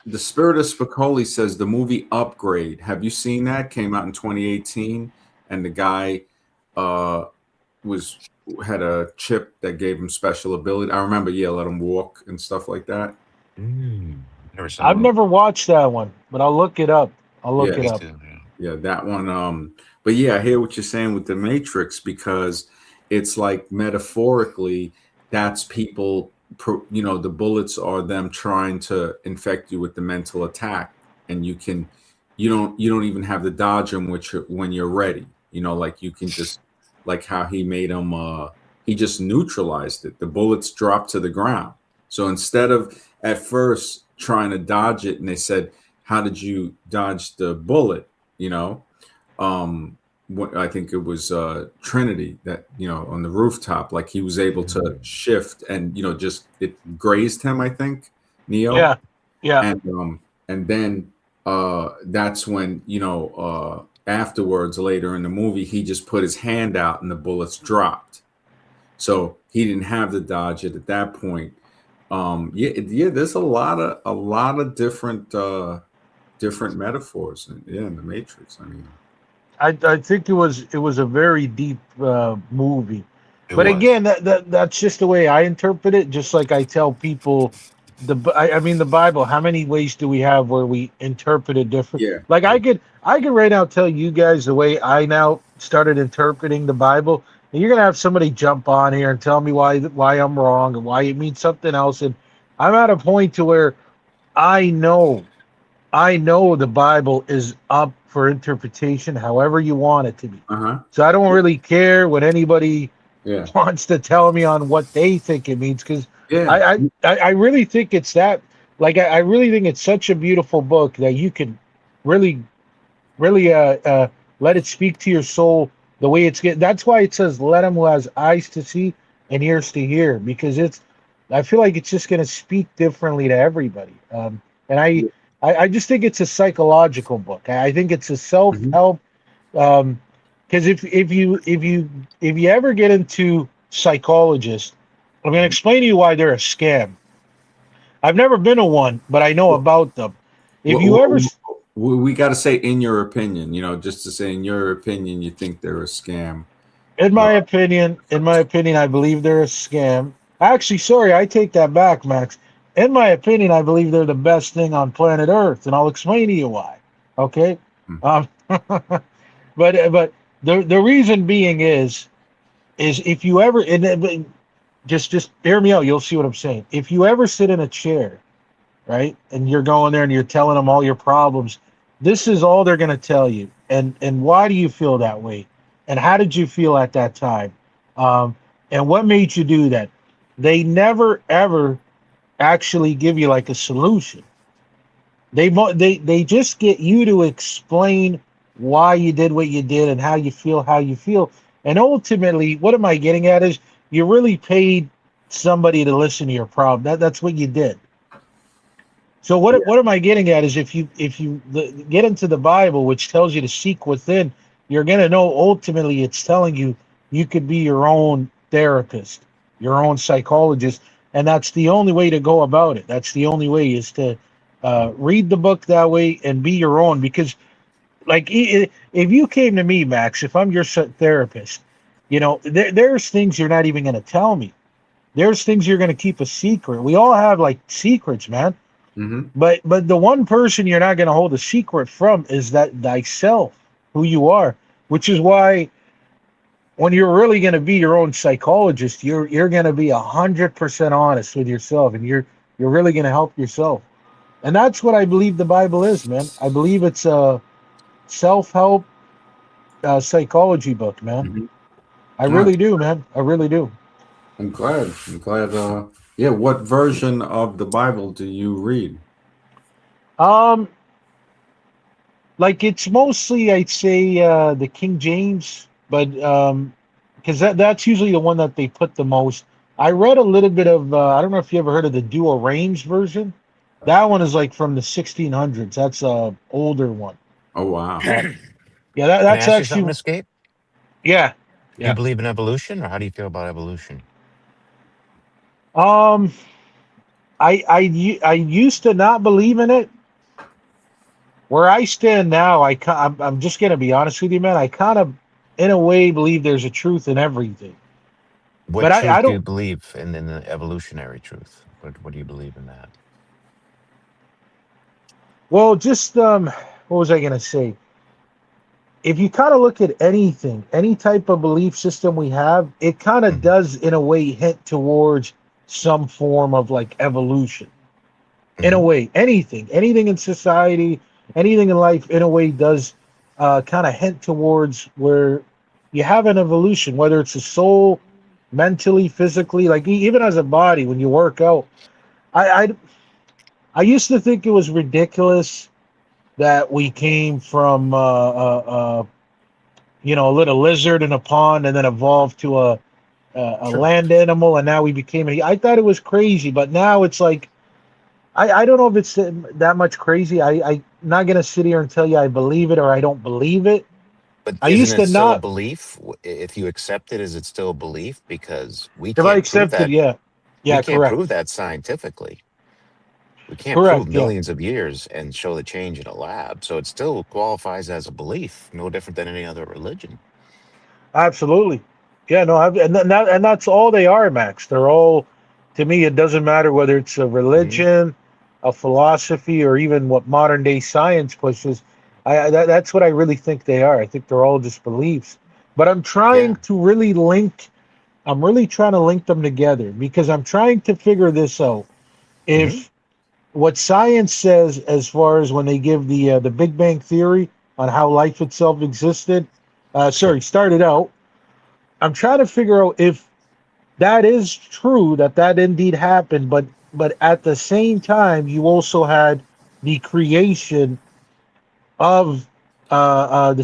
The Spirit of Spicoli says the movie Upgrade. Have you seen that? Came out in 2018, and the guy uh was had a chip that gave him special ability. I remember, yeah, let him walk and stuff like that. Mm. Never saw I've it. Um, never watched that one, but I'll look it up. I'll look yeah, it Me up. too. Yeah. yeah, that one. But yeah, I hear what you're saying with the Matrix because it's like metaphorically, that's people. The bullets are them trying to infect you with the mental attack, and you don't even have to dodge them, which when you're ready. Like you can just like how he made them. He just neutralized it. The bullets dropped to the ground. So instead of at first trying to dodge it, and they said, how did you dodge the bullet? You know, um, what I think it was Trinity that on the rooftop, like he was able to shift and just it grazed him. I think Neo, Yeah, yeah. and then that's when afterwards later in the movie he just put his hand out and the bullets dropped. So he didn't have to dodge it at that point. Yeah. There's a lot of different metaphors in the Matrix. I mean, I think it was a very deep movie, It but was. again, that's just the way I interpret it. Just like I tell people, I mean the Bible. How many ways do we have where we interpret it different? yeah, Like yeah. I could right now tell you guys the way I now started interpreting the Bible, and you're gonna have somebody jump on here and tell me why I'm wrong and why it means something else. And I'm at a point to where I know I know the Bible is up for interpretation however you want it to be. Uh-huh. So I don't really care what anybody Yeah. wants to tell me on what they think it means because Yeah. I really think it's that I really think it's such a beautiful book that you can really really let it speak to your soul the way it's get. That's why it says let him who has eyes to see and ears to hear because it's I feel like it's just going to speak differently to everybody. And I just think it's a psychological book. I think it's a self Mhm. help. Because if you ever get into psychologists, I'm going to explain to you why they're a scam. I've never been to one, but I know about them. If Wh- you ever wh- we got to say in your opinion, just to say in your opinion, you think they're a scam. Uh, In my opinion, I believe they're a scam. Actually, sorry, I take that back, Max. In my opinion, I believe they're the best thing on planet Earth, and I'll explain to you why. Okay, hmm. but the reason being is if you ever and just hear me out, you'll see what I'm saying. If you ever sit in a chair, right, and you're going there and you're telling them all your problems, this is all they're going to tell you. And why do you feel that way? And how did you feel at that time? Um, and what made you do that? They never ever actually give you like a solution. They just get you to explain why you did what you did and how you feel. And ultimately, what am I getting at is you really paid somebody to listen to your problem. That's what you did. So what am I getting at is if you get into the Bible, which tells you to seek within, you're gonna know ultimately it's telling you you could be your own therapist, your own psychologist, and that's the only way to go about it. That's the only way is to read the book that way and be your own. Because like if you came to me, Max, if I'm your therapist, there's things you're not even gonna tell me. There's things you're gonna keep a secret. We all have like secrets, man. Hmm. But the one person you're not going to hold a secret from is that thyself, who you are, which is why when you're really going to be your own psychologist, you're going to be 100% honest with yourself, and you're really going to help yourself. And that's what I believe the Bible is, man. I believe it's a self-help psychology book, man. Hmm. I All right. really do, man. I really do. I'm glad. I'm glad. Yeah. What version of the Bible do you read? Um, like it's mostly I'd say the King James, but because that's usually the one that they put the most. I read a little bit of I don't know if you ever heard of the dual range version. That one is like from the 1600s. That's a older one. Oh wow. Uh, yeah, Can I that's ask you something, actually Escape? yeah, Do you yeah. believe in evolution, or how do you feel about evolution? Um, I used to not believe in it. Where I stand now, I'm just gonna be honest with you, man. I kind of, in a way, believe there's a truth in everything. What But I truth do you don't. believe in the evolutionary truth? What do you believe in that? Well, just what was I gonna say? If you kind of look at anything, any type of belief system we have, it kind of Hmm. does in a way hint towards some form of like evolution. In a Hmm. way, anything in society, anything in life, in a way, does kind of hint towards where you have an evolution, whether it's a soul, mentally, physically, like even as a body when you work out. I, I I used to think it was ridiculous that we came from a little lizard in a pond and then evolved to a Sure. land animal, and now we became I thought it was crazy, but now it's like I don't know if it's that much crazy. I'm not gonna sit here and tell you I believe it or I don't believe it. But I isn't used it to still a not. belief? If you accept it, is it still a belief? Because we If I can't prove accepted, that. yeah, We yeah, can't correct, prove that scientifically. We can't prove correct, yeah, millions of years and show the change in a lab. So it still qualifies as a belief, no different than any other religion. absolutely, yeah, no, and that's all they are, Max. They're all, to me, it doesn't matter whether it's a Hmm. religion, a philosophy, or even what modern day science pushes. That's what I really think they are. I think they're all just beliefs. But I'm trying Yeah. to really link. I'm really trying to link them together because I'm trying to figure this out. Hmm. If what science says, as far as when they give the Big Bang theory on how life itself existed, Sure. started out. I'm trying to figure out if that is true, that indeed happened, but at the same time, you also had the creation of the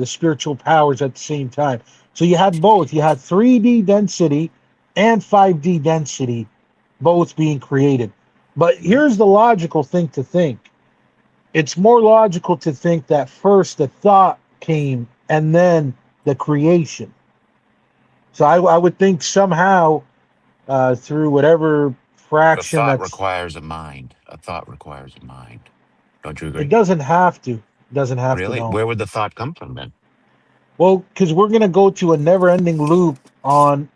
spiritual powers at the same time. So you had both. You had 3D density and 5D density both being created. But Hmm. here's the logical thing to think. It's more logical to think that first the thought came and then the creation. So I would think somehow through whatever But a fraction thought that's, requires a mind. A thought requires a mind. Don't you it agree? doesn't have to. It doesn't have to Really? know. Where would the thought come from then? Well, because we're gonna go to a never-ending loop on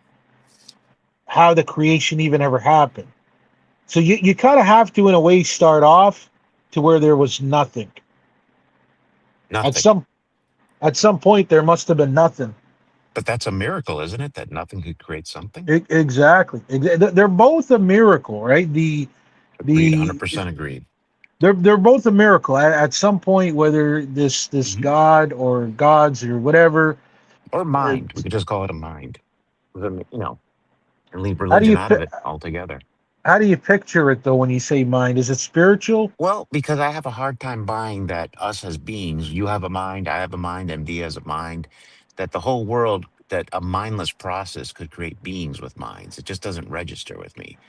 how the creation even ever happened. So you kind of have to, in a way, start off to where there was nothing. At Nothing. some at some point, there must have been nothing. But that's a miracle, isn't it? That nothing could create something? Exactly. They're both a miracle, right? Agreed. The 100% agreed. they're both a miracle. At some point, whether this Hmm. God or gods or whatever, Or uh, mind. We could just call it a mind. And leave how do religion you out of it altogether. how do you picture it though when you say mind? Is it spiritual? Well, because I have a hard time buying that us as beings, you have a mind, I have a mind, MD has a mind, that the whole world, that a mindless process could create beings with minds. It just doesn't register with me.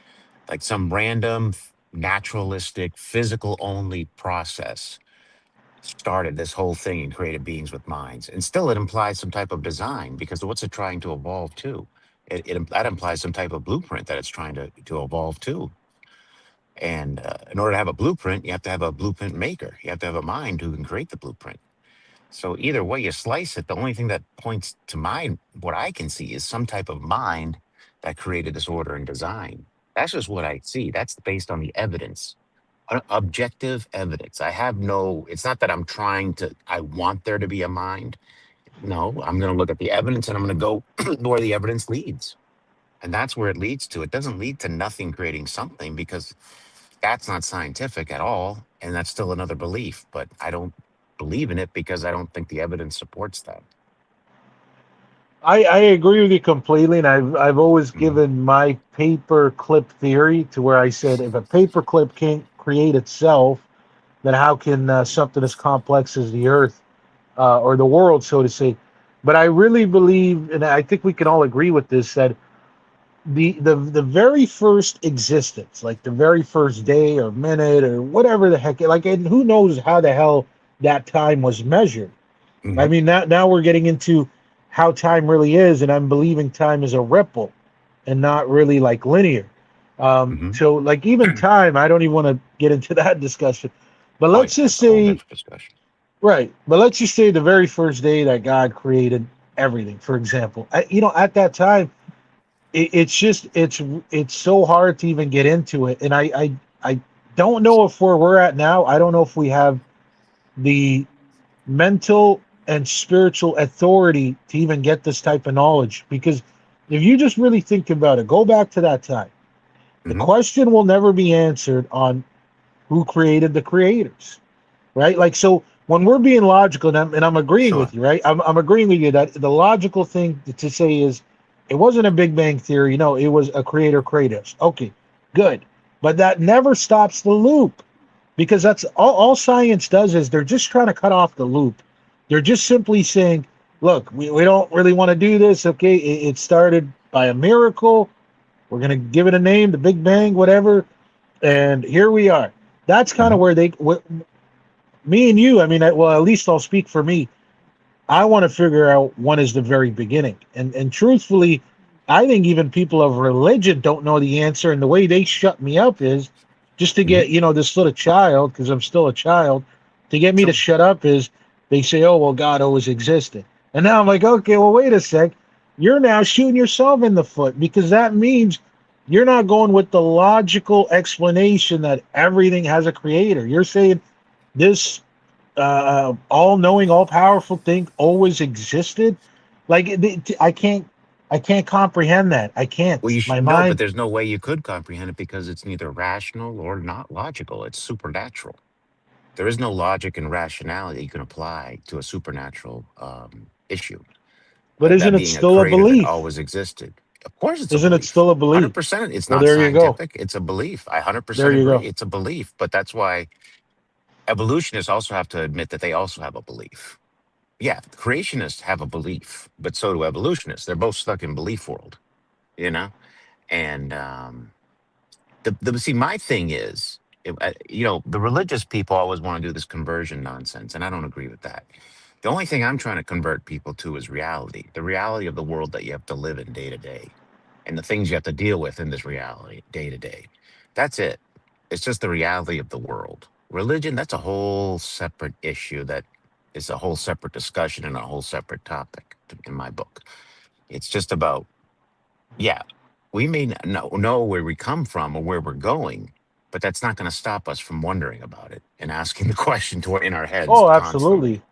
Like some random, naturalistic, physical only process started this whole thing and created beings with minds. And still, it implies some type of design because what's it trying to evolve to? That implies some type of blueprint that it's trying to evolve to. And in order to have a blueprint, you have to have a blueprint maker. You have to have a mind who can create the blueprint. So either way you slice it, the only thing that points to what I can see is some type of mind that created this order and design. That's just what I see. That's based on the evidence, objective evidence. I have no, it's not that I'm trying to, I want there to be a mind. No, I'm going to look at the evidence and I'm going to go where the evidence leads. And that's where it leads to. It doesn't lead to nothing creating something because that's not scientific at all. And that's still another belief. But I don't believe in it because I don't think the evidence supports that. I agree with you completely, and I've always Hmm. given my paper clip theory to where I said if a paper clip can't create itself, then how can something as complex as the Earth or the world, so to say? But I really believe, and I think we can all agree with this, that the very first existence, like the very first day or minute or whatever the heck, like, and who knows how the hell that time was measured. I Hmm. mean, now we're getting into how time really is, and I'm believing time is a ripple and not really like linear. Hmm. So, like, even time, I don't even want to get into that discussion. But Oh, let's yeah, just that's a whole say, different discussion. right, but let's just say the very first day that God created everything, for example. At that time, it's just it's so hard to even get into it, and I don't know if where we're at now. I don't know if we have the mental and spiritual authority to even get this type of knowledge. Because if you just really think about it, go back to that time. The Hmm. question will never be answered on who created the creators, right? Like, so when we're being logical, and I'm agreeing Sure. with you, right? I'm agreeing with you that the logical thing to say is it wasn't a Big Bang Theory. No, it was a creator creators. Okay, good. But that never stops the loop because that's all science does is they're just trying to cut off the loop. They're just simply saying, look, we don't really want to do this. Okay, it started by a miracle. We're going to give it a name, the Big Bang, whatever. And here we are. That's kind Hmm. of where me and you, I mean, well, at least I'll speak for me. I want to figure out when is the very beginning. And truthfully, I think even people of religion don't know the answer. And the way they shut me up is just to Hmm. get, this little child, because I'm still a child, to get me to Sure. shut up is they say, oh, well, God always existed. And now I'm like, okay, well, wait a sec. You're now shooting yourself in the foot because that means you're not going with the logical explanation that everything has a creator. You're saying this all-knowing, all-powerful thing always existed. Like I can't comprehend that. I Well, can't. you My should know, but mind. there's no way you could comprehend it because it's neither rational or not logical. It's supernatural. There is no logic and rationality you can apply to a supernatural issue. But isn't That it being a still a creator that belief? always existed. Of course, it's a Isn't it belief. still a Hundred belief? percent. It's Well, not there you go. scientific. It's a belief. I hundred There percent you agree. go. It's a belief, but that's why evolutionists also have to admit that they also have a belief. Yeah, creationists have a belief, but so do evolutionists. They're both stuck in belief world, you know. And the see, my thing is, the religious people always want to do this conversion nonsense, and I don't agree with that. The only thing I'm trying to convert people to is reality, the reality of the world that you have to live in day to day, and the things you have to deal with in this reality day to day. That's it. It's just the reality of the world. Religion, that's a whole separate issue that is a whole separate discussion and a whole separate topic in my book. It's just about, yeah, we may not know where we come from or where we're going, but that's not going to stop us from wondering about it and asking the question to in our heads Oh, constantly. absolutely,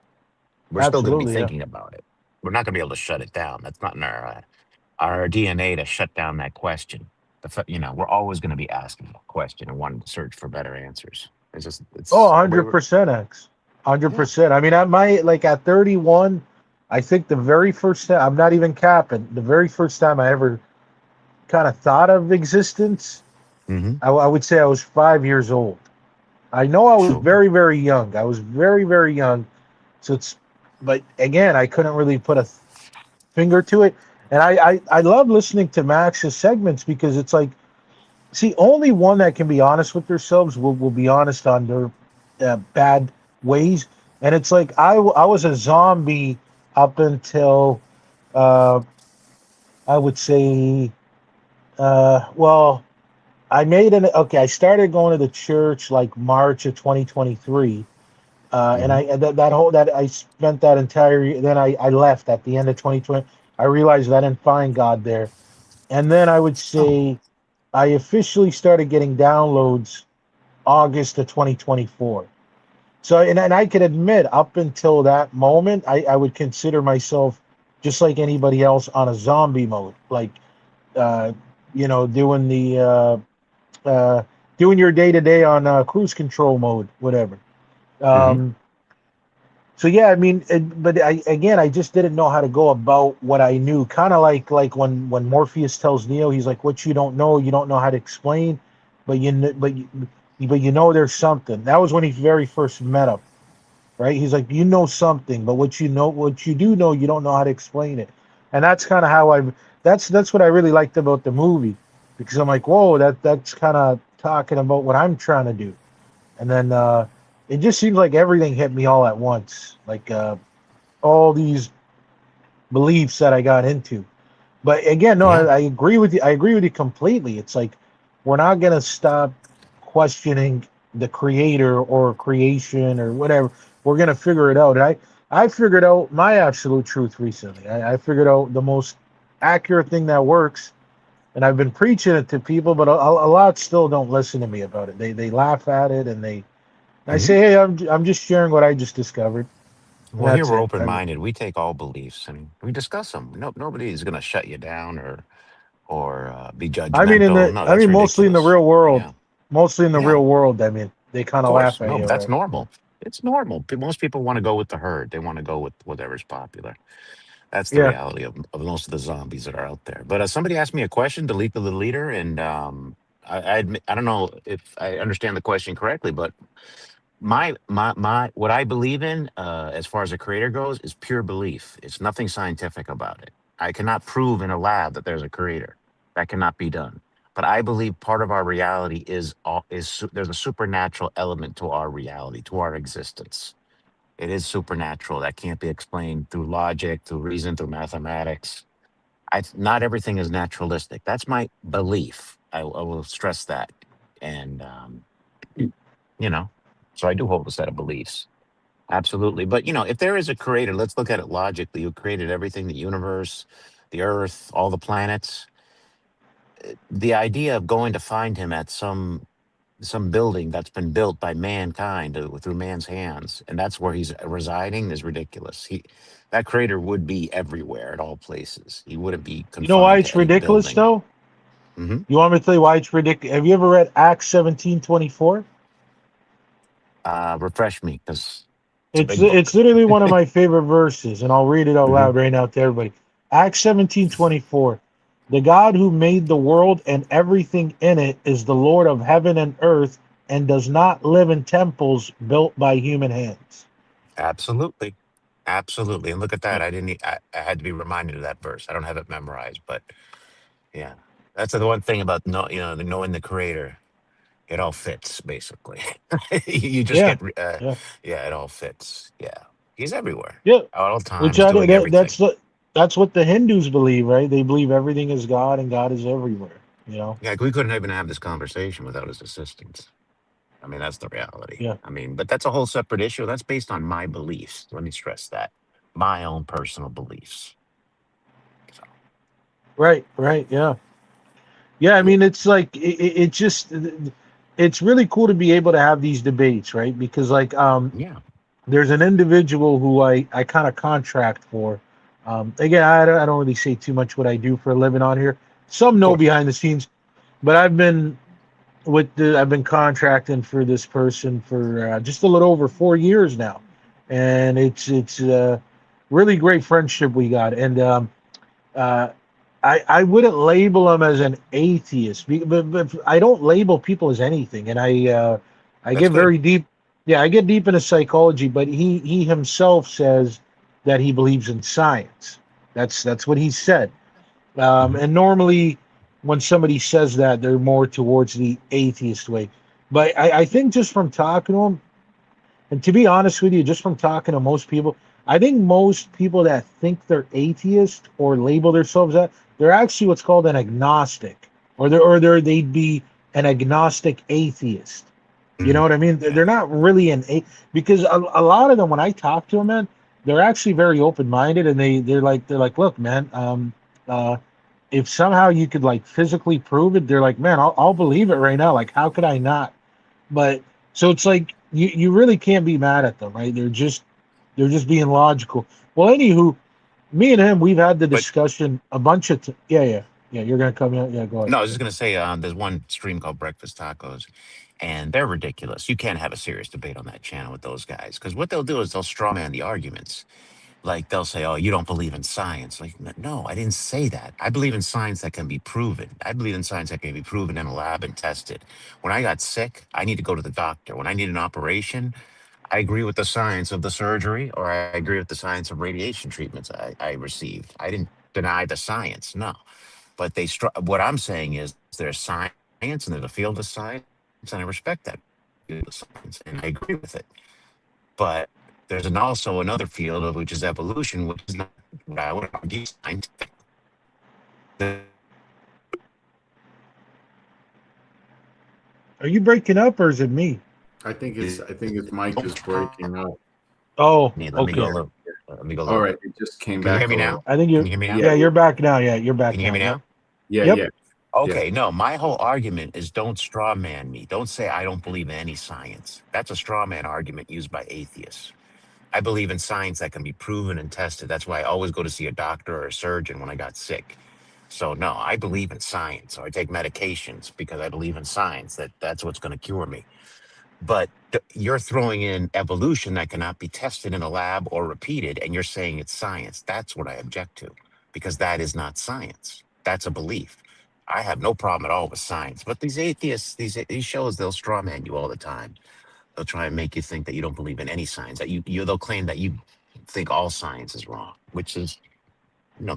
We're still going to be absolutely. Yeah. thinking about it. We're not going to be able to shut it down. That's not in our DNA to shut down that question. We're always going to be asking a question and wanting to search for better answers. Oh, It's the way we're. 100%, X. Yeah. 100%. I mean, at 31, I think the very first time, I'm not even capping, the very first time I ever kind of thought of existence, Hmm. I would say I was 5 years old. I know I was Sure. very, very young. I was very, very young. So but again, I couldn't really put a finger to it. And I love listening to Max's segments because it's like, see, only one that can be honest with themselves will be honest on their bad ways. And it's like, I was a zombie up until, uh, I would say, well, I started going to the church like March of 2023. And Hmm. I that whole that I spent that entire year. Then I left at the end of 2020. I realized I didn't find God there, and then I would Oh. say I officially started getting downloads August of 2024. So and I could admit up until that moment, I would consider myself just like anybody else on a zombie mode, like uh, doing the doing your day to day on cruise control mode, whatever. Hmm. Um, So yeah, I mean, but I just didn't know how to go about what I knew. Kind of like when Morpheus tells Neo, he's like, "What you don't know how to explain, but you know there's something." That was when he very first met him, right? He's like, "You know something, but what you do know, you don't know how to explain it." And that's kind of how I. That's what I really liked about the movie, because I'm like, "Whoa, that's kind of talking about what I'm trying to do." And then it just seems like everything hit me all at once, like all these beliefs that I got into. But again, no, Yeah. I agree with you. I agree with you completely. It's like we're not gonna stop questioning the creator or creation or whatever. We're gonna figure it out. And I figured out my absolute truth recently. I figured out the most accurate thing that works, and I've been preaching it to people, but a lot still don't listen to me about it. They laugh at it, and I Hmm. say, hey, I'm just sharing what I just discovered, and Well, here that's we're it. open minded. We take all beliefs and we discuss them. No, nobody is going to shut you down or be judgmental. No, I that's mean, mostly in the ridiculous. real world, Yeah. mostly in the Yeah. real world. I mean, they kind Of of course. laugh at No, you, but that's right? Yeah. normal. It's normal. Most people want to go with the herd. They want to go with whatever's popular. That's the Yeah. reality of most of the zombies that are out there. But somebody asked me a question, delete the leader, and I admit I don't know if I understand the question correctly, but My what I believe in, as far as a creator goes, is pure belief. It's nothing scientific about it. I cannot prove in a lab that there's a creator. That cannot be done. But I believe part of our reality there's a supernatural element to our reality, to our existence. It is supernatural. That can't be explained through logic, through reason, through mathematics. Not everything is naturalistic. That's my belief. I will stress that. And you know, so I do hold a set of beliefs. Absolutely. But, if there is a creator, let's look at it logically, who created everything, the universe, the earth, all the planets. The idea of going to find him at some building that's been built by mankind, through man's hands, and that's where he's residing, is ridiculous. That creator would be everywhere at all places. He wouldn't be You know why confined to it's any ridiculous building. though? Hmm. You want me to tell you why it's ridiculous? Have you ever read Acts 17:24? Refresh me, because it's a It's big book. it's literally one of my favorite verses, and I'll read it out Hmm. loud right now to everybody. Acts 17:24. The God who made the world and everything in it is the Lord of heaven and earth and does not live in temples built by human hands. Absolutely. Absolutely. And look at Yeah. that. I had to be reminded of that verse. I don't have it memorized, but yeah. That's the one thing about knowing the creator. It all fits basically. You just Yeah. get Yeah. yeah, it all fits. Yeah. He's everywhere. Yeah. All Which times doing everything. that's what the Hindus believe, right? They believe everything is God and God is everywhere, you know. Yeah, we couldn't even have this conversation without his assistance. I mean, that's the reality. Yeah. I mean, but that's a whole separate issue. That's based on my beliefs. Let me stress that. My own personal beliefs. So, Right, right. Yeah. Yeah, I yeah. mean, it's like it just it's really cool to be able to have these debates, right? Because like Yeah. there's an individual who I kind of contract for. Again, I don't really say too much what I do for a living on here. Some Of know course. behind the scenes, but I've been contracting for this person for just a little over 4 years now, and it's really great friendship we got, and uh, I wouldn't label him as an atheist, but I don't label people as anything, and I That's get good. very deep. Yeah, I get deep into psychology, but he himself says that he believes in science. That's what he said. Hmm. And normally, when somebody says that, they're more towards the atheist way. But I think just from talking to him, and to be honest with you, just from talking to most people, I think most people that think they're atheist or label themselves that, they're actually what's called an agnostic, they'd be an agnostic atheist. You know Hmm. what I mean? Yeah. They're not really because a lot of them, when I talk to them, man, they're actually very open minded, and they're like, look, man, uh, if somehow you could like physically prove it, they're like, man, I'll believe it right now. Like, how could I not? But so it's like you really can't be mad at them, right? They're just being logical. Well, anywho, me and him, we've had the But discussion a bunch of yeah, yeah, yeah. You're gonna come in, yeah, go ahead. no, I was just gonna say, there's one stream called Breakfast Tacos, and they're ridiculous. You can't have a serious debate on that channel with those guys, because what they'll do is they'll strawman the arguments. Like, they'll say, "Oh, you don't believe in science." Like, no, I didn't say that. I believe in science that can be proven. I believe in science that can be proven in a lab and tested. When I got sick, I need to go to the doctor. When I need an operation, I agree with the science of the surgery, or I agree with the science of radiation treatments I received. I didn't deny the science, no. But what I'm saying is there's science and there's a field of science, and I respect that field of science and I agree with it. But there's also another field of which is evolution, which is not what I would argue scientific. Are you breaking up or is it me? I think his mic is breaking up. Oh, Let me go a okay. little. Let me go a All little. right, it just came Can you hear back me a little. now? I think Can you're you hear me now? Yeah, yeah, you're back now. Yeah, you're Can back you hear now. me Yep. now? yeah, Yep. yeah, yeah. Okay, no, my whole argument is don't straw man me. Don't say I don't believe in any science. That's a straw man argument used by atheists. I believe in science that can be proven and tested. That's why I always go to see a doctor or a surgeon when I got sick. So no, I believe in science. So I take medications because I believe in science that's what's going to cure me. But you're throwing in evolution that cannot be tested in a lab or repeated, and you're saying it's science. That's what I object to, because that is not science. That's a belief. I have no problem at all with science, but these atheists, these shows, they'll straw man you all the time. they'll try and make you think that you don't believe in any science. That they'll claim that you think all science is wrong, which is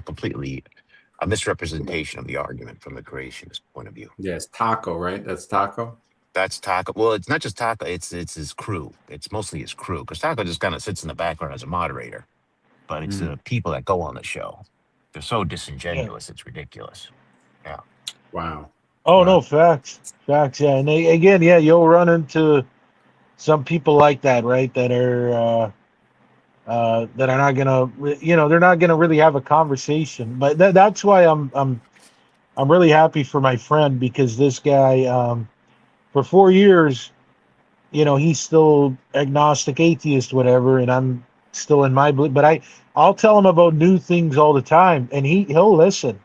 completely a misrepresentation of the argument from the creationist point of view. Yeah, it's Taco, right? That's Taco. That's Taco. Well, it's not just Taco. It's his crew. It's mostly his crew because Taco just kind of sits in the background as a moderator. But it's the people that go on the show. They're so disingenuous. It's ridiculous. Yeah. Wow. Oh Wow. no, facts. Yeah, and again, yeah, you'll run into some people like that, right? That are not gonna, they're not gonna really have a conversation. But that's why I'm really happy for my friend, because this guy, for 4 years, he's still agnostic, atheist, whatever, and I'm still in my belief. But I'll tell him about new things all the time, and he'll listen.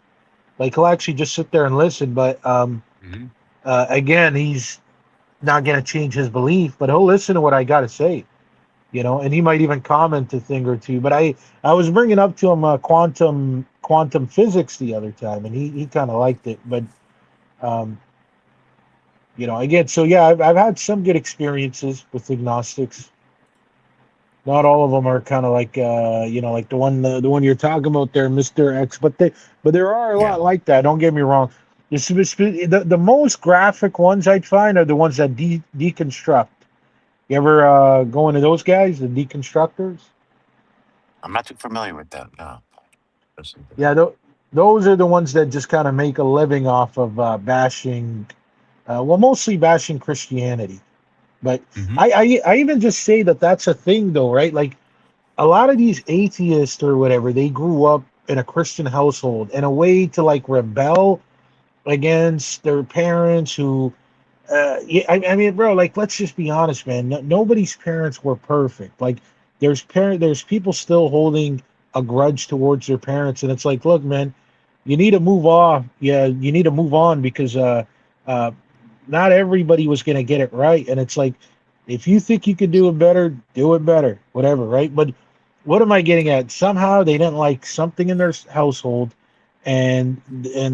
Like, he'll actually just sit there and listen. But again, he's not gonna change his belief, but he'll listen to what I got to say. And he might even comment a thing or two. But I was bringing up to him quantum physics the other time, and he kind of liked it. But um, again, so yeah, I've had some good experiences with agnostics. Not all of them are kind of like like the one you're talking about there, Mr. X. But there are a lot like that. Don't get me wrong. The most graphic ones I'd find are the ones that deconstruct. You ever go into those guys, the deconstructors? I'm not too familiar with that. No. Yeah, those are the ones that just kind of make a living off of bashing, mostly bashing Christianity. But I even just say that that's a thing, though, right? Like, a lot of these atheists or whatever, they grew up in a Christian household, and a way to like rebel against their parents who yeah, I mean, bro, like, let's just be honest, man. Nobody's parents were perfect. Like, there's people still holding a grudge towards their parents, and it's like, look, man, you need to move off. Yeah, you need to move on, because uh, not everybody was gonna get it right, and it's like, if you think you could do it better, whatever, right? But what am I getting at? Somehow they didn't like something in their household, and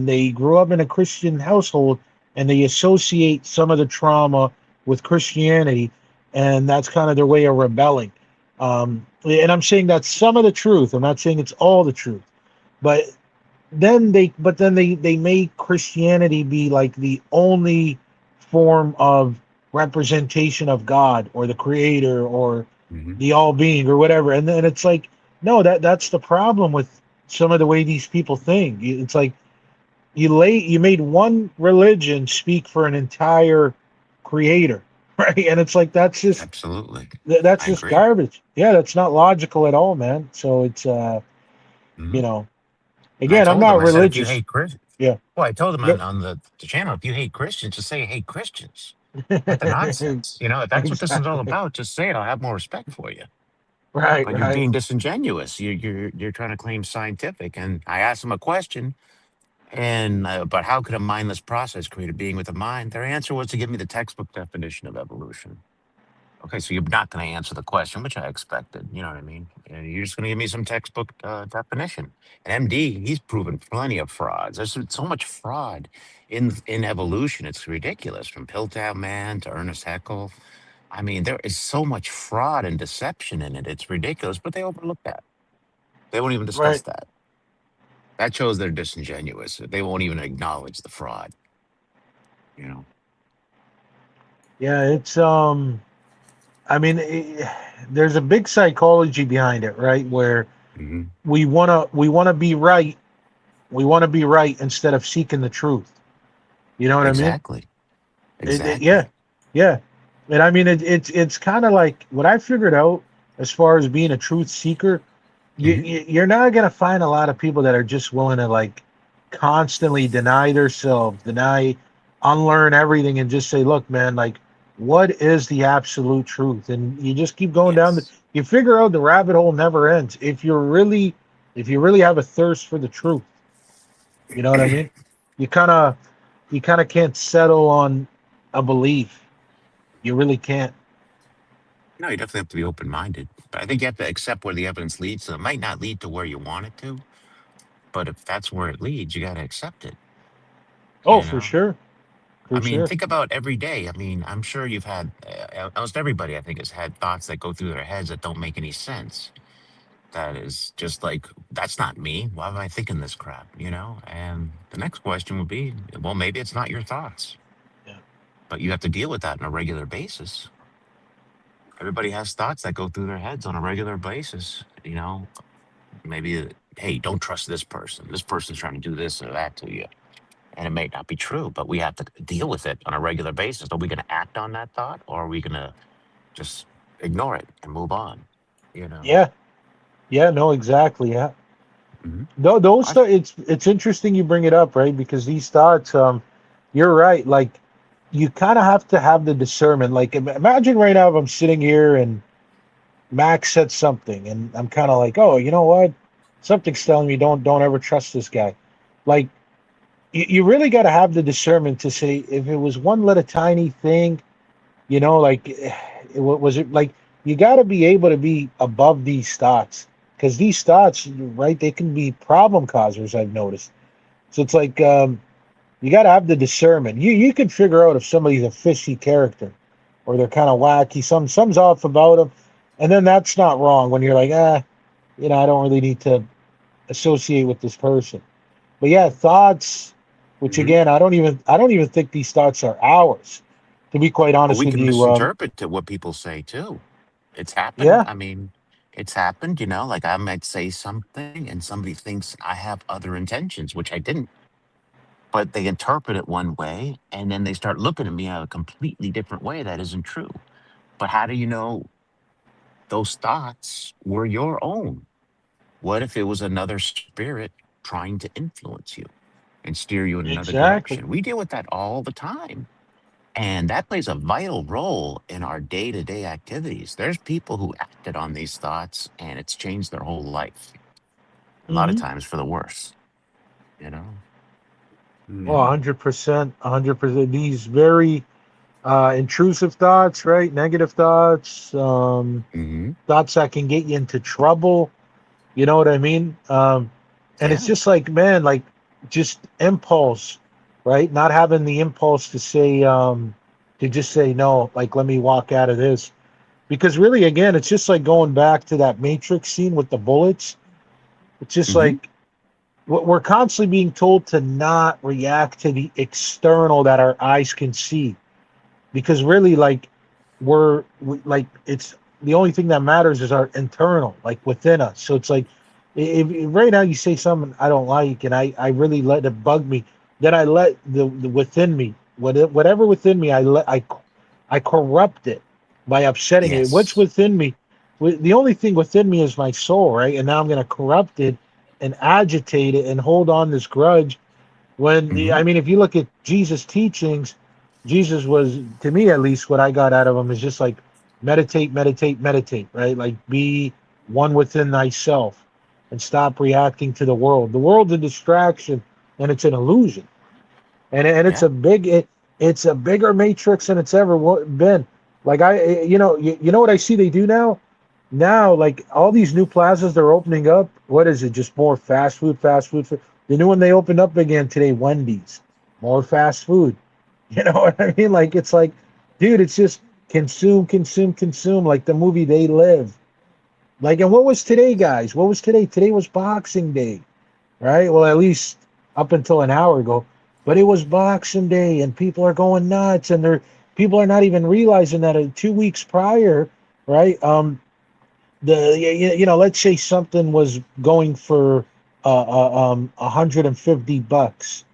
they grew up in a Christian household, and they associate some of the trauma with Christianity, and that's kind of their way of rebelling. And I'm saying that's some of the truth. I'm not saying it's all the truth, but then they make Christianity be like the only form of representation of God or the Creator or the All Being or whatever. And then it's like, no, that's the problem with some of the way these people think. It's like you made one religion speak for an entire creator, right? And it's like, Absolutely. that's I just agree. garbage. Yeah, that's not logical at all, man. So it's you Mhm. know And I again, I'm told him, not I said, if you religious. hate Christians, Yeah. well, I told him Yeah. on the channel, if you hate Christians, just say you hate Christians. Cut the nonsense. If that's what this is all Exactly. about, just say it. I'll have more respect for you. Right, But you're right. being disingenuous. You're trying to claim scientific. And I asked him a question, and but how could a mindless process create a being with a mind? Their answer was to give me the textbook definition of evolution. Okay, so you're not going to answer the question, which I expected. You know what I mean? And you're just going to give me some textbook definition. And MD, he's proven plenty of frauds. There's so much fraud in evolution. It's ridiculous. From Piltdown Man to Ernest Haeckel. I mean, there is so much fraud and deception in it. It's ridiculous, but they overlook that. They won't even discuss Right. that. That shows they're disingenuous. They won't even acknowledge the fraud. You know. Yeah, it's I mean, there's a big psychology behind it, right? Where Hmm. we want to be right. We want to be right instead of seeking the truth. You know what I mean? Exactly. Yeah, Exactly. yeah. And I mean, it's kind of like what I figured out as far as being a truth seeker. Hmm. You're not gonna find a lot of people that are just willing to like constantly deny themselves, unlearn everything, and just say, "Look, man, like, what is the absolute truth?" And you just keep going down. Yes. You figure out the rabbit hole never ends. If you really have a thirst for the truth, you know what I mean? You kind of, you kind of can't settle on a belief. You really can't. No, you definitely have to be open minded. But I think you have to accept where the evidence leads. So it might not lead to where you want it to, but if that's where it leads, you got to accept it. Oh, You for know? sure, for I mean, sure. think about every day. I mean, I'm sure you've had almost everybody, I think, has had thoughts that go through their heads that don't make any sense. That is just like, that's not me. Why am I thinking this crap? And the next question would be, well, maybe it's not your thoughts, Yeah. but you have to deal with that on a regular basis. Everybody has thoughts that go through their heads on a regular basis. Maybe, hey, don't trust this person. This person's trying to do this or that to you. And it may not be true, but we have to deal with it on a regular basis. Are we going to act on that thought, or are we going to just ignore it and move on? You know, Yeah. Yeah. No. Exactly. Yeah. hmm No. Those. I, It's interesting you bring it up, right? Because these thoughts. You're right. Like, you kind of have to have the discernment. Like, imagine right now if I'm sitting here and Max said something, and I'm kind of like, oh, you know what? Something's telling me don't ever trust this guy. Like, you really got to have the discernment to say if it was one little tiny thing, like was it like you got to be able to be above these thoughts because these thoughts, right? They can be problem causers. I've noticed. So it's like you got to have the discernment. You can figure out if somebody's a fishy character or they're kind of wacky. Some's off about them, and then that's not wrong when you're like, I don't really need to associate with this person. But yeah, thoughts, which Mhm. again, I don't even think these thoughts are ours. To be quite but honest we with can you, misinterpret to what people say too. It's happened. yeah, I mean, it's happened. Like I might say something, and somebody thinks I have other intentions, which I didn't. But they interpret it one way, and then they start looking at me a completely different way that isn't true. But how do you know those thoughts were your own? What if it was another spirit trying to influence you and steer you in another exactly. direction? We deal with that all the time. And that plays a vital role in our day to day activities. There's people who acted on these thoughts and it's changed their whole life, a lot of Mm-hmm. times for the worse, you know? Oh, Mhm. 100%, 100%. These very intrusive thoughts, right? Negative thoughts, hmm thoughts that can get you into trouble. You know what I mean? And it's Yeah. just like, man, like just impulse, right? Not having the impulse to say, to just say no, like let me walk out of this. Because really, again, it's just like going back to that Matrix scene with the bullets. It's just hmm like we're constantly being told to not react to the external that our eyes can see because really like like it's the only thing that matters is our internal like within us. So it's like if right now you say something I don't like and I really let it bug me, then I let the within me whatever within me I corrupt it by upsetting it. What's Yes. within me, the only thing within me is my soul, right? And now I'm going to corrupt it and agitate it and hold on this grudge when hmm I mean, if you look at Jesus' teachings, Jesus was, to me at least, what I got out of him is just like meditate, meditate, meditate, right? Like be one within thyself and stop reacting to the world. The world's a distraction and it's an illusion, and it's Yeah. it's a bigger matrix than it's ever been. Like you know what I see they do now. Now, like all these new plazas they're opening up, what is it? Just more fast food, fast food. The new one they opened up again today, Wendy's. More fast food. You know what I mean? Like it's like, dude, it's just consume, consume, consume. Like the movie They Live. Like, and what was today, guys? What was today? Today was Boxing Day, right? Well, at least up until an hour ago. But it was Boxing Day, and people are going nuts, and people are not even realizing that 2 weeks prior, right? Let's say something was going for 150 bucks,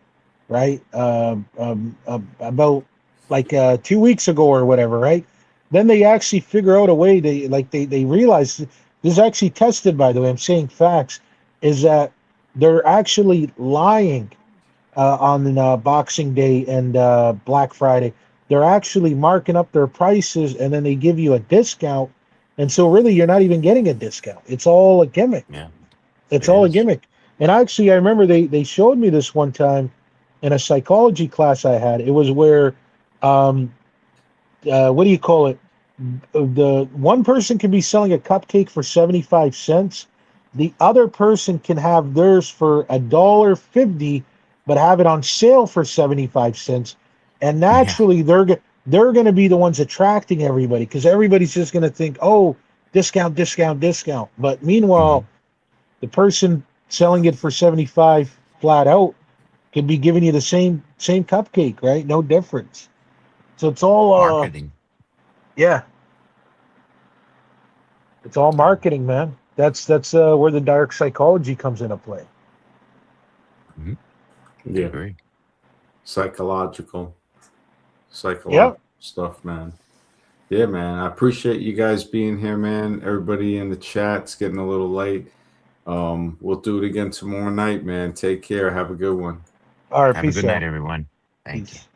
right? About like 2 weeks ago or whatever, right? Then they actually figure out a way. They realize this is actually tested, by the way. I'm saying facts is that they're actually lying on Boxing Day and Black Friday. They're actually marking up their prices, and then they give you a discount. And so, really, you're not even getting a discount. It's all a gimmick. Yeah. It's It all a is. gimmick. And actually, I remember they showed me this one time in a psychology class I had. It was where, um, what do you call it? The one person can be selling a cupcake for 75 cents. The other person can have theirs for $1.50, but have it on sale for 75 cents. and naturally they're going to be the ones attracting everybody because everybody's just going to think, oh, discount, discount, discount. But meanwhile, the person selling it for 75 flat out can be giving you the same cupcake, right? No difference. So it's all Marketing. yeah, it's all marketing, man. That's where the dark psychology comes into play. I Yeah, agree. psychological Yeah. stuff, man. Yeah, man. I appreciate you guys being here, man. Everybody in the chat's getting a little late. We'll do it again tomorrow night, man. Take care. Have a good one. All right, Have a peace good night, out. everyone. Thank you. Peace.